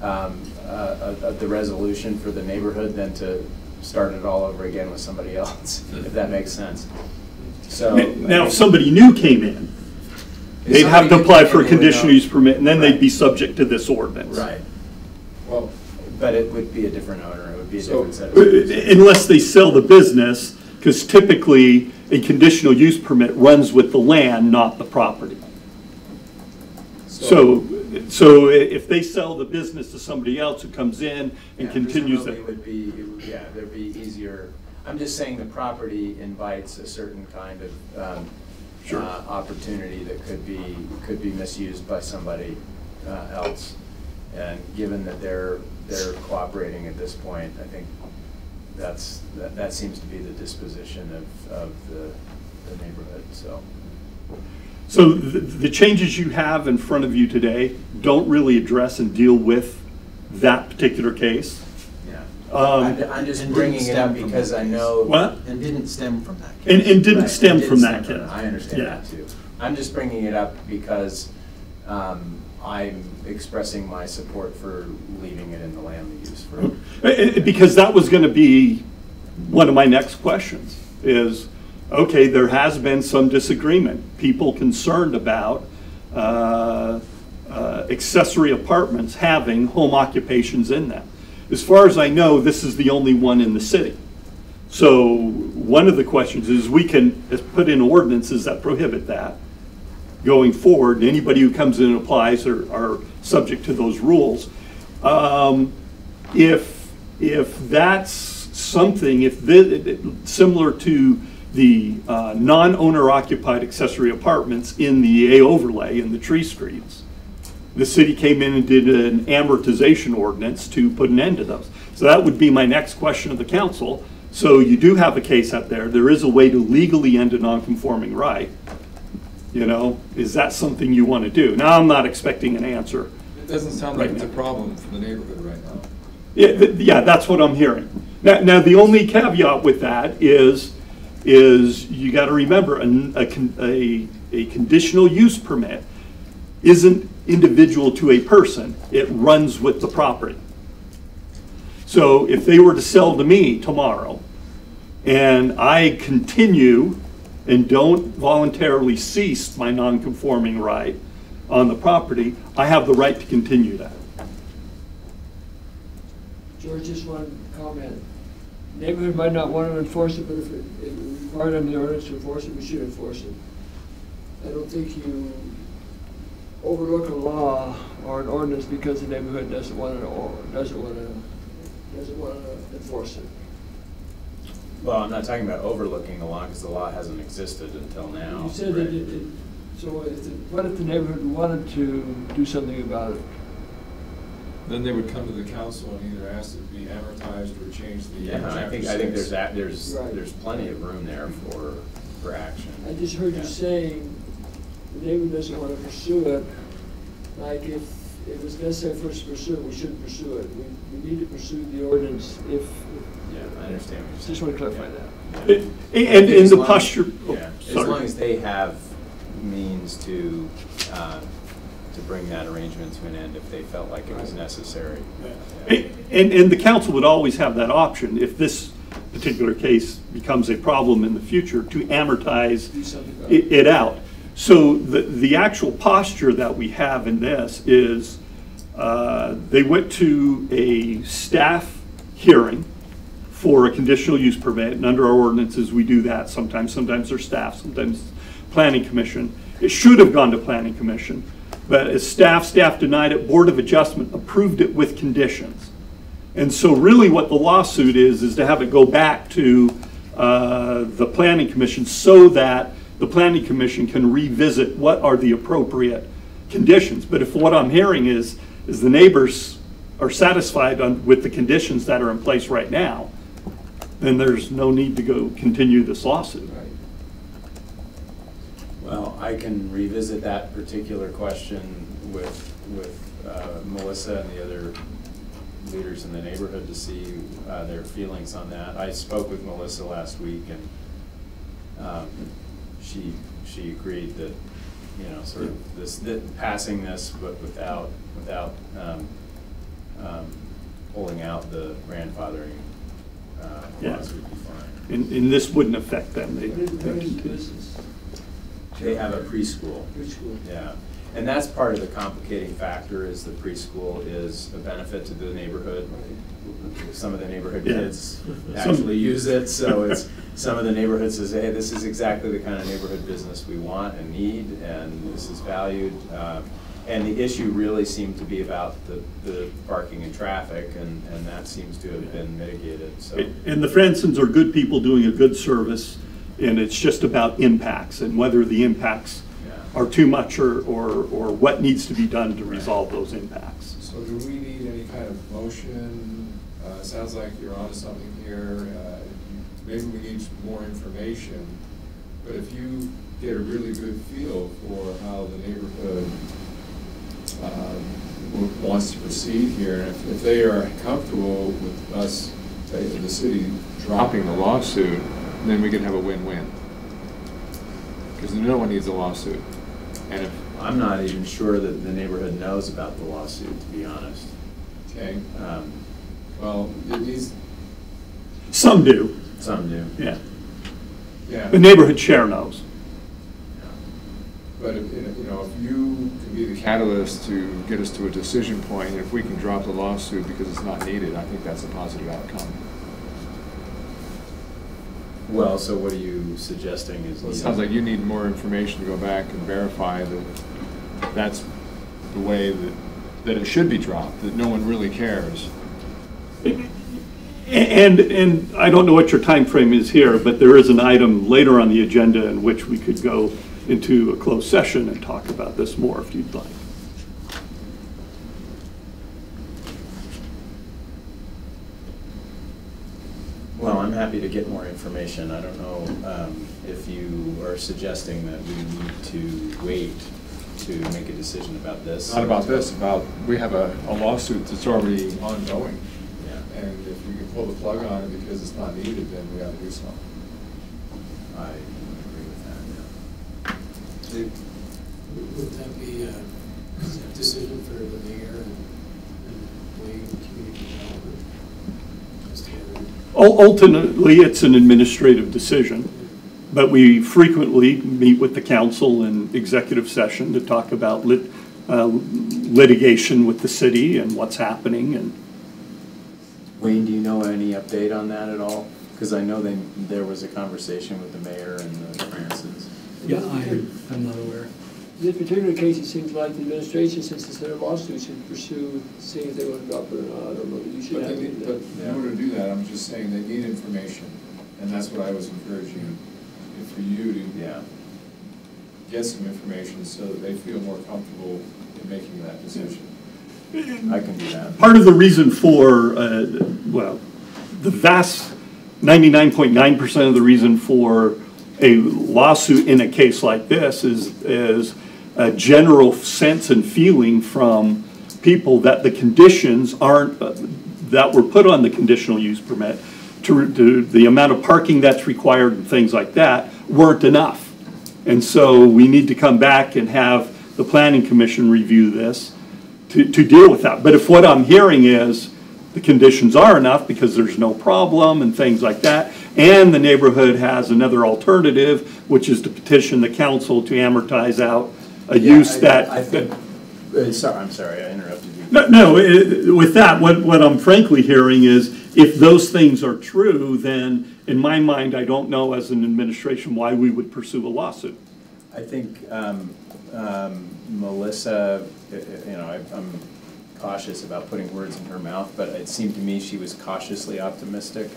Speaker 18: the resolution for the neighborhood than to start it all over again with somebody else, if that makes sense. So
Speaker 22: now, if somebody new came in, they'd have to apply for a conditional use permit, and then they'd be subject to this ordinance.
Speaker 18: Right.
Speaker 4: Well,
Speaker 18: but it would be a different owner. It would be a different set of
Speaker 22: unless they sell the business, because typically a conditional use permit runs with the land, not the property. So if they sell the business to somebody else who comes in and continues it,
Speaker 18: would be, yeah, there'd be easier. I'm just saying the property invites a certain kind of opportunity that could be misused by somebody else. And given that they're cooperating at this point, I think that seems to be the disposition of the neighborhood.
Speaker 22: So the changes you have in front of you today don't really address and deal with that particular case.
Speaker 18: Yeah. I'm just bringing it up because I know.
Speaker 22: What?
Speaker 3: And didn't stem from that case.
Speaker 22: And didn't stem from that case.
Speaker 18: I understand that too. I'm just bringing it up because I'm expressing my support for leaving it in the land use.
Speaker 22: Because that was going to be one of my next questions is, okay, there has been some disagreement. People concerned about accessory apartments having home occupations in them. As far as I know, this is the only one in the city. So one of the questions is we can put in ordinances that prohibit that going forward. Anybody who comes in and applies are subject to those rules. If that's something, similar to the non-owner occupied accessory apartments in the A overlay in the tree screens, the city came in and did an amortization ordinance to put an end to those. So that would be my next question of the council. So you do have a case out there. There is a way to legally end a non-conforming right. You know, is that something you want to do? Now, I'm not expecting an answer.
Speaker 4: It doesn't sound like it's a problem for the neighborhood right now.
Speaker 22: Yeah, that's what I'm hearing. Now the only caveat with that is you got to remember a conditional use permit isn't individual to a person. It runs with the property. So if they were to sell to me tomorrow and I continue and don't voluntarily cease my non-conforming right on the property, I have the right to continue that.
Speaker 12: George, just one comment. Neighborhood might not want to enforce it, but if it required under the ordinance to enforce it, we should enforce it. I don't think you overlook a law or an ordinance because the neighborhood doesn't want to enforce it.
Speaker 18: Well, I'm not talking about overlooking the law because the law hasn't existed until now.
Speaker 12: You said that so what if the neighborhood wanted to do something about it?
Speaker 4: Then they would come to the council and either ask it to be amortized or change the.
Speaker 18: Yeah, I think there's plenty of room there for action.
Speaker 12: I just heard you saying the neighborhood doesn't want to pursue it. Like if it's necessary for us to pursue it, we shouldn't pursue it. We need to pursue the ordinance if.
Speaker 18: Yeah, I understand what you're saying.
Speaker 12: Just want to clarify that.
Speaker 22: And in the posture.
Speaker 18: Yeah, as long as they have means to bring that arrangement to an end if they felt like it was necessary. Yeah.
Speaker 22: And the council would always have that option if this particular case becomes a problem in the future to amortize it out. So the actual posture that we have in this is they went to a staff hearing for a conditional use permit, and under our ordinances, we do that sometimes there's staff, sometimes planning commission. It should have gone to planning commission, but as staff denied it, Board of Adjustment approved it with conditions. And so really what the lawsuit is to have it go back to the planning commission so that the planning commission can revisit what are the appropriate conditions. But if what I'm hearing is the neighbors are satisfied with the conditions that are in place right now, then there's no need to go continue this lawsuit.
Speaker 18: Well, I can revisit that particular question with Melissa and the other leaders in the neighborhood to see their feelings on that. I spoke with Melissa last week, and she agreed that, you know, sort of passing this, but without pulling out the grandfathering laws would be fine.
Speaker 22: And this wouldn't affect them.
Speaker 18: They have a preschool. Yeah. And that's part of the complicating factor, is the preschool is a benefit to the neighborhood. Some of the neighborhood kids actually use it, so it's some of the neighborhoods says, hey, this is exactly the kind of neighborhood business we want and need, and this is valued. And the issue really seemed to be about the parking and traffic, and that seems to have been mitigated. So.
Speaker 22: And the Fransons are good people doing a good service, and it's just about impacts and whether the impacts are too much or what needs to be done to resolve those impacts.
Speaker 4: So do we need any kind of motion? Sounds like you're onto something here. Maybe we need more information, but if you get a really good feel for how the neighborhood wants to proceed here, and if they are comfortable with us, the city, dropping the lawsuit, then we can have a win-win. Because no one needs a lawsuit. And if
Speaker 18: I'm not even sure that the neighborhood knows about the lawsuit, to be honest.
Speaker 4: Okay. Well, it needs.
Speaker 22: Some do.
Speaker 18: Some do.
Speaker 22: Yeah.
Speaker 4: Yeah.
Speaker 22: The neighborhood share knows.
Speaker 4: But if, you know, if you can be the catalyst to get us to a decision point, and if we can drop the lawsuit because it's not needed, I think that's a positive outcome.
Speaker 18: Well, so what are you suggesting is?
Speaker 4: Well, it sounds like you need more information to go back and verify that that's the way that it should be dropped, that no one really cares.
Speaker 22: And I don't know what your time frame is here, but there is an item later on the agenda in which we could go into a closed session and talk about this more if you'd like.
Speaker 18: Well, I'm happy to get more information. I don't know if you are suggesting that we need to wait to make a decision about this.
Speaker 4: Not about this, about we have a lawsuit that's already ongoing. Yeah. And if we can pull the plug on it because it's not needed, then we got to do something.
Speaker 18: I agree with that, yeah.
Speaker 2: Would that be a decision for the mayor and Wayne community development?
Speaker 22: Ultimately, it's an administrative decision, but we frequently meet with the council in executive session to talk about litigation with the city and what's happening. And
Speaker 18: Wayne, do you know any update on that at all? Because I know there was a conversation with the mayor and the Fransons.
Speaker 8: Yeah, I'm not aware.
Speaker 12: In this particular case, it seems like the administration, since it's their lawsuit, should pursue seeing if they want to drop it or not. I don't know that you should have.
Speaker 4: But in order to do that, I'm just saying they need information, and that's what I was encouraging for you to get some information so that they feel more comfortable in making that decision.
Speaker 18: I can do that.
Speaker 22: Part of the reason for, well, the vast 99.9% of the reason for a lawsuit in a case like this is a general sense and feeling from people that the conditions aren't, that were put on the conditional use permit, to the amount of parking that's required and things like that weren't enough. And so we need to come back and have the Planning Commission review this to deal with that. But if what I'm hearing is the conditions are enough because there's no problem and things like that, and the neighborhood has another alternative, which is to petition the council to amortize out a use that...
Speaker 18: I think, I'm sorry, I interrupted you.
Speaker 22: No, with that, what I'm frankly hearing is if those things are true, then in my mind, I don't know as an administration why we would pursue a lawsuit.
Speaker 18: I think Melissa, I'm cautious about putting words in her mouth, but it seemed to me she was cautiously optimistic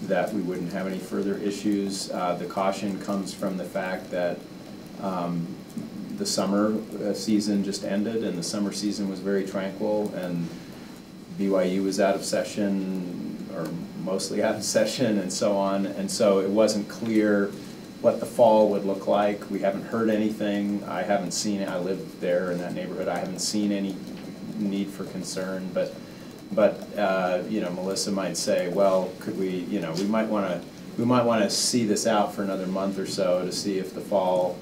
Speaker 18: that we wouldn't have any further issues. The caution comes from the fact that the summer season just ended, and the summer season was very tranquil, and BYU was out of session, or mostly out of session, and so on, and so it wasn't clear what the fall would look like. We haven't heard anything. I haven't seen it. I live there in that neighborhood. I haven't seen any need for concern, but Melissa might say, well, could we, we might want to see this out for another month or so to see if the fall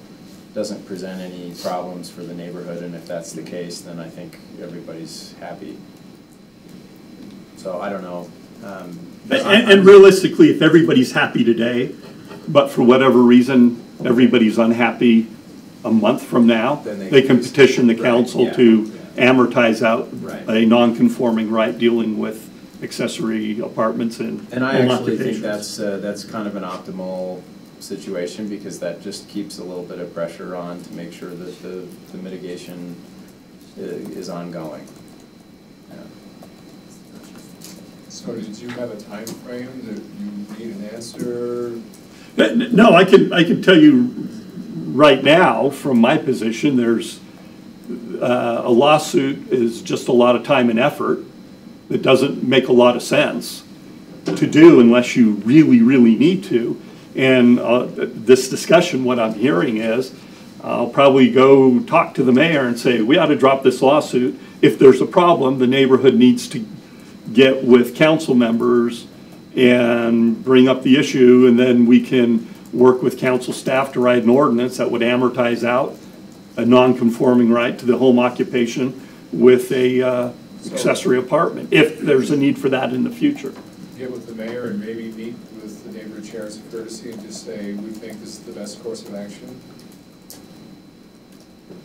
Speaker 18: doesn't present any problems for the neighborhood, and if that's the case, then I think everybody's happy. So I don't know.
Speaker 22: And realistically, if everybody's happy today, but for whatever reason everybody's unhappy a month from now, they can petition the council to amortize out a non-conforming right dealing with accessory apartments and
Speaker 18: I actually think that's kind of an optimal situation, because that just keeps a little bit of pressure on to make sure that the mitigation is ongoing.
Speaker 4: So did you have a time frame that you need an answer?
Speaker 22: No, I can tell you right now from my position, there's a lawsuit is just a lot of time and effort that doesn't make a lot of sense to do unless you really, really need to. And this discussion, what I'm hearing is, I'll probably go talk to the mayor and say, we ought to drop this lawsuit. If there's a problem, the neighborhood needs to get with council members and bring up the issue, and then we can work with council staff to write an ordinance that would amortize out a non-conforming right to the home occupation with a accessory apartment, if there's a need for that in the future.
Speaker 4: Get with the mayor and maybe meet with the neighborhood chairs of courtesy and just say, we think this is the best course of action.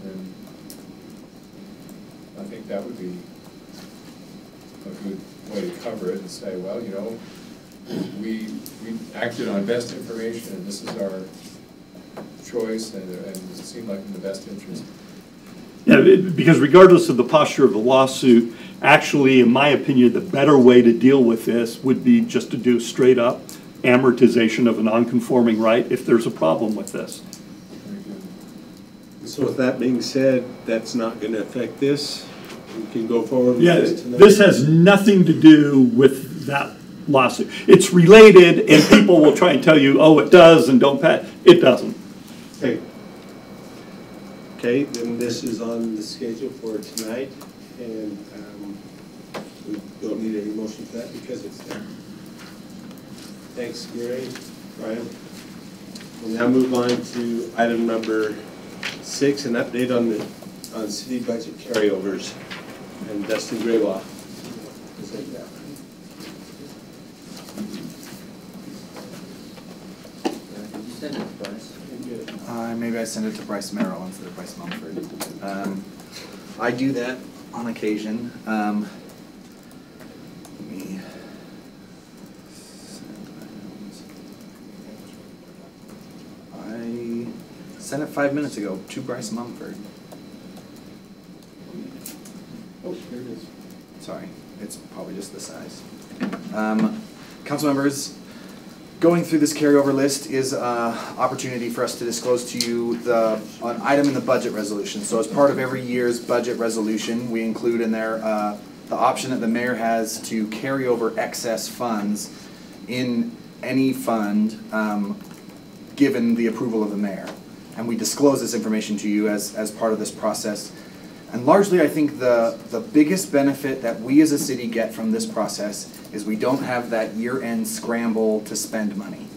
Speaker 4: And I think that would be a good way to cover it and say, well, we acted on best information, and this is our choice, and it seemed like in the best interest.
Speaker 22: Yeah, because regardless of the posture of the lawsuit, actually, in my opinion, the better way to deal with this would be just to do straight up amortization of a non-conforming right if there's a problem with this.
Speaker 1: So with that being said, that's not going to affect this? We can go forward with
Speaker 22: this tonight? This has nothing to do with that lawsuit. It's related, and people will try and tell you, oh, it does, and don't pay. It doesn't.
Speaker 1: Okay, then this is on the schedule for tonight, and we don't need any motion for that because it's there. Thanks, Gary. Brian. We'll now move on to item number 6, an update on city budget carryovers. And Dustin Graylaw. Present that.
Speaker 7: Did you send it to Bryce? Maybe I sent it to Bryce Merrill instead of Bryce Mumford. I do that on occasion. Let me I sent it 5 minutes ago to Bryce Mumford.
Speaker 1: Oh, here it is.
Speaker 7: Sorry, it's probably just the size. Council members, going through this carryover list is an opportunity for us to disclose to you an item in the budget resolution. So as part of every year's budget resolution, we include in there the option that the mayor has to carry over excess funds in any fund given the approval of the mayor. And we disclose this information to you as part of this process. And largely, I think the biggest benefit that we as a city get from this process is we don't have that year-end scramble to spend money.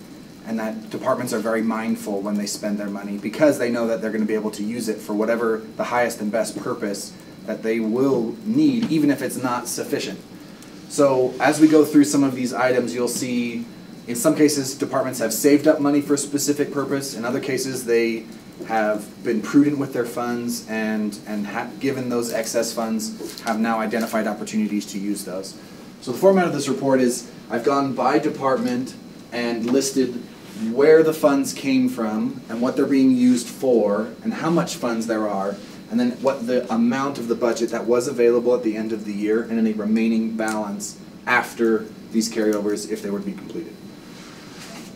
Speaker 7: And that departments are very mindful when they spend their money because they know that they're going to be able to use it for whatever the highest and best purpose that they will need, even if it's not sufficient. So as we go through some of these items, you'll see in some cases departments have saved up money for a specific purpose. In other cases, they have been prudent with their funds and given those excess funds, have now identified opportunities to use those. So the format of this report is I've gone by department and listed where the funds came from and what they're being used for and how much funds there are, and then what the amount of the budget that was available at the end of the year and any remaining balance after these carryovers if they were to be completed.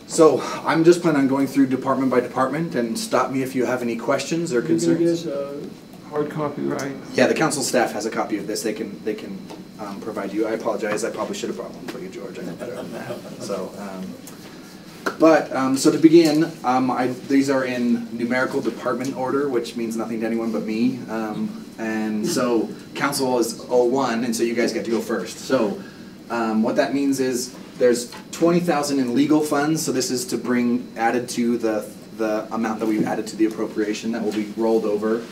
Speaker 7: So I'm just planning on going through department by department, and stop me if you have any questions or concerns.
Speaker 12: You're gonna get a hard copy, right?
Speaker 7: Yeah, the council staff has a copy of this. They can provide you. I apologize. I probably should have brought one for you, George. I know better than that. So, so to begin, these are in numerical department order, which means nothing to anyone but me. And so council is 01, and so you guys get to go first. So what that means is there's $20,000 in legal funds. So this is to bring added to the amount that we've added to the appropriation that will be rolled over.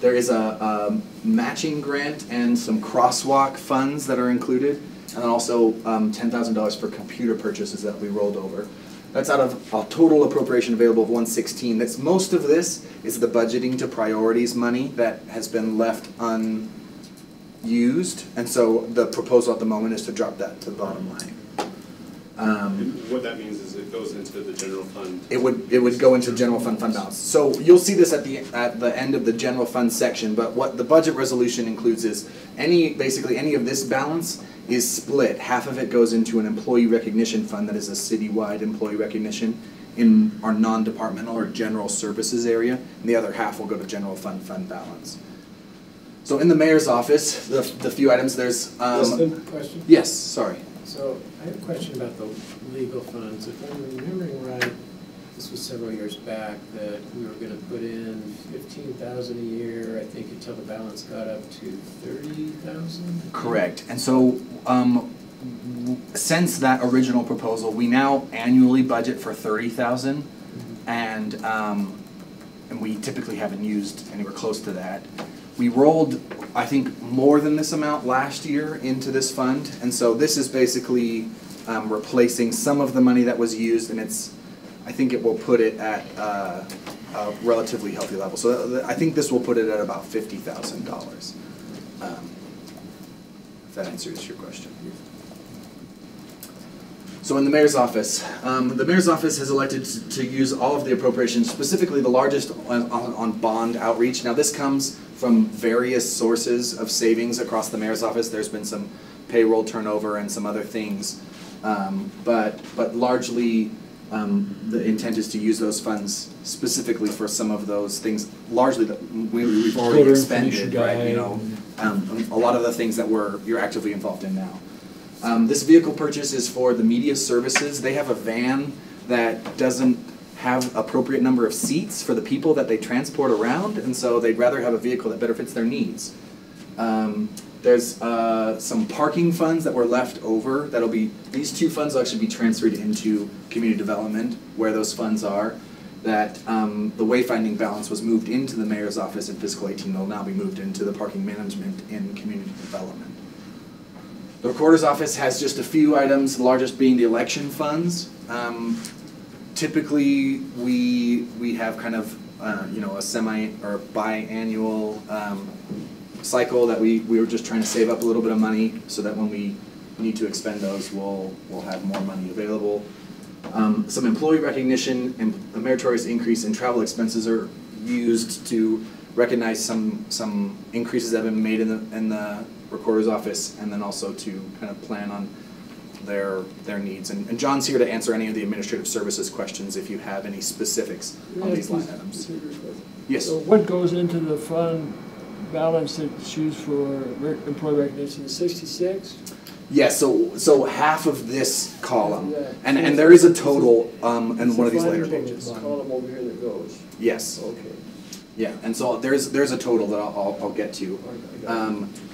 Speaker 7: There is a matching grant and some crosswalk funds that are included, and then also $10,000 for computer purchases that we rolled over. That's out of a total appropriation available of $116. That's most of this is the budgeting to priorities money that has been left unused, and so the proposal at the moment is to drop that to the bottom line.
Speaker 16: What that means is it goes into the general fund.
Speaker 7: It would go into general fund balance. So you'll see this at the end of the general fund section. But what the budget resolution includes is basically any of this balance is split. Half of it goes into an employee recognition fund that is a citywide employee recognition in our non-departmental or general services area, and the other half will go to general fund balance. So in the mayor's office, the few items there's.
Speaker 2: Question?
Speaker 7: Yes. Sorry.
Speaker 2: So I have a question about the legal funds. If I'm remembering right, this was several years back that we were going to put in $15,000 a year, I think, until the balance got up to $30,000.
Speaker 7: Correct. And so since that original proposal, we now annually budget for $30,000, and we typically haven't used anywhere close to that. We rolled, I think, more than this amount last year into this fund, and so this is basically replacing some of the money that was used, and I think it will put it at a relatively healthy level. So I think this will put it at about $50,000. If that answers your question. So in the mayor's office has elected to use all of the appropriations, specifically the largest on bond outreach. Now this comes from various sources of savings across the mayor's office. There's been some payroll turnover and some other things, but largely the intent is to use those funds specifically for some of those things, largely that we've already expended, right? You know, a lot of the things that you're actively involved in now. This vehicle purchase is for the media services. They have a van that doesn't have appropriate number of seats for the people that they transport around, and so they'd rather have a vehicle that better fits their needs. There's some parking funds that were left over. These two funds will actually be transferred into community development, where those funds are. That the wayfinding balance was moved into the mayor's office in fiscal 18. They'll now be moved into the parking management in community development. The recorder's office has just a few items, the largest being the election funds. Typically, we have kind of a semi or biannual cycle that we were just trying to save up a little bit of money so that when we need to expend those, we'll have more money available. Some employee recognition and a meritorious increase in travel expenses are used to recognize some increases that have been made in the recorder's office, and then also to kind of plan on their needs. And John's here to answer any of the administrative services questions if you have any specifics on these line items. Yes.
Speaker 12: So what goes into the fund balance that's used for employee recognition? 66?
Speaker 7: Yes, so half of this column, and there is a total in one of these later pages.
Speaker 12: The column over here that goes.
Speaker 7: Yes.
Speaker 12: Okay.
Speaker 7: Yeah, and so there's a total that I'll get to.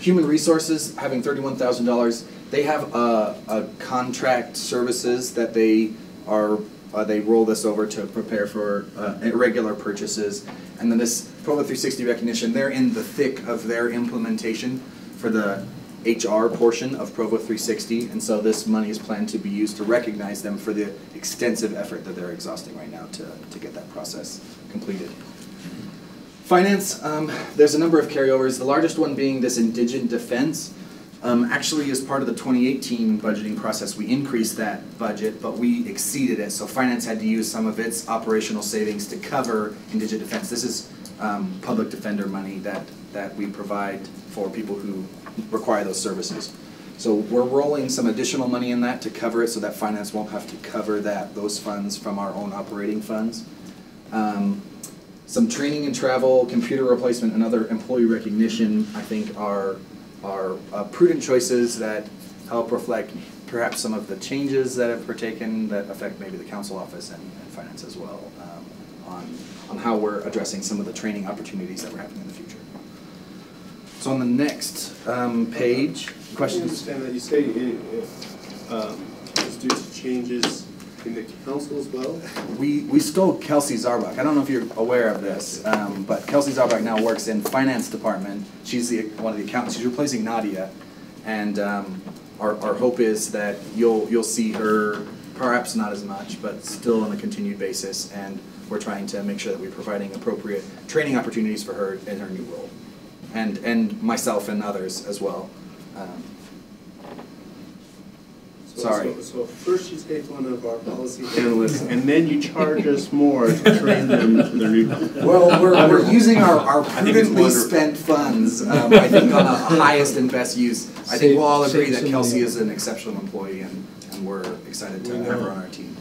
Speaker 7: Human resources having $31,000. They have a contract services that they roll this over to prepare for irregular purchases, and then this Provo 360 recognition. They're in the thick of their implementation for the HR portion of Provo 360, and so this money is planned to be used to recognize them for the extensive effort that they're exhausting right now to get that process completed. Finance, there's a number of carryovers, the largest one being this indigent defense. Actually, as part of the 2018 budgeting process, we increased that budget, but we exceeded it. So finance had to use some of its operational savings to cover indigent defense. This is public defender money that we provide for people who require those services. So we're rolling some additional money in that to cover it so that finance won't have to cover those funds from our own operating funds. Some training and travel, computer replacement, and other employee recognition, I think, are prudent choices that help reflect perhaps some of the changes that have partaken that affect maybe the council office and finance as well, on how we're addressing some of the training opportunities that we're having in the future. So on the next page, questions?
Speaker 1: I understand that you say it's due to changes in the council as well?
Speaker 7: We stole Kelsey Zarbach. I don't know if you're aware of this, but Kelsey Zarbach now works in finance department. She's one of the accountants. She's replacing Nadia, and our hope is that you'll see her, perhaps not as much, but still on a continued basis. And we're trying to make sure that we're providing appropriate training opportunities for her in her new role, and myself and others as well. Sorry.
Speaker 1: So first you take one of our policy analysts, and then you charge us more to train them for their new.
Speaker 7: Well, we're using our prudently spent funds, I think, on the highest and best use. I think we'll all agree that Kelsey is an exceptional employee, and we're excited to have her on our team.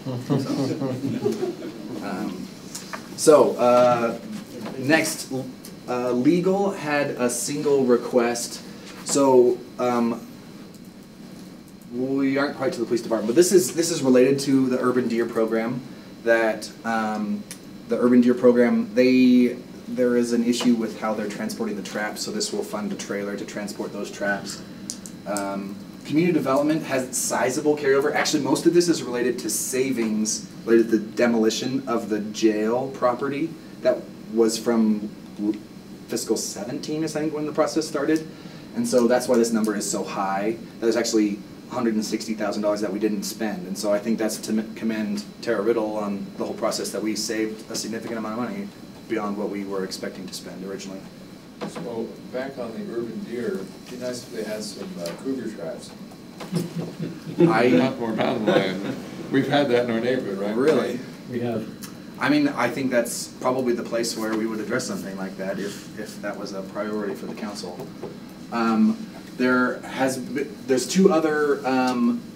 Speaker 7: Next, legal had a single request. So we aren't quite to the police department, but this is related to the Urban Deer program. That the Urban Deer program, there is an issue with how they're transporting the traps. So this will fund a trailer to transport those traps. Community development has sizable carryover. Actually, most of this is related to savings related to the demolition of the jail property that was from fiscal 17, I think, when the process started. And so that's why this number is so high. There's actually $160,000 that we didn't spend. And so I think that's to commend Tara Riddle on the whole process, that we saved a significant amount of money beyond what we were expecting to spend originally.
Speaker 4: So back on the Urban Deer, it'd be nice if they had some cougar traps. Not more mountain lion. We've had that in our neighborhood, right?
Speaker 7: Really?
Speaker 8: We have.
Speaker 7: I mean, I think that's probably the place where we would address something like that if that was a priority for the council. There's two other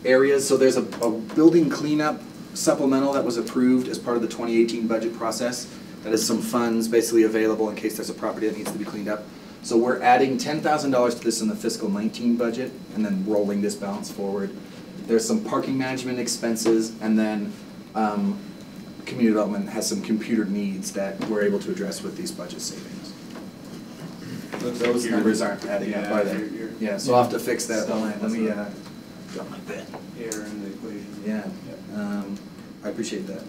Speaker 7: areas. So there's a building cleanup supplemental that was approved as part of the 2018 budget process. That is some funds basically available in case there's a property that needs to be cleaned up. So we're adding $10,000 to this in the fiscal 19 budget and then rolling this balance forward. There's some parking management expenses, and then community development has some computer needs that we're able to address with these budget savings. Those numbers aren't adding up, are they? Yeah, so I'll have to fix that. Let me drop my pen.
Speaker 1: Error in the equation.
Speaker 7: Yeah, I appreciate that.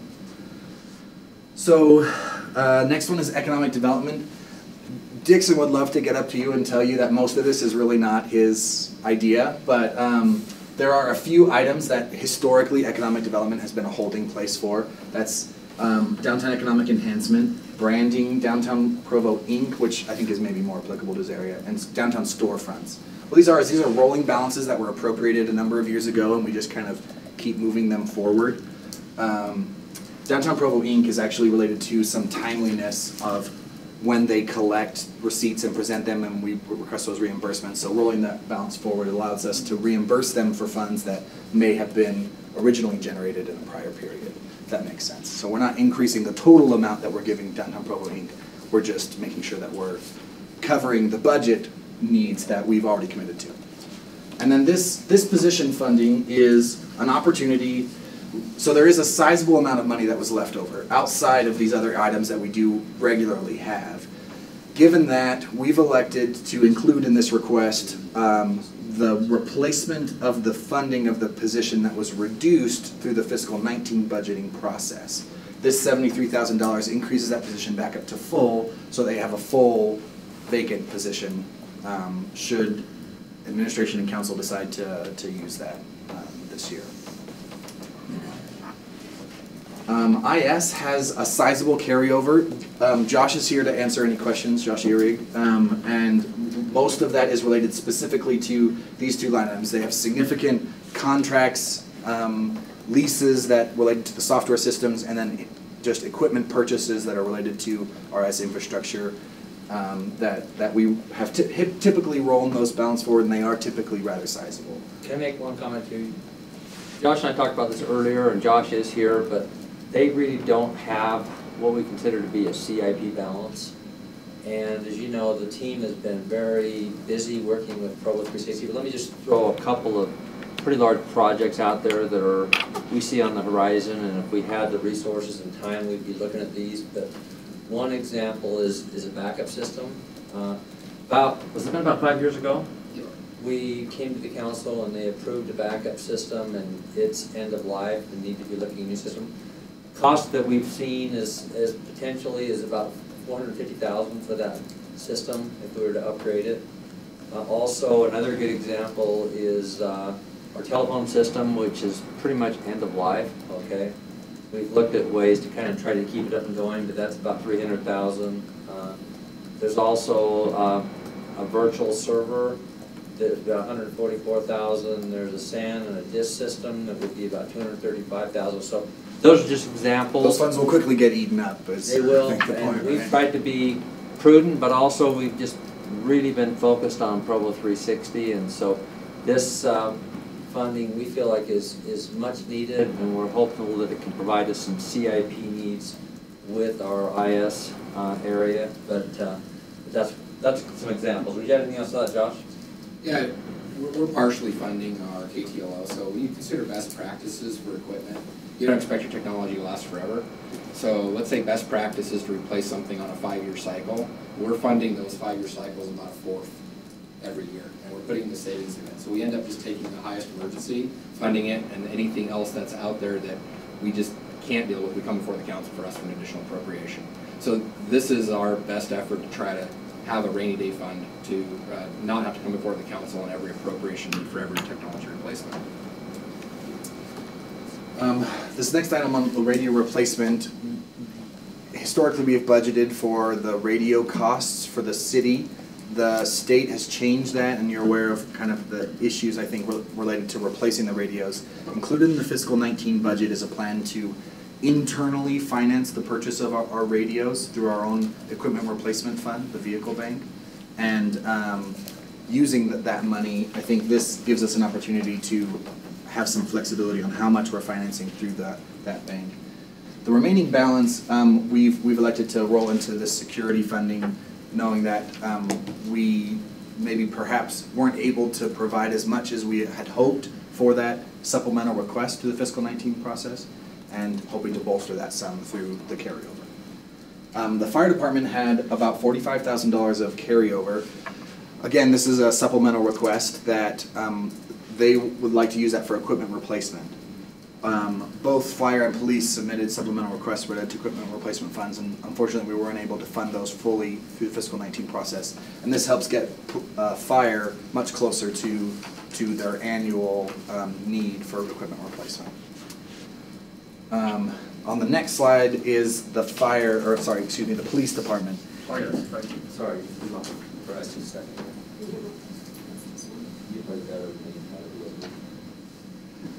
Speaker 7: So next one is economic development. Dixon would love to get up to you and tell you that most of this is really not his idea, but there are a few items that historically economic development has been a holding place for. That's downtown economic enhancement, branding, downtown Provo Inc., which I think is maybe more applicable to this area, and downtown storefronts. Well, these are rolling balances that were appropriated a number of years ago, and we just kind of keep moving them forward. Downtown Provo Inc. is actually related to some timeliness of when they collect receipts and present them, and we request those reimbursements. So rolling that balance forward allows us to reimburse them for funds that may have been originally generated in a prior period, if that makes sense. So we're not increasing the total amount that we're giving Downtown Provo Inc. We're just making sure that we're covering the budget needs that we've already committed to. And then this position funding is an opportunity. So there is a sizable amount of money that was left over outside of these other items that we do regularly have. Given that, we've elected to include in this request the replacement of the funding of the position that was reduced through the fiscal 19 budgeting process. This $73,000 increases that position back up to full, so they have a full vacant position should administration and council decide to use that this year. IS has a sizable carryover. Josh is here to answer any questions, Josh Ehrig. And Most of that is related specifically to these two line items. They have significant contracts, leases that relate to the software systems, and then just equipment purchases that are related to RS infrastructure that we have typically roll those balance forward, and they are typically rather sizable.
Speaker 9: Can I make one comment too? Josh and I talked about this earlier, and Josh is here, but they really don't have what we consider to be a CIP balance. And as you know, the team has been very busy working with Provo 360, but let me just throw a couple of pretty large projects out there that we see on the horizon, and if we had the resources and time, we'd be looking at these. But one example is a backup system. Was it been about 5 years ago? We came to the council and they approved a backup system, and it's end of life and need to be looking at a new system. Cost that we've seen is potentially about $450,000 for that system if we were to upgrade it. Also, another good example is our telephone system, which is pretty much end of life. Okay, we've looked at ways to kind of try to keep it up and going, but that's about $300,000. There's also a virtual server that's about $144,000. There's a SAN and a disk system that would be about $235,000. So those are just examples.
Speaker 7: Those funds will quickly get eaten up.
Speaker 9: They will, and we've tried to be prudent, but also we've just really been focused on Provo 360, and so this funding we feel like is much needed, and we're hopeful that it can provide us some CIP needs with our IS area. But that's some examples. Would you have anything else on that, Josh?
Speaker 14: Yeah, we're partially funding our KTLO, so we consider best practices for equipment. You don't expect your technology to last forever. So let's say best practice is to replace something on a 5-year cycle. We're funding those 5-year cycles about a fourth every year, and we're putting the savings in it. So we end up just taking the highest emergency, funding it, and anything else that's out there that we just can't deal with, we come before the council for us for an additional appropriation. So this is our best effort to try to have a rainy day fund to not have to come before the council on every appropriation need for every technology replacement.
Speaker 7: This next item on the radio replacement, historically we have budgeted for the radio costs for the city. The state has changed that, and you're aware of kind of the issues, I think, related to replacing the radios. Included in the fiscal 19 budget is a plan to internally finance the purchase of our radios through our own equipment replacement fund, the vehicle bank. And using that money, I think this gives us an opportunity to have some flexibility on how much we're financing through that bank. The remaining balance, we've elected to roll into this security funding, knowing that we maybe perhaps weren't able to provide as much as we had hoped for that supplemental request to the fiscal 19 process, and hoping to bolster that sum through the carryover. The fire department had about $45,000 of carryover. Again, this is a supplemental request that they would like to use that for equipment replacement. Both fire and police submitted supplemental requests related to equipment replacement funds, and unfortunately we weren't able to fund those fully through the fiscal 19 process. And this helps get fire much closer to their annual need for equipment replacement. On the next slide is the the police department.
Speaker 9: Sorry, for us 2 seconds.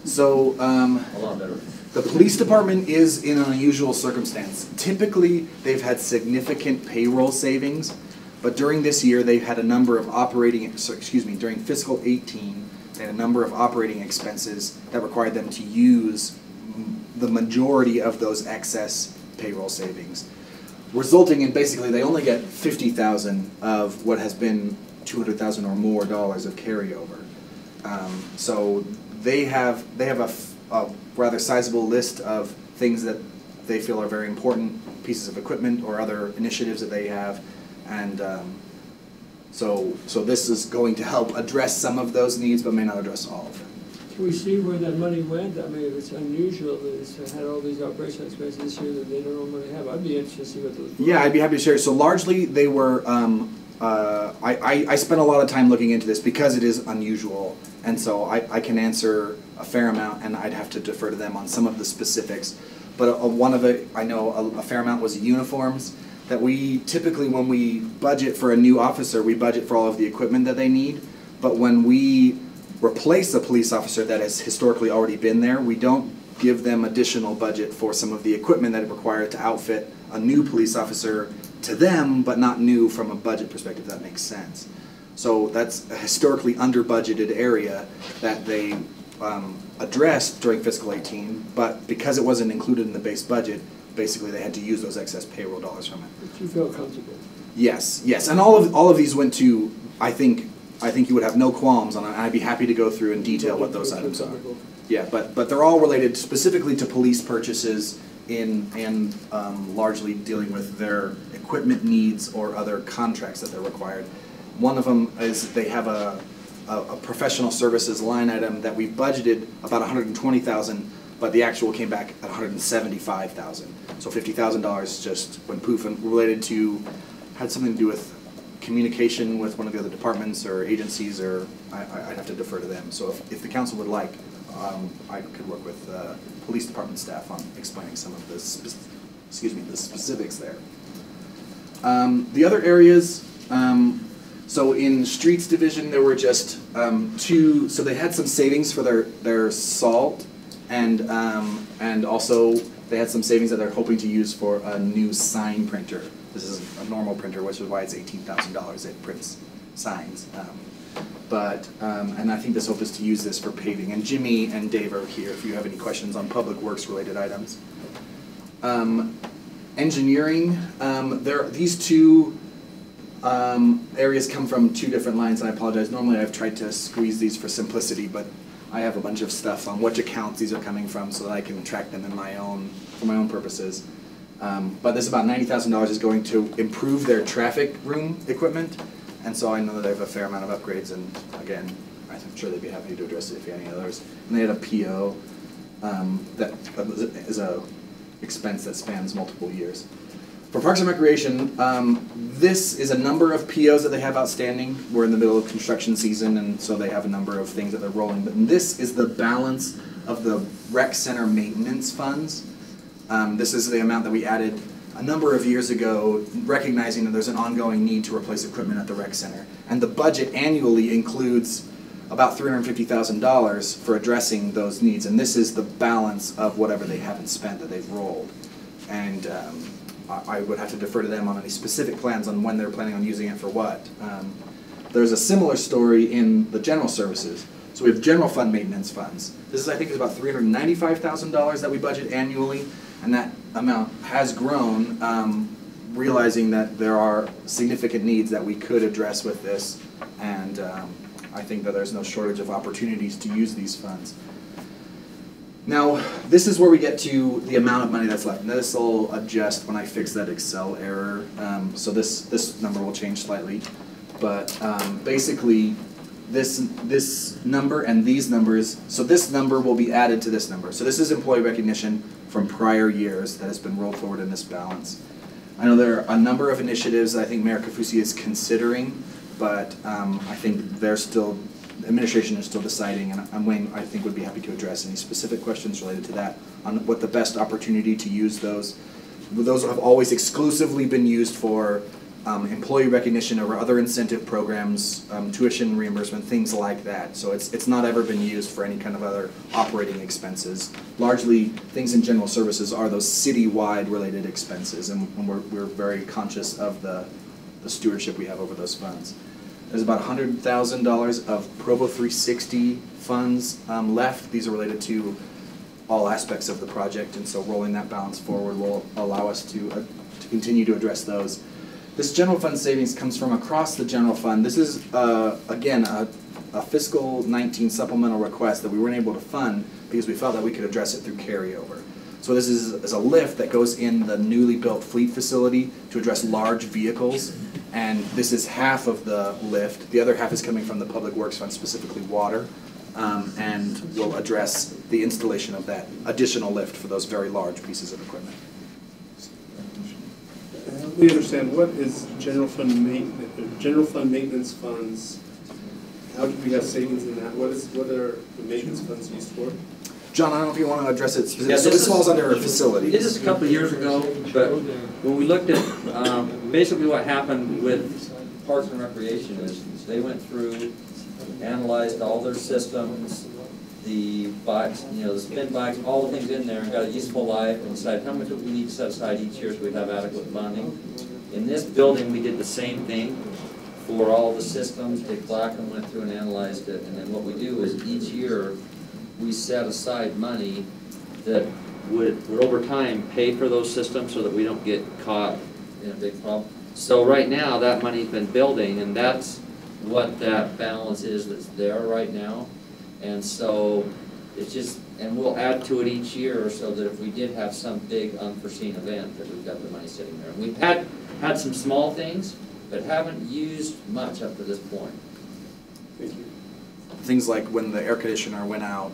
Speaker 7: So the police department is in an unusual circumstance. Typically, they've had significant payroll savings, but during this year, they've had a number of during fiscal 18, they had a number of operating expenses that required them to use the majority of those excess payroll savings, resulting in basically they only get $50,000 of what has been $200,000 or more dollars of carryover. So they have a rather sizable list of things that they feel are very important pieces of equipment or other initiatives that they have, and so this is going to help address some of those needs, but may not address all of them.
Speaker 12: Can we see where that money went? I mean, it's unusual that it's had all these operational expenses this year that they don't normally have. I'd be interested to see what those were.
Speaker 7: Yeah, I'd be happy to share. So largely they were, I spent a lot of time looking into this because it is unusual, and so I can answer a fair amount, and I'd have to defer to them on some of the specifics. But one of it, I know a fair amount was uniforms. that we typically, when we budget for a new officer, we budget for all of the equipment that they need. But when we replace a police officer that has historically already been there, we don't give them additional budget for some of the equipment that it required to outfit a new police officer to them, but not new from a budget perspective. That makes sense. So that's a historically under-budgeted area that they addressed during fiscal 18, but because it wasn't included in the base budget, basically they had to use those excess payroll dollars from it.
Speaker 12: But you feel comfortable?
Speaker 7: Yes, yes, and all of these went to, I think you would have no qualms on it, and I'd be happy to go through and detail what those items are. Yeah, but they're all related specifically to police purchases and largely dealing with their equipment needs or other contracts that they're required. One of them is they have a professional services line item that we budgeted about $120,000, but the actual came back at $175,000. So $50,000 just went poof, and related to, had something to do with communication with one of the other departments or agencies, or I'd have to defer to them. So if the council would like, I could work with police department staff on explaining some of the specifics there. The other areas, so in streets division there were just two, so they had some savings for their salt, and also they had some savings that they're hoping to use for a new sign printer. This is a normal printer, which is why it's $18,000. It prints signs. And I think this hope is to use this for paving. And Jimmy and Dave are here if you have any questions on public works related items. Engineering, these two areas come from two different lines, and I apologize. Normally I've tried to squeeze these for simplicity, but I have a bunch of stuff on which accounts these are coming from so that I can track them in for my own purposes. But this about $90,000 is going to improve their traffic room equipment, and so I know that they have a fair amount of upgrades, and again, I'm sure they'd be happy to address it if you have any others. And they had a PO that is a expense that spans multiple years. For Parks and Recreation, this is a number of POs that they have outstanding. We're in the middle of construction season, and so they have a number of things that they're rolling. But this is the balance of the rec center maintenance funds. This is the amount that we added a number of years ago, recognizing that there's an ongoing need to replace equipment at the rec center. And the budget annually includes about $350,000 for addressing those needs. And this is the balance of whatever they haven't spent that they've rolled. And I would have to defer to them on any specific plans on when they're planning on using it for what. There's a similar story in the general services. So we have general fund maintenance funds. This is, I think, is about $395,000 that we budget annually, and that amount has grown, realizing that there are significant needs that we could address with this, and I think that there's no shortage of opportunities to use these funds. Now, this is where we get to the amount of money that's left. And this will adjust when I fix that Excel error. So this number will change slightly. But basically, this number and these numbers, so this number will be added to this number. So this is employee recognition from prior years that has been rolled forward in this balance. I know there are a number of initiatives that I think Mayor Kafusi is considering, but I think they're still, the administration is still deciding, and Wayne, I think, would be happy to address any specific questions related to that, on what the best opportunity to use those. Those have always exclusively been used for employee recognition or other incentive programs, tuition reimbursement, things like that. So it's not ever been used for any kind of other operating expenses. Largely, things in general services are those citywide related expenses, and we're very conscious of the stewardship we have over those funds. There's about $100,000 of Provo 360 funds left. These are related to all aspects of the project, and so rolling that balance forward will allow us to continue to address those. This general fund savings comes from across the general fund. This is, again, a fiscal 19 supplemental request that we weren't able to fund because we felt that we could address it through carryover. So this is a lift that goes in the newly built fleet facility to address large vehicles, and this is half of the lift. The other half is coming from the Public Works Fund, specifically water, and will address the installation of that additional lift for those very large pieces of equipment.
Speaker 1: We understand, what is general fund maintenance funds? How do we have savings in that? What are the maintenance funds used for?
Speaker 7: John, I don't know if you want to address it specifically.
Speaker 9: Yeah,
Speaker 7: So this falls under facilities.
Speaker 9: This is a couple of years ago, but when we looked at, basically what happened with Parks and Recreation is they went through, analyzed all their systems, the bikes, the spin bikes, all the things in there, and got a useful life, and decided how much we need to set aside each year so we have adequate funding. In this building, we did the same thing for all the systems. Dick Blackman went through and analyzed it, and then what we do is each year we set aside money that would over time pay for those systems so that we don't get caught in a big problem. So right now, that money's been building, and that's what that balance is that's there right now. And so it's just, and we'll add to it each year so that if we did have some big unforeseen event, that we've got the money sitting there. And we've had some small things, but haven't used much up to this point.
Speaker 7: Thank you. Things like when the air conditioner went out,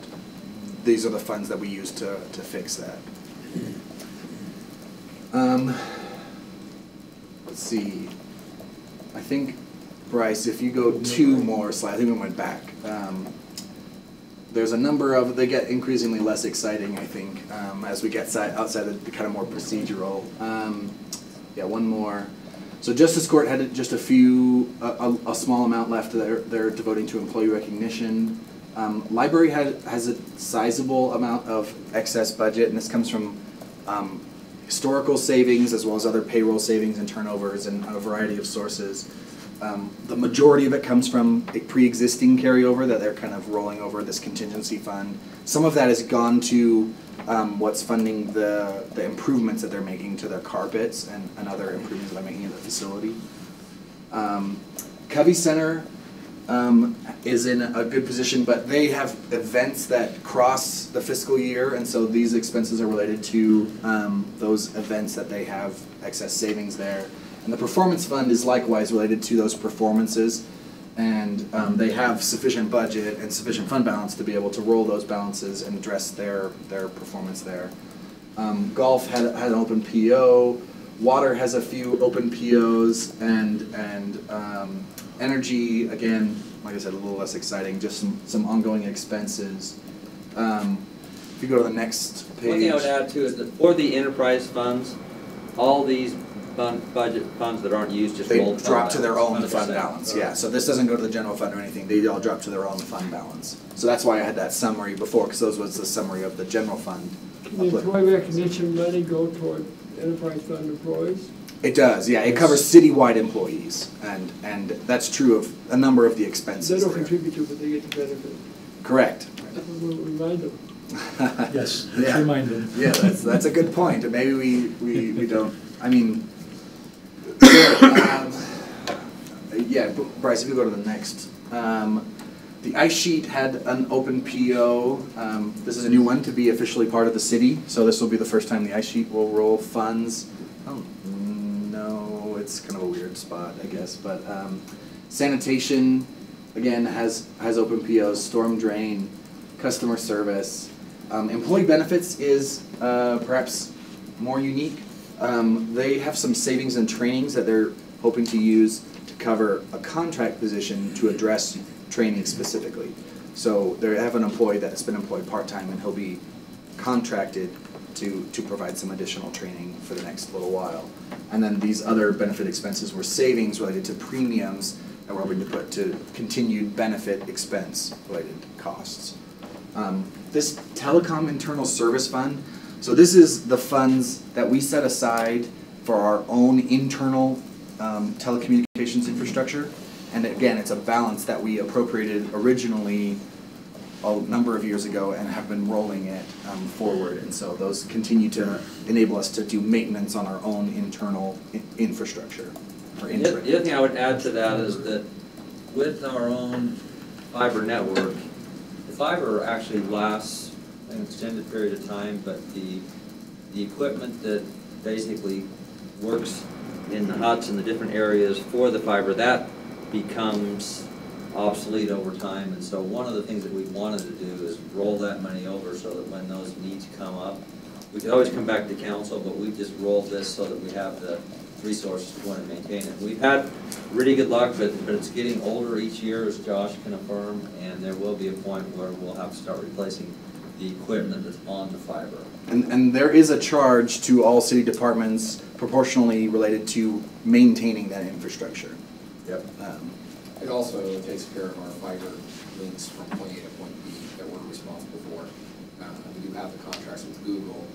Speaker 7: these are the funds that we use to fix that. Let's see. I think, Bryce, if you go 2 more slides, I think we went back. There's a number of, they get increasingly less exciting, I think, as we get outside of the kind of more procedural. Yeah, one more. So Justice Court had just a small amount left that they're devoting to employee recognition. Library has a sizable amount of excess budget, and this comes from historical savings as well as other payroll savings and turnovers and a variety of sources. The majority of it comes from a pre-existing carryover that they're kind of rolling over this contingency fund. Some of that has gone to what's funding the improvements that they're making to their carpets and other improvements that they're making in the facility. Covey Center is in a good position, but they have events that cross the fiscal year, and so these expenses are related to those events that they have excess savings there. And the performance fund is likewise related to those performances, and they have sufficient budget and sufficient fund balance to be able to roll those balances and address their performance there. Golf had an open PO, water has a few open POs, and energy, again, like I said, a little less exciting, just some ongoing expenses. If you go to the next page.
Speaker 9: One thing I would add too is that for the enterprise funds, all these budget funds that aren't used just
Speaker 7: they drop to their own fund balance. Yeah, so this doesn't go to the general fund or anything. They all drop to their own fund balance. So that's why I had that summary before, because those was the summary of the general fund.
Speaker 12: Can the employee recognition money go toward enterprise fund employees?
Speaker 7: It does, yeah. It covers citywide employees, and that's true of a number of the expenses.
Speaker 12: They don't contribute to, but they get the benefit.
Speaker 7: Correct.
Speaker 12: We'll remind them.
Speaker 8: Yes,
Speaker 7: yeah.
Speaker 8: remind them.
Speaker 7: Yeah, that's a good point. Maybe we don't. I mean, yeah, Bryce, if you go to the next. The ice sheet had an open PO. This is a new one to be officially part of the city, so this will be the first time the ice sheet will roll funds. Oh, no, it's kind of a weird spot, I guess, but sanitation, again, has open POs, storm drain, customer service. Employee benefits is perhaps more unique. They have some savings and trainings that they're hoping to use to cover a contract position to address training specifically. So they have an employee that's been employed part-time, and he'll be contracted to provide some additional training for the next little while. And then these other benefit expenses were savings related to premiums that we're hoping to put to continued benefit expense related costs. This telecom internal service fund, so this is the funds that we set aside for our own internal telecommunications infrastructure. And again, it's a balance that we appropriated originally a number of years ago and have been rolling it forward. And so those continue to enable us to do maintenance on our own internal infrastructure.
Speaker 9: The other thing I would add to that is that with our own fiber network, the fiber actually lasts an extended period of time, but the equipment that basically works in the huts and the different areas for the fiber, that becomes obsolete over time. And so one of the things that we wanted to do is roll that money over so that when those needs come up, we could always come back to council, but we just rolled this so that we have the resources to go and maintain it. We've had really good luck, but it's getting older each year, as Josh can affirm, and there will be a point where we'll have to start replacing the equipment that's on the fiber.
Speaker 7: And there is a charge to all city departments proportionally related to maintaining that infrastructure.
Speaker 9: Yep.
Speaker 14: It also takes care of our fiber links from point A to point B that we're responsible for. We do have the contracts with Google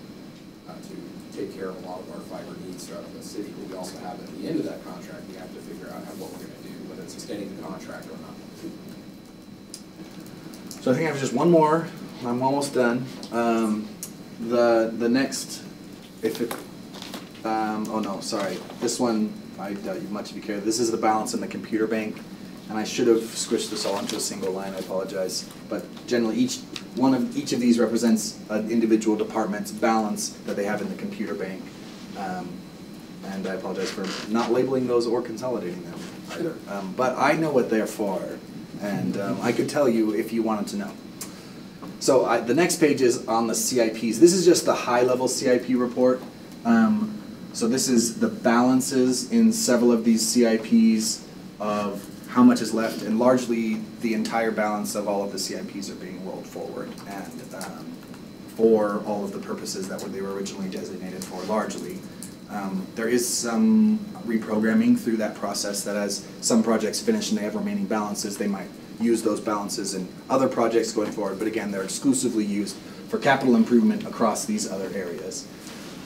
Speaker 14: to take care of a lot of our fiber needs throughout the city, but we also have at the end of that contract, we have to figure out what we're going to do, whether it's extending the contract or not.
Speaker 7: So I think I have just one more. I'm almost done. The next, if it, oh no, sorry. This one, I doubt you much if you care. This is the balance in the computer bank. And I should have squished this all into a single line, I apologize. But generally, each of these represents an individual department's balance that they have in the computer bank. And I apologize for not labeling those or consolidating them either. But I know what they're for, and I could tell you if you wanted to know. So the next page is on the CIPs. This is just the high-level CIP report. So this is the balances in several of these CIPs of how much is left, and largely the entire balance of all of the CIPs are being rolled forward, and for all of the purposes that they were originally designated for, largely. There is some reprogramming through that process that as some projects finish and they have remaining balances, they might use those balances in other projects going forward, but again, they're exclusively used for capital improvement across these other areas.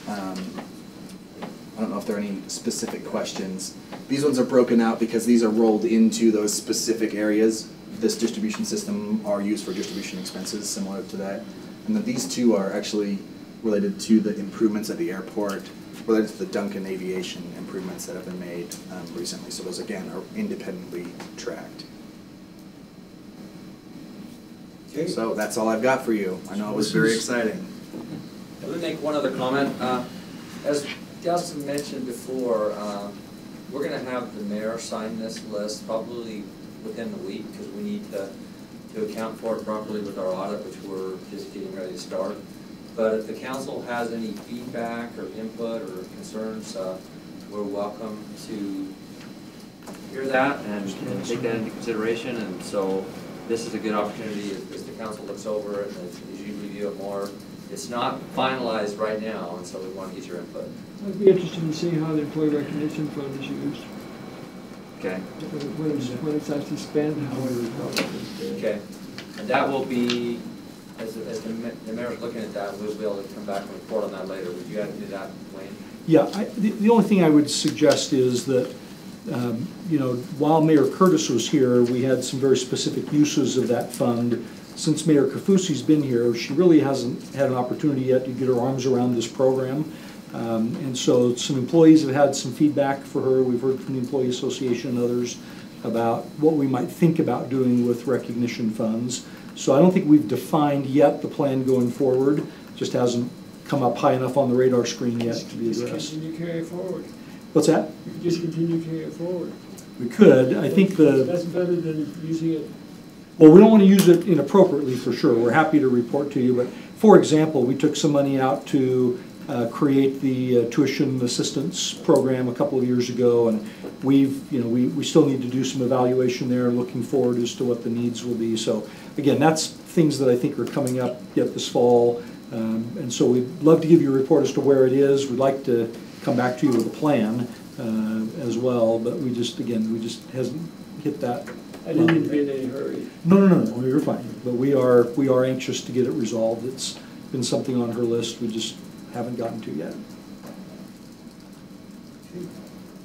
Speaker 7: I don't know if there are any specific questions. These ones are broken out because these are rolled into those specific areas. This distribution system are used for distribution expenses similar to that. And then these two are actually related to the improvements at the airport, related to the Duncan Aviation improvements that have been made recently. So those, again, are independently tracked.
Speaker 9: Okay.
Speaker 7: So that's all I've got for you. I know it was very exciting.
Speaker 9: Let me make one other comment. As Justin mentioned before, we're going to have the mayor sign this list probably within the week because we need to account for it properly with our audit, which we're just getting ready to start. But if the council has any feedback or input or concerns, we're welcome to hear that and take that into consideration. And so this is a good opportunity as the council looks over it and as you review it more. It's not finalized right now, and so we want to get your input.
Speaker 12: I'd be interested in seeing how the employee recognition fund is used.
Speaker 9: Okay.
Speaker 12: When it's actually spent, how it
Speaker 9: Okay. And that will be, as the mayor's looking at that, we'll be able to come back and report on that later. Would you have to do that, Wayne?
Speaker 8: Yeah, the only thing I would suggest is that, while Mayor Curtis was here, we had some very specific uses of that fund. Since Mayor Kafusi's been here, she really hasn't had an opportunity yet to get her arms around this program. And so some employees have had some feedback for her. We've heard from the Employee Association and others about what we might think about doing with recognition funds. So I don't think we've defined yet the plan going forward. Just hasn't come up high enough on the radar screen yet to be addressed.
Speaker 12: Just continue to carry it forward.
Speaker 8: What's that?
Speaker 12: You can just continue to carry it forward.
Speaker 8: We could. I think
Speaker 12: that's better than using it.
Speaker 8: Well, we don't want to use it inappropriately for sure. We're happy to report to you. But for example, we took some money out to create the tuition assistance program a couple of years ago, and we still need to do some evaluation there, looking forward as to what the needs will be. So again, that's things that I think are coming up yet this fall, and so we'd love to give you a report as to where it is. We'd like to come back to you with a plan as well, but we just hasn't hit that.
Speaker 12: I didn't mean to be in any hurry.
Speaker 8: No, you're fine. But we are anxious to get it resolved. It's been something on her list we just haven't gotten to yet.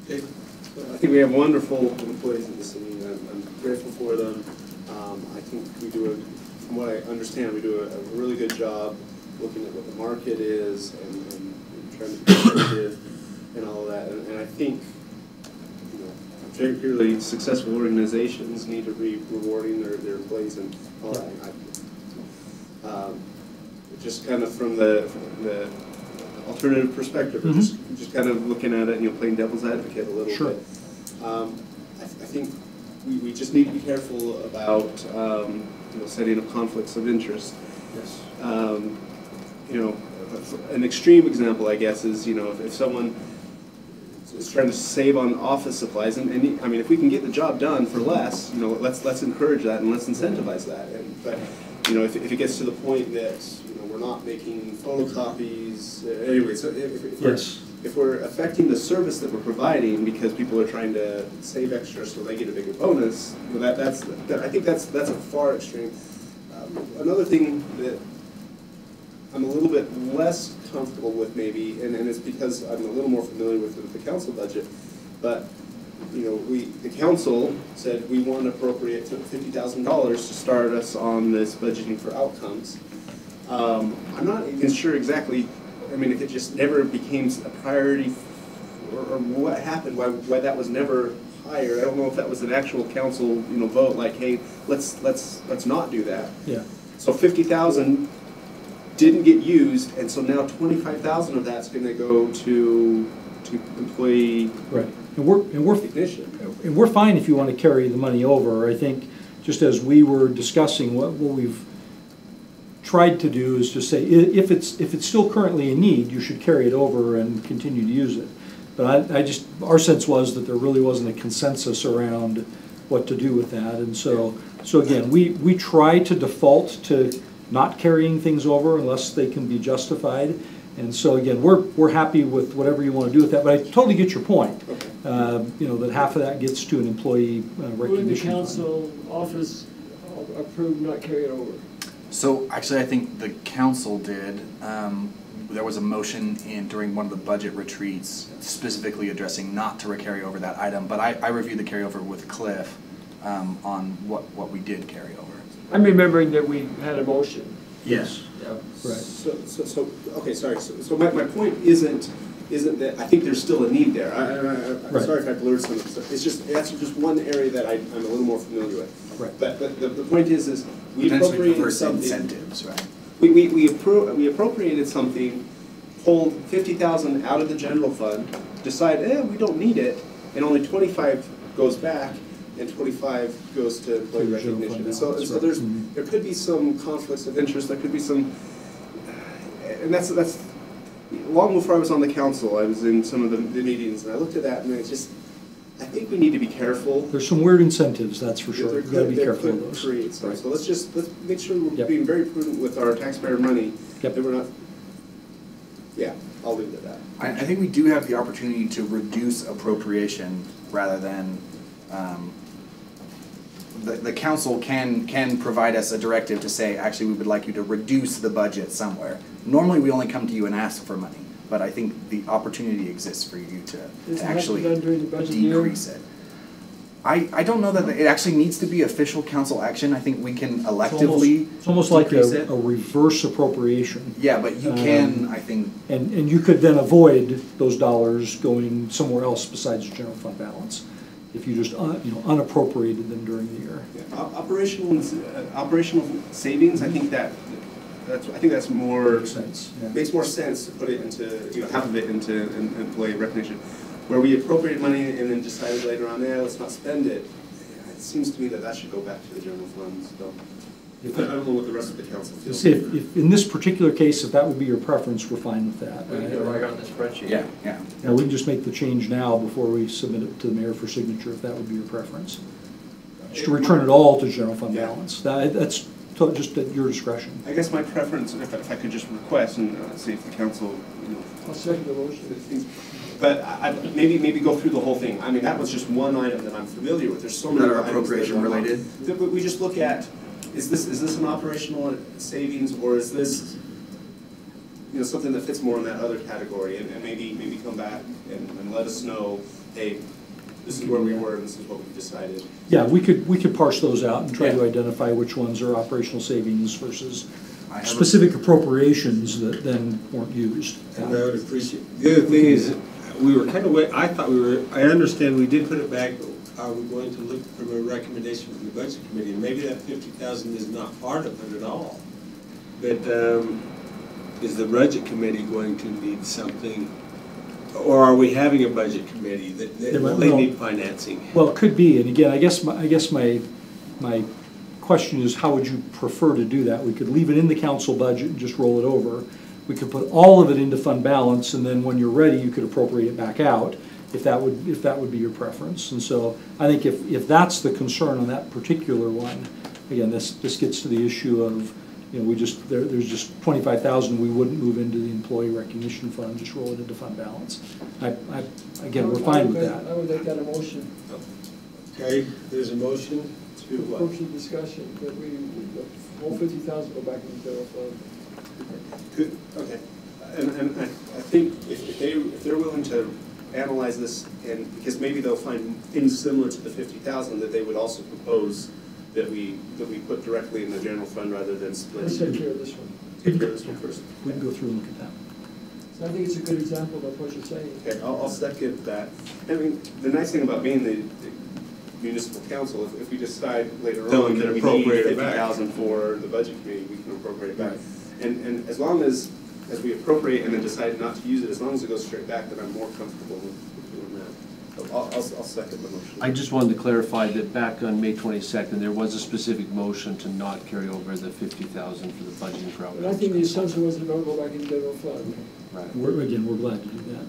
Speaker 16: Okay. I think we have wonderful employees in the city. I'm grateful for them. I think we do, from what I understand, we do a really good job looking at what the market is and trying to be competitive and all of that. And I think, particularly successful organizations need to be rewarding their employees and all that. Just kind of from the alternative perspective, or just kind of looking at it and playing devil's advocate a little bit. I think we just need to be careful about setting up conflicts of interest.
Speaker 8: Yes.
Speaker 16: An extreme example, I guess, is if someone is trying to save on office supplies, and I mean, if we can get the job done for less, let's encourage that and let's incentivize that. But
Speaker 1: you know, if it gets to the point that, you know, we're not making photocopies, anyway, so if we're affecting the service that we're providing because people are trying to save extra so they get a bigger bonus, you know, I think that's a far extreme. Another thing that I'm a little bit less comfortable with maybe, and it's because I'm a little more familiar with the council budget, but you know, the council said we want to appropriate $50,000 to start us on this budgeting for outcomes. I'm not even sure exactly, I mean, if it just never became a priority, or what happened, why that was never higher. I don't know if that was an actual council, you know, vote, like, hey, let's not do that.
Speaker 8: Yeah.
Speaker 1: So 50,000 didn't get used, and so now 25,000 of that's going to go to employee
Speaker 8: right. And we're fine if you want to carry the money over. I think just as we were discussing, what we've tried to do is to say if it's still currently in need, you should carry it over and continue to use it. But our sense was that there really wasn't a consensus around what to do with that, and so again, we try to default to not carrying things over unless they can be justified. And so again, we're happy with whatever you want to do with that, but I totally get your point. Okay. You know, that half of that gets to an employee recognition.
Speaker 12: Would the council office approve not carry it over?
Speaker 7: So actually, I think the council did. There was a motion during one of the budget retreats specifically addressing not to carry over that item, but I reviewed the carryover with Cliff on what we did carry over.
Speaker 12: I'm remembering that we had a motion.
Speaker 7: Yes.
Speaker 12: Yep.
Speaker 1: Right. So okay, sorry. So my point isn't that I think there's still a need there. I'm sorry if I blurred some of this. It's just that's just one area that I'm a little more familiar with.
Speaker 8: Right.
Speaker 1: But the point is we appropriated something.
Speaker 7: Incentives, right?
Speaker 1: We appropriated something, pulled 50,000 out of the general fund, decide we don't need it, and only 25 goes back. And 25 goes to employee recognition. And so there could be some conflicts of interest. There could be some, and that's long before I was on the council. I was in some of the meetings, and I looked at that, and I think we need to be careful.
Speaker 8: There's some weird incentives, that's for sure. You've got to be careful of those.
Speaker 1: Right. So let's make sure we're being very prudent with our taxpayer money. That we're not. Yeah, I'll leave it at that.
Speaker 7: I think we do have the opportunity to reduce appropriation rather than. The council can provide us a directive to say, actually, we would like you to reduce the budget somewhere. Normally, we only come to you and ask for money, but I think the opportunity exists for you to actually decrease it. I don't know that it actually needs to be official council action. I think we can electively
Speaker 8: It's almost like a reverse appropriation.
Speaker 7: Yeah, but you can, I think.
Speaker 8: And you could then avoid those dollars going somewhere else besides the general fund balance, if you just unappropriated them during the year.
Speaker 1: Yeah. Operational savings. I think that's more makes more sense to put it into half of it into employee recognition, where we appropriate money and then decided later on, let's not spend it. It seems to me that should go back to the general funds. So I don't know what the rest of the council feels.
Speaker 8: If in this particular case, if that would be your preference, we're fine with that.
Speaker 9: We can do it right on the spreadsheet.
Speaker 7: Yeah.
Speaker 8: We can just make the change now before we submit it to the mayor for signature, if that would be your preference. Just to return it all to general fund balance. That's just at your discretion.
Speaker 1: I guess my preference, if I could just request and see if the council,
Speaker 12: I'll second the motion.
Speaker 1: But maybe go through the whole thing. I mean, that was just one item that I'm familiar with. There's so many
Speaker 7: that are appropriation related.
Speaker 1: But we just look at, is this an operational savings, or is this something that fits more in that other category? And maybe come back and let us know, hey, this is where we were and this is what we decided.
Speaker 8: Yeah, we could parse those out and try to identify which ones are operational savings versus specific appropriations that then weren't used.
Speaker 10: And I would appreciate. The other thing is, we were kind of I understand we did put it back, but are we going to look from a recommendation from the budget committee? And maybe that 50,000 is not part of it at all. But is the budget committee going to need something, or are we having a budget committee that they need financing?
Speaker 8: Well, it could be, and again, I guess my question is, how would you prefer to do that? We could leave it in the council budget and just roll it over. We could put all of it into fund balance, and then when you're ready, you could appropriate it back out, if that would be your preference. And so I think if that's the concern on that particular one, again, this gets to the issue of, you know, there's just 25,000 we wouldn't move into the employee recognition fund, just roll it into fund balance. Again, we're fine with that.
Speaker 12: I would make that a motion.
Speaker 1: Okay, there's a motion to what?
Speaker 12: Approach the discussion that the whole 50,000 go back in the general fund.
Speaker 16: Good, okay. And I think if they're willing to analyze this, and because maybe they'll find things similar to the 50,000, that they would also propose that we put directly in the general fund rather than splitting.
Speaker 12: Let's take care of this one.
Speaker 16: Take care of this one first.
Speaker 8: We can go through and look at that.
Speaker 12: So I think it's a good example of what you're saying.
Speaker 16: Okay, I'll second that. I mean, the nice thing about being the municipal council, if we decide later on that we need 50,000 for the budget committee, we can appropriate it back. And as long as we appropriate and then decide not to use it, as long as it goes straight back, then I'm more comfortable with doing that. So I'll second the motion.
Speaker 15: I just wanted to clarify that back on May 22nd, there was a specific motion to not carry over the 50,000 for the budgeting for
Speaker 12: But I think the assumption was it don't go back in the general fund.
Speaker 15: Right.
Speaker 8: We're glad to do that.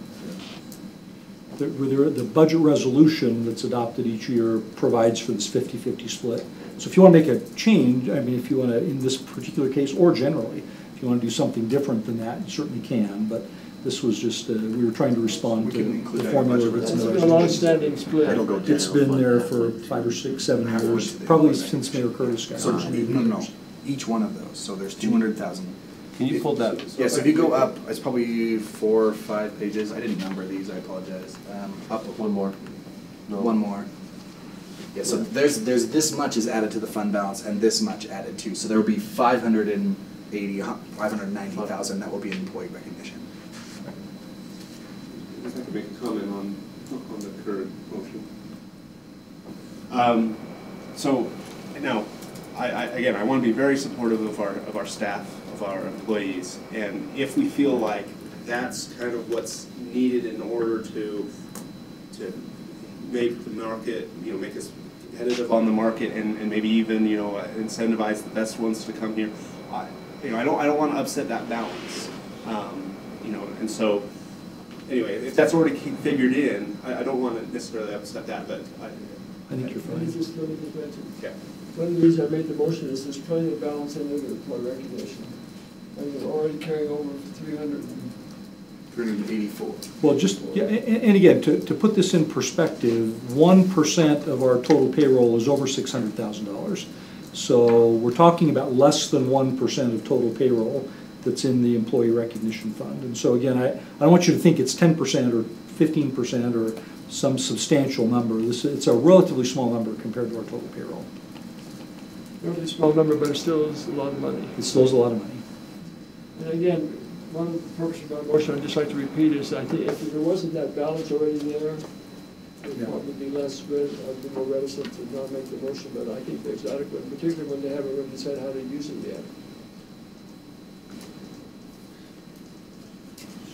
Speaker 8: The budget resolution that's adopted each year provides for this 50-50 split. So if you want to make a change, I mean, if you want to, in this particular case, or generally, if you want to do something different than that, you certainly can, but this was just, we were trying to respond to the formula that's in the resolution.
Speaker 12: It's a long-standing split.
Speaker 8: It's been there for 5 or 6, 7 years, probably since Mayor Curtis got
Speaker 7: So,
Speaker 8: it.
Speaker 7: no, each one of those, so there's 200,000.
Speaker 15: Can you pull that?
Speaker 7: Yeah, so if you go up, it's probably 4 or 5 pages. I didn't number these, I apologize. Up
Speaker 15: one more. No.
Speaker 7: One more. Yeah, so there's this much is added to the fund balance and this much added too. So there will be 590,000 that will be in employee recognition.
Speaker 16: I'd like to make a comment on the current motion. So now, I want to be very supportive of our staff, of our employees, and if we feel like that's kind of what's needed in order to make the market, make us competitive on the market, and maybe even incentivize the best ones to come here. I don't want to upset that balance, and so anyway, if that's already figured in, I don't want to necessarily upset that, but
Speaker 8: I think you're fine.
Speaker 12: Let me just mention.
Speaker 16: Okay.
Speaker 12: One of the reasons I made the motion is there's plenty of balance in the employee recognition. And we're already carrying over
Speaker 7: 384.
Speaker 8: Well, and again, to put this in perspective, 1% of our total payroll is over $600,000. So we're talking about less than 1% of total payroll that's in the employee recognition fund. And so again, I don't want you to think it's 10% or 15% or some substantial number. It's a relatively small number compared to our total payroll.
Speaker 12: Relatively small number, but it still is a lot of money.
Speaker 8: It still is a lot of money.
Speaker 12: And again, one of the purposes of my motion, I'd just like to repeat is, I think if there wasn't that balance already there, I'd probably be I'd be more reticent to not make the motion, but I think there's adequate, particularly when they haven't really decided how to use it yet.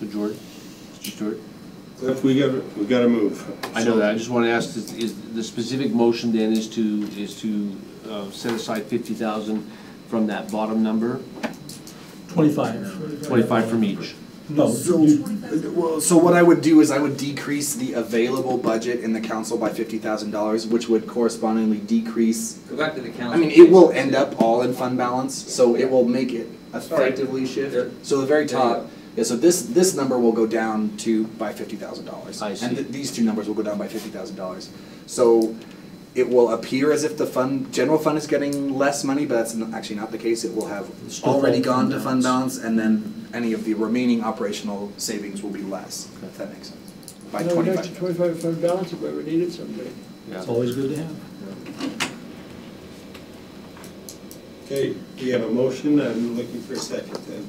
Speaker 15: So George, Mr. Stewart?
Speaker 1: Cliff, we got to move.
Speaker 15: I know that. I just want to ask: is the specific motion then is to set aside 50,000 from that bottom number?
Speaker 8: 25.
Speaker 15: 25 from each.
Speaker 8: No.
Speaker 7: So what I would do is I would decrease the available budget in the council by $50,000, which would correspondingly decrease.
Speaker 9: Go back to the council.
Speaker 7: I mean, it will end up all in fund balance, so it will make it effectively shift.
Speaker 9: There.
Speaker 7: So the very top.
Speaker 9: Yeah.
Speaker 7: Yeah, so this number will go down by $50,000.
Speaker 15: I see.
Speaker 7: And these two numbers will go down by $50,000. So it will appear as if the general fund is getting less money, but that's actually not the case. It will have already gone to fund balance, and then any of the remaining operational savings will be less, if that makes sense. By 25.
Speaker 12: 25 fund balance if we ever need it someday.
Speaker 8: Yeah. It's always good to have.
Speaker 1: Okay, we have a motion. I'm looking for a second then.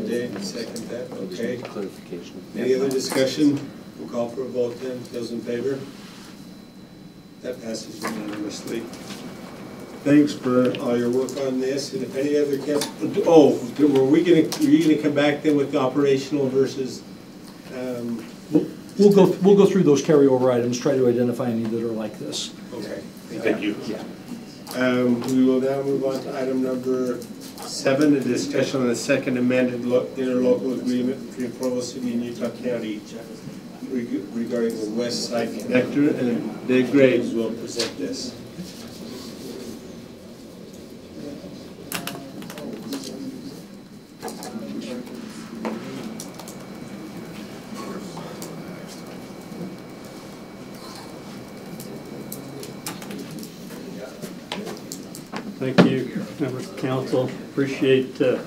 Speaker 1: Dave, second that. Okay.
Speaker 15: Clarification.
Speaker 1: Any other discussion? We'll call for a vote then. Those in favor? That passes unanimously. Thanks for all your work on this. And if any other were you gonna come back then with the operational versus?
Speaker 8: We'll go through those carryover items, try to identify any that are like this.
Speaker 1: Okay. Thank you.
Speaker 8: Yeah.
Speaker 1: We will now move on to item number 7, a discussion on the Second Amended Interlocal Agreement between Provo City and Utah County regarding the Westside Connector, and Dave Graves will present this.
Speaker 11: Thank you, members of council. Appreciate the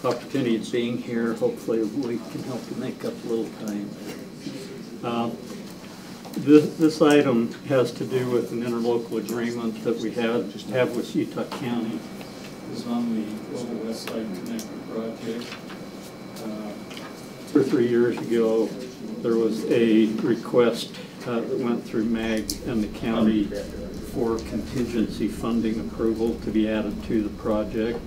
Speaker 11: opportunity of being here. Hopefully we can help you make up a little time. This item has to do with an interlocal agreement that we have with Utah County. It's on the Westside Connector project. 2 or 3 years ago, there was a request that went through MAG and the county for contingency funding approval to be added to the project.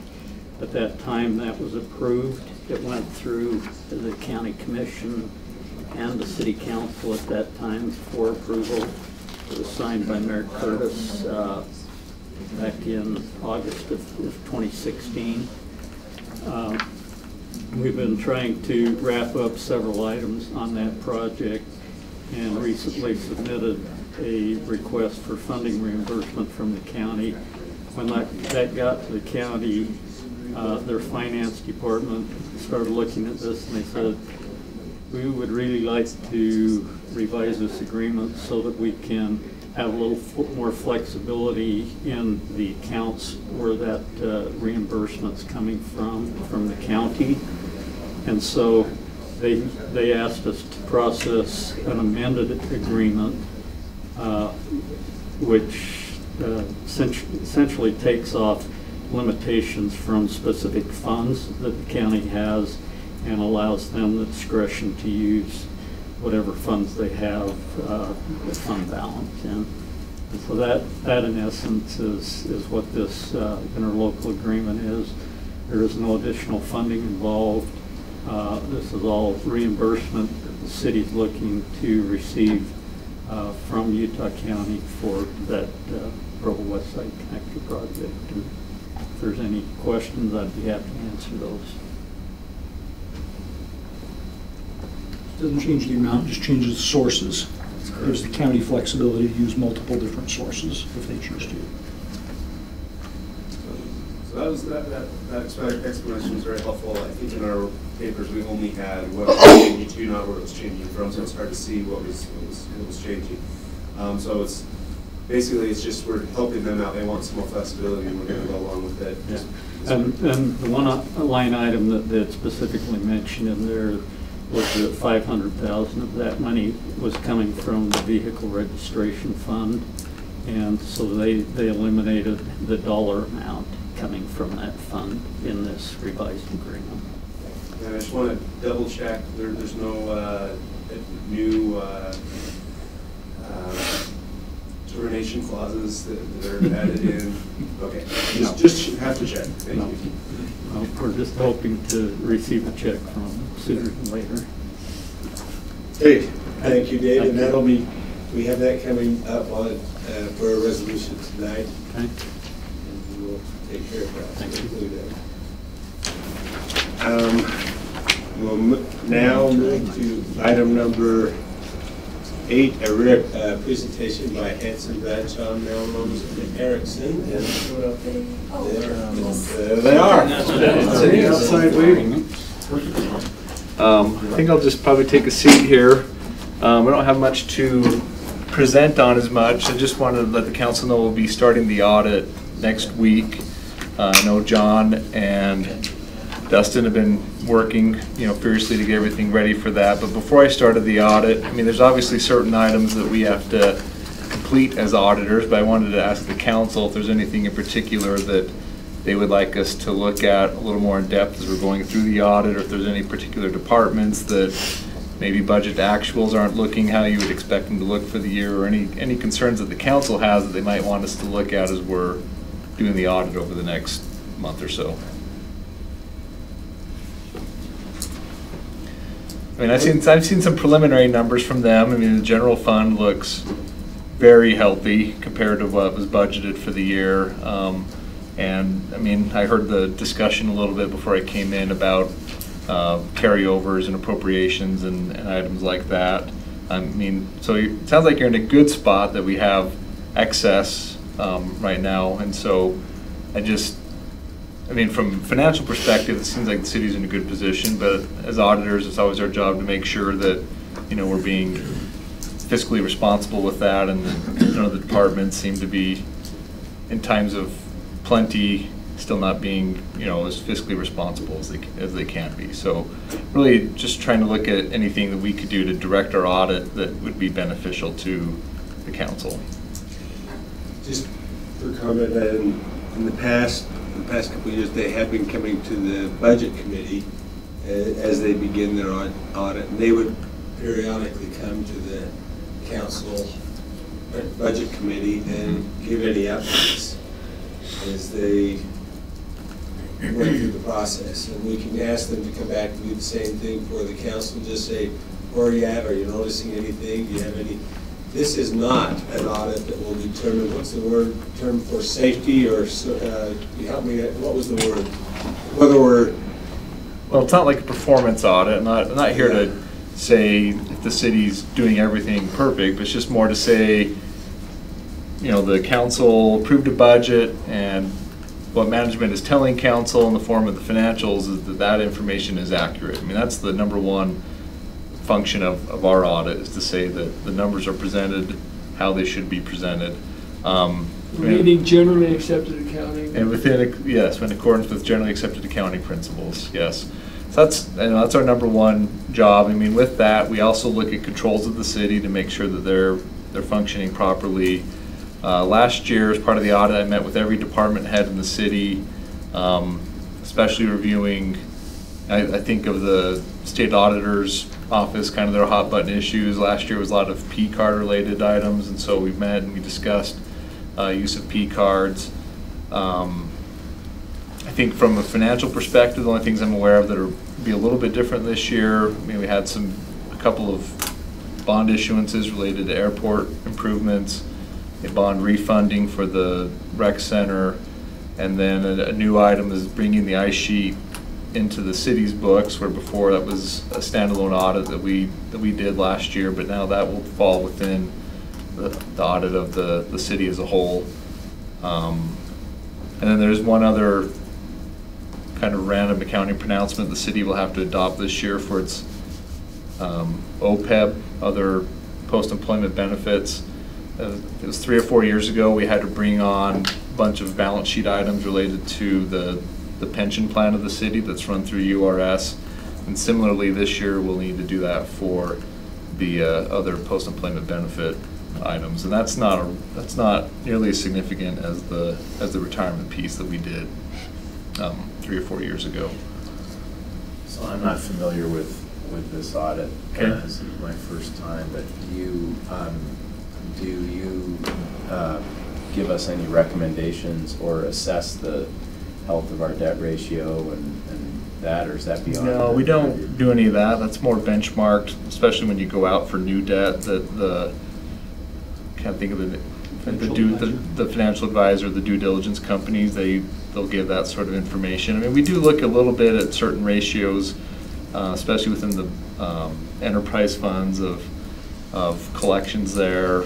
Speaker 11: At that time, that was approved. It went through the county commission and the city council at that time for approval. It was signed by Mayor Curtis back in August of 2016. We've been trying to wrap up several items on that project and recently submitted a request for funding reimbursement from the county. When that got to the county, their finance department started looking at this and they said, we would really like to revise this agreement so that we can have a little more flexibility in the accounts where that reimbursement's coming from the county. And so they asked us to process an amended agreement which essentially takes off limitations from specific funds that the county has and allows them the discretion to use whatever funds they have the fund balance in. And so that in essence is what this interlocal agreement is. There is no additional funding involved. This is all reimbursement that the city's looking to receive from Utah County for that Provo Westside Connector project. And if there's any questions, I'd be happy to answer those.
Speaker 8: Doesn't change the amount, just changes the sources. Gives the county flexibility to use multiple different sources if they choose to.
Speaker 16: So that explanation was very helpful. I think in our papers we only had what it was changing to, not where it was changing from, so it's hard to see what was changing. So it's basically it's we're helping them out. They want some more flexibility, and we're going to go along with it.
Speaker 11: Yeah. And the one line item that specifically mentioned in there was that 500,000 of that money was coming from the vehicle registration fund, and so they eliminated the dollar amount coming from that fund in this revised agreement.
Speaker 16: And I just want to double check, there's no new termination clauses that are added in? Okay, just have to check, thank you.
Speaker 11: Well, we're just hoping to receive a check from them sooner than later.
Speaker 10: Hey, thank you, Dave, and that'll be, we have that coming up on for a resolution tonight.
Speaker 11: Okay.
Speaker 10: And we'll take care of that.
Speaker 11: Thank you.
Speaker 10: We'll now move to item number 8, a presentation by Hansen, Bradshaw, Malmrose Erickson, and there they are.
Speaker 17: Sitting outside waiting. I think I'll just probably take a seat here. We don't have much to present on as much. I just wanted to let the council know we'll be starting the audit next week. I know John and Dustin have been working, furiously to get everything ready for that. But before I started the audit, I mean, there's obviously certain items that we have to complete as auditors, but I wanted to ask the council if there's anything in particular that they would like us to look at a little more in depth as we're going through the audit, or if there's any particular departments that maybe budget actuals aren't looking how you would expect them to look for the year, or any concerns that the council has that they might want us to look at as we're doing the audit over the next month or so. I mean, I've seen some preliminary numbers from them. I mean, the general fund looks very healthy compared to what was budgeted for the year. And I mean, I heard the discussion a little bit before I came in about carryovers and appropriations and items like that. I mean, so it sounds like you're in a good spot that we have excess right now. And so I mean, from a financial perspective, it seems like the city's in a good position, but as auditors, it's always our job to make sure that, we're being fiscally responsible with that, and the departments seem to be, in times of plenty, still not being, as fiscally responsible as they can be. So really just trying to look at anything that we could do to direct our audit that would be beneficial to the council.
Speaker 10: Just for comment, in the past couple of years, they have been coming to the budget committee as they begin their audit, and they would periodically come to the council budget committee and give any updates as they went through the process. And we can ask them to come back and do the same thing for the council, just say, where are you at? Are you noticing anything? Do you have any? This is not an audit that will determine, what's the term for safety, or you help me, what was the word? Whether we're...
Speaker 17: Well, it's not like a performance audit. I'm not here to say if the city's doing everything perfect, but it's just more to say, the council approved a budget, and what management is telling council in the form of the financials is that information is accurate. I mean, that's the number one function of our audit, is to say that the numbers are presented how they should be presented.
Speaker 12: Meaning generally accepted accounting.
Speaker 17: And in accordance with generally accepted accounting principles, yes. So that's our number one job. I mean, with that, we also look at controls of the city to make sure that they're functioning properly. Last year, as part of the audit, I met with every department head in the city, especially reviewing, I think of the state auditor's office, kind of their hot button issues. Last year was a lot of P card related items, and so we met and we discussed use of P cards. I think from a financial perspective, the only things I'm aware of that are be a little bit different this year, I mean, we had a couple of bond issuances related to airport improvements, a bond refunding for the rec center, and then a new item is bringing the ice sheet into the city's books, where before that was a standalone audit that we did last year, but now that will fall within the audit of the city as a whole. And then there's one other kind of random accounting pronouncement the city will have to adopt this year for its OPEB, other post-employment benefits. It was 3 or 4 years ago we had to bring on a bunch of balance sheet items related to the pension plan of the city that's run through URS, and similarly this year we'll need to do that for the other post-employment benefit items, and that's not nearly as significant as the retirement piece that we did 3 or 4 years ago.
Speaker 18: So I'm not familiar with this audit.
Speaker 17: Okay.
Speaker 18: This is my first time, but do you give us any recommendations or assess the health of our debt ratio and that, or is that beyond?
Speaker 17: No, we don't do any of that. That's more benchmarked, especially when you go out for new debt. Can't think of the financial advisor, the due diligence companies. They'll give that sort of information. I mean, we do look a little bit at certain ratios, especially within the enterprise funds of collections there,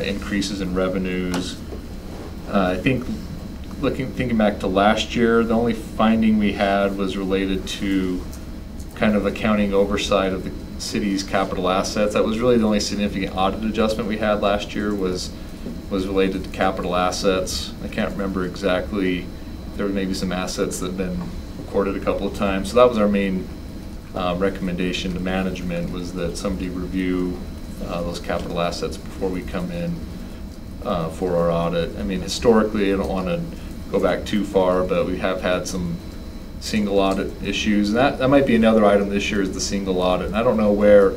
Speaker 17: increases in revenues. I think thinking back to last year, the only finding we had was related to kind of accounting oversight of the city's capital assets. That was really the only significant audit adjustment we had last year was related to capital assets. I can't remember exactly. There were maybe some assets that had been recorded a couple of times. So that was our main recommendation to management, was that somebody review those capital assets before we come in for our audit. I mean, historically, I don't want to go back too far, but we have had some single audit issues, and that might be another item this year, is the single audit. And I don't know where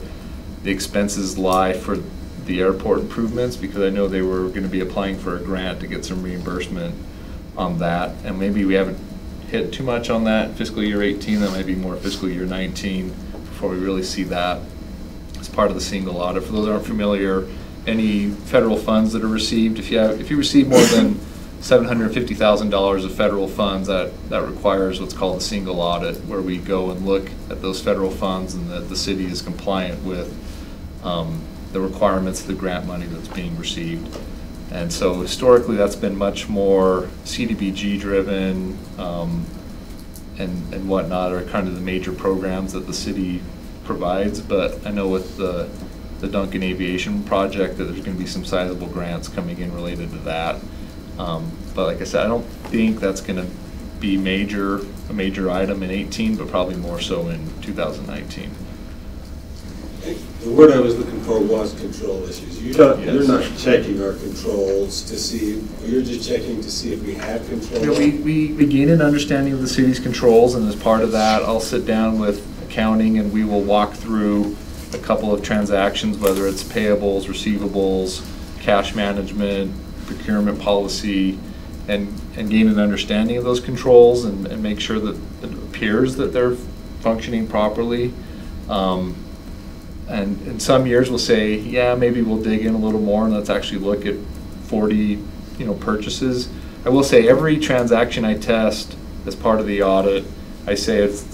Speaker 17: the expenses lie for the airport improvements, because I know they were going to be applying for a grant to get some reimbursement on that, and maybe we haven't hit too much on that in fiscal year 18. That might be more fiscal year 19 before we really see that as part of the single audit. For those who aren't familiar, any federal funds that are received, if you receive more than $750,000 of federal funds, that requires what's called a single audit, where we go and look at those federal funds and that the city is compliant with the requirements of the grant money that's being received. And so historically that's been much more CDBG driven and whatnot, are kind of the major programs that the city provides. But I know with the Duncan Aviation project that there's going to be some sizable grants coming in related to that. But like I said, I don't think that's gonna be a major item in 18, but probably more so in 2019.
Speaker 10: The word I was looking for was control issues. You're not checking our controls to see, you're just checking to see if we have control.
Speaker 17: Yeah, we gain an understanding of the city's controls, and as part of that, I'll sit down with accounting and we will walk through a couple of transactions, whether it's payables, receivables, cash management, procurement policy, and gain an understanding of those controls and make sure that it appears that they're functioning properly. And in some years we'll say, yeah, maybe we'll dig in a little more and let's actually look at 40, purchases. I will say every transaction I test as part of the audit, I say, has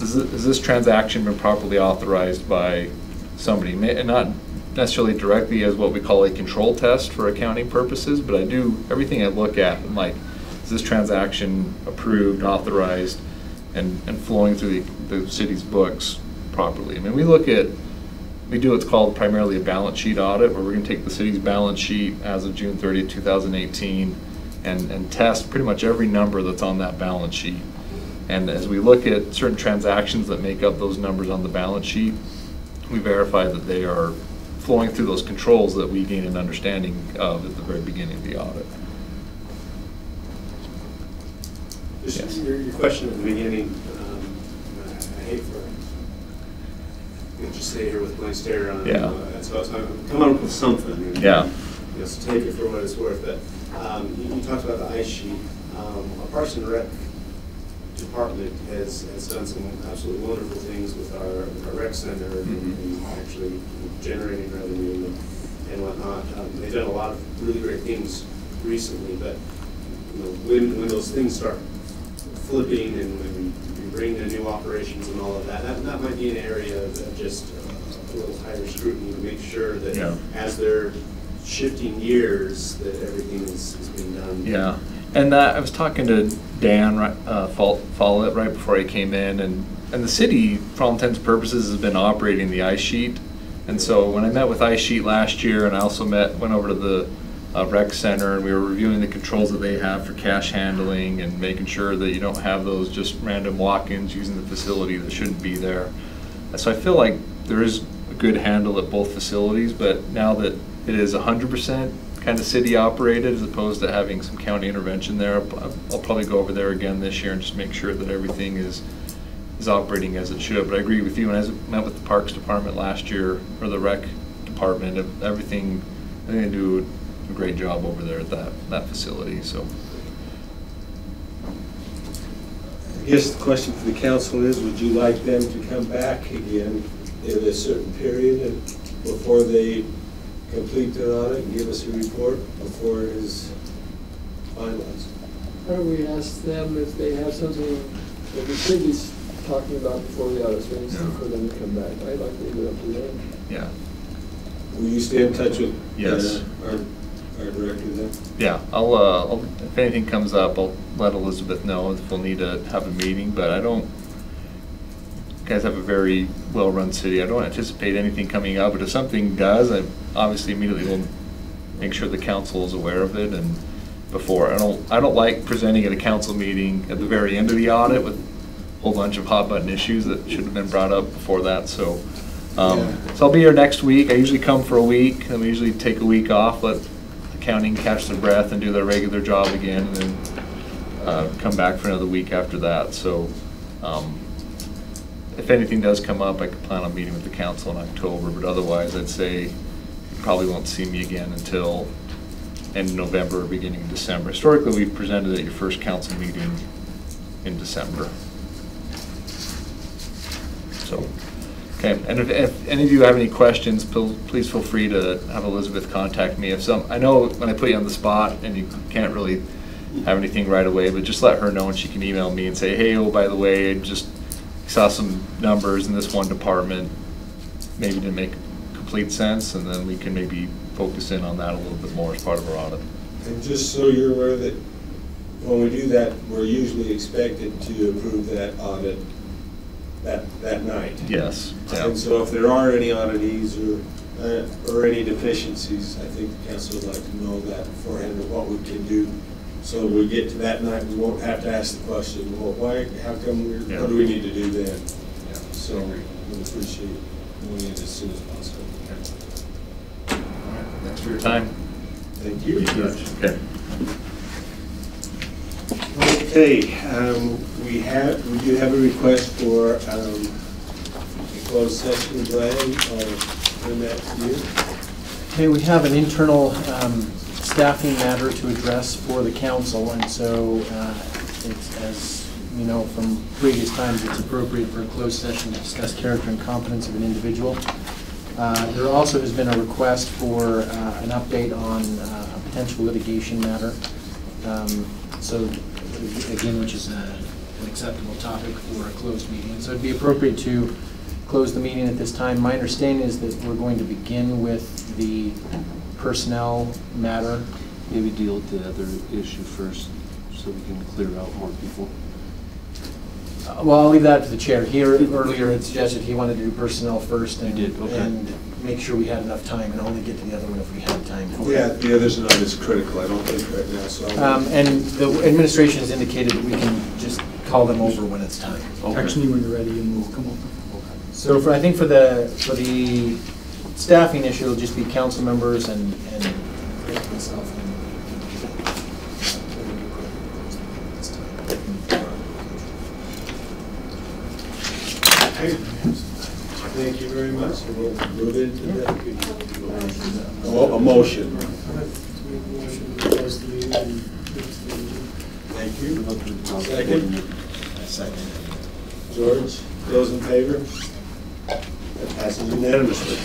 Speaker 17: this transaction been properly authorized by somebody? And not necessarily directly as what we call a control test for accounting purposes, but I do, everything I look at, I'm like, is this transaction approved, authorized, and flowing through the city's books properly? I mean, we do what's called primarily a balance sheet audit, where we're going to take the city's balance sheet as of June 30th, 2018, and test pretty much every number that's on that balance sheet. And as we look at certain transactions that make up those numbers on the balance sheet, we verify that they are flowing through those controls that we gain an understanding of at the very beginning of the audit.
Speaker 16: Just your question at the beginning, I hate for you to just stay here with blank stare on.
Speaker 17: Yeah.
Speaker 16: So I'm coming up with something. And,
Speaker 17: yeah.
Speaker 16: So take it for what it's worth. But you talked about the ice sheet. Our Parks and Rec department has done some absolutely wonderful things with our rec center and actually generating revenue and whatnot. They've done a lot of really great things recently, but when those things start flipping and when we bring in new operations and all of that, that might be an area of just a little higher scrutiny to make sure that as they're shifting gears, that everything is being done.
Speaker 17: Yeah, and I was talking to Dan Follett right before he came in, and the city, for all intents and purposes, has been operating the ice sheet. And so when I met with ice sheet last year, and I also went over to the rec center, and we were reviewing the controls that they have for cash handling and making sure that you don't have those just random walk-ins using the facility that shouldn't be there. So I feel like there is a good handle at both facilities, but now that it is 100% kind of city operated as opposed to having some county intervention there, I'll probably go over there again this year and just make sure that everything is operating as it should. But I agree with you, and I met with the Parks Department last year, or the Rec Department, everything, I think they do a great job over there at that facility. So
Speaker 10: I guess the question for the council is, would you like them to come back again in a certain period before they complete their audit and give us a report before it is finalized?
Speaker 12: Why don't we ask them if they have something that the city's talking about before the audit, so for them to come back. I'd like to leave it up to them.
Speaker 17: Yeah.
Speaker 10: Will you stay in touch with
Speaker 17: yes.
Speaker 10: Our director then?
Speaker 17: Yeah, I'll if anything comes up, I'll let Elizabeth know if we'll need to have a meeting, but you guys have a very well-run city. I don't anticipate anything coming up, but if something does, I obviously immediately will make sure the council is aware of it. And before, I don't like presenting at a council meeting at the very end of the audit with a whole bunch of hot-button issues that should have been brought up before that. So, so I'll be here next week. I usually come for a week, and we usually take a week off, let accounting catch their breath and do their regular job again, and then come back for another week after that. So if anything does come up, I could plan on meeting with the council in October, but otherwise I'd say you probably won't see me again until end of November or beginning of December. Historically, we've presented at your first council meeting in December. So, okay, and if any of you have any questions, please feel free to have Elizabeth contact me. I know when I put you on the spot and you can't really have anything right away, but just let her know and she can email me and say, hey, oh, by the way, I just saw some numbers in this one department, maybe didn't make complete sense, and then we can maybe focus in on that a little bit more as part of our audit.
Speaker 10: And just so you're aware that when we do that, we're usually expected to approve that audit that night.
Speaker 17: Yes.
Speaker 10: Yeah. And so if there are any oddities or any deficiencies, I think the council would like to know that beforehand of what we can do So we get to that night, we won't have to ask the question, well, why, how come what do we need to do then? So we appreciate doing it as soon as possible.
Speaker 18: Thanks for your time.
Speaker 10: Thank you.
Speaker 18: Okay.
Speaker 10: Okay, we do have a request for a closed session. Brian, I'll turn that to you.
Speaker 3: Okay, we have an internal staffing matter to address for the council, and so it's, as you know from previous times, it's appropriate for a closed session to discuss character and competence of an individual. There also has been a request for an update on a potential litigation matter. So again, which is an acceptable topic for a closed meeting. So it'd be appropriate to close the meeting at this time. My understanding is that we're going to begin with the personnel matter.
Speaker 15: Maybe deal with the other issue first, so we can clear out more people.
Speaker 3: Well, I'll leave that to the chair. He earlier had suggested he wanted to do personnel first and, and make sure we had enough time and only get to the other one if we had time.
Speaker 10: Yeah, the others are not as critical, I don't think, right now. So
Speaker 3: and the administration has indicated that we can just call them over when it's time.
Speaker 8: Text me when you're ready and we'll come over.
Speaker 3: So I think for the staffing issue, it'll just be council members and myself.
Speaker 10: Thank you very much. And we'll move into that. Oh, a motion. Thank you. Second. Second. George, those in favor? That passes unanimously.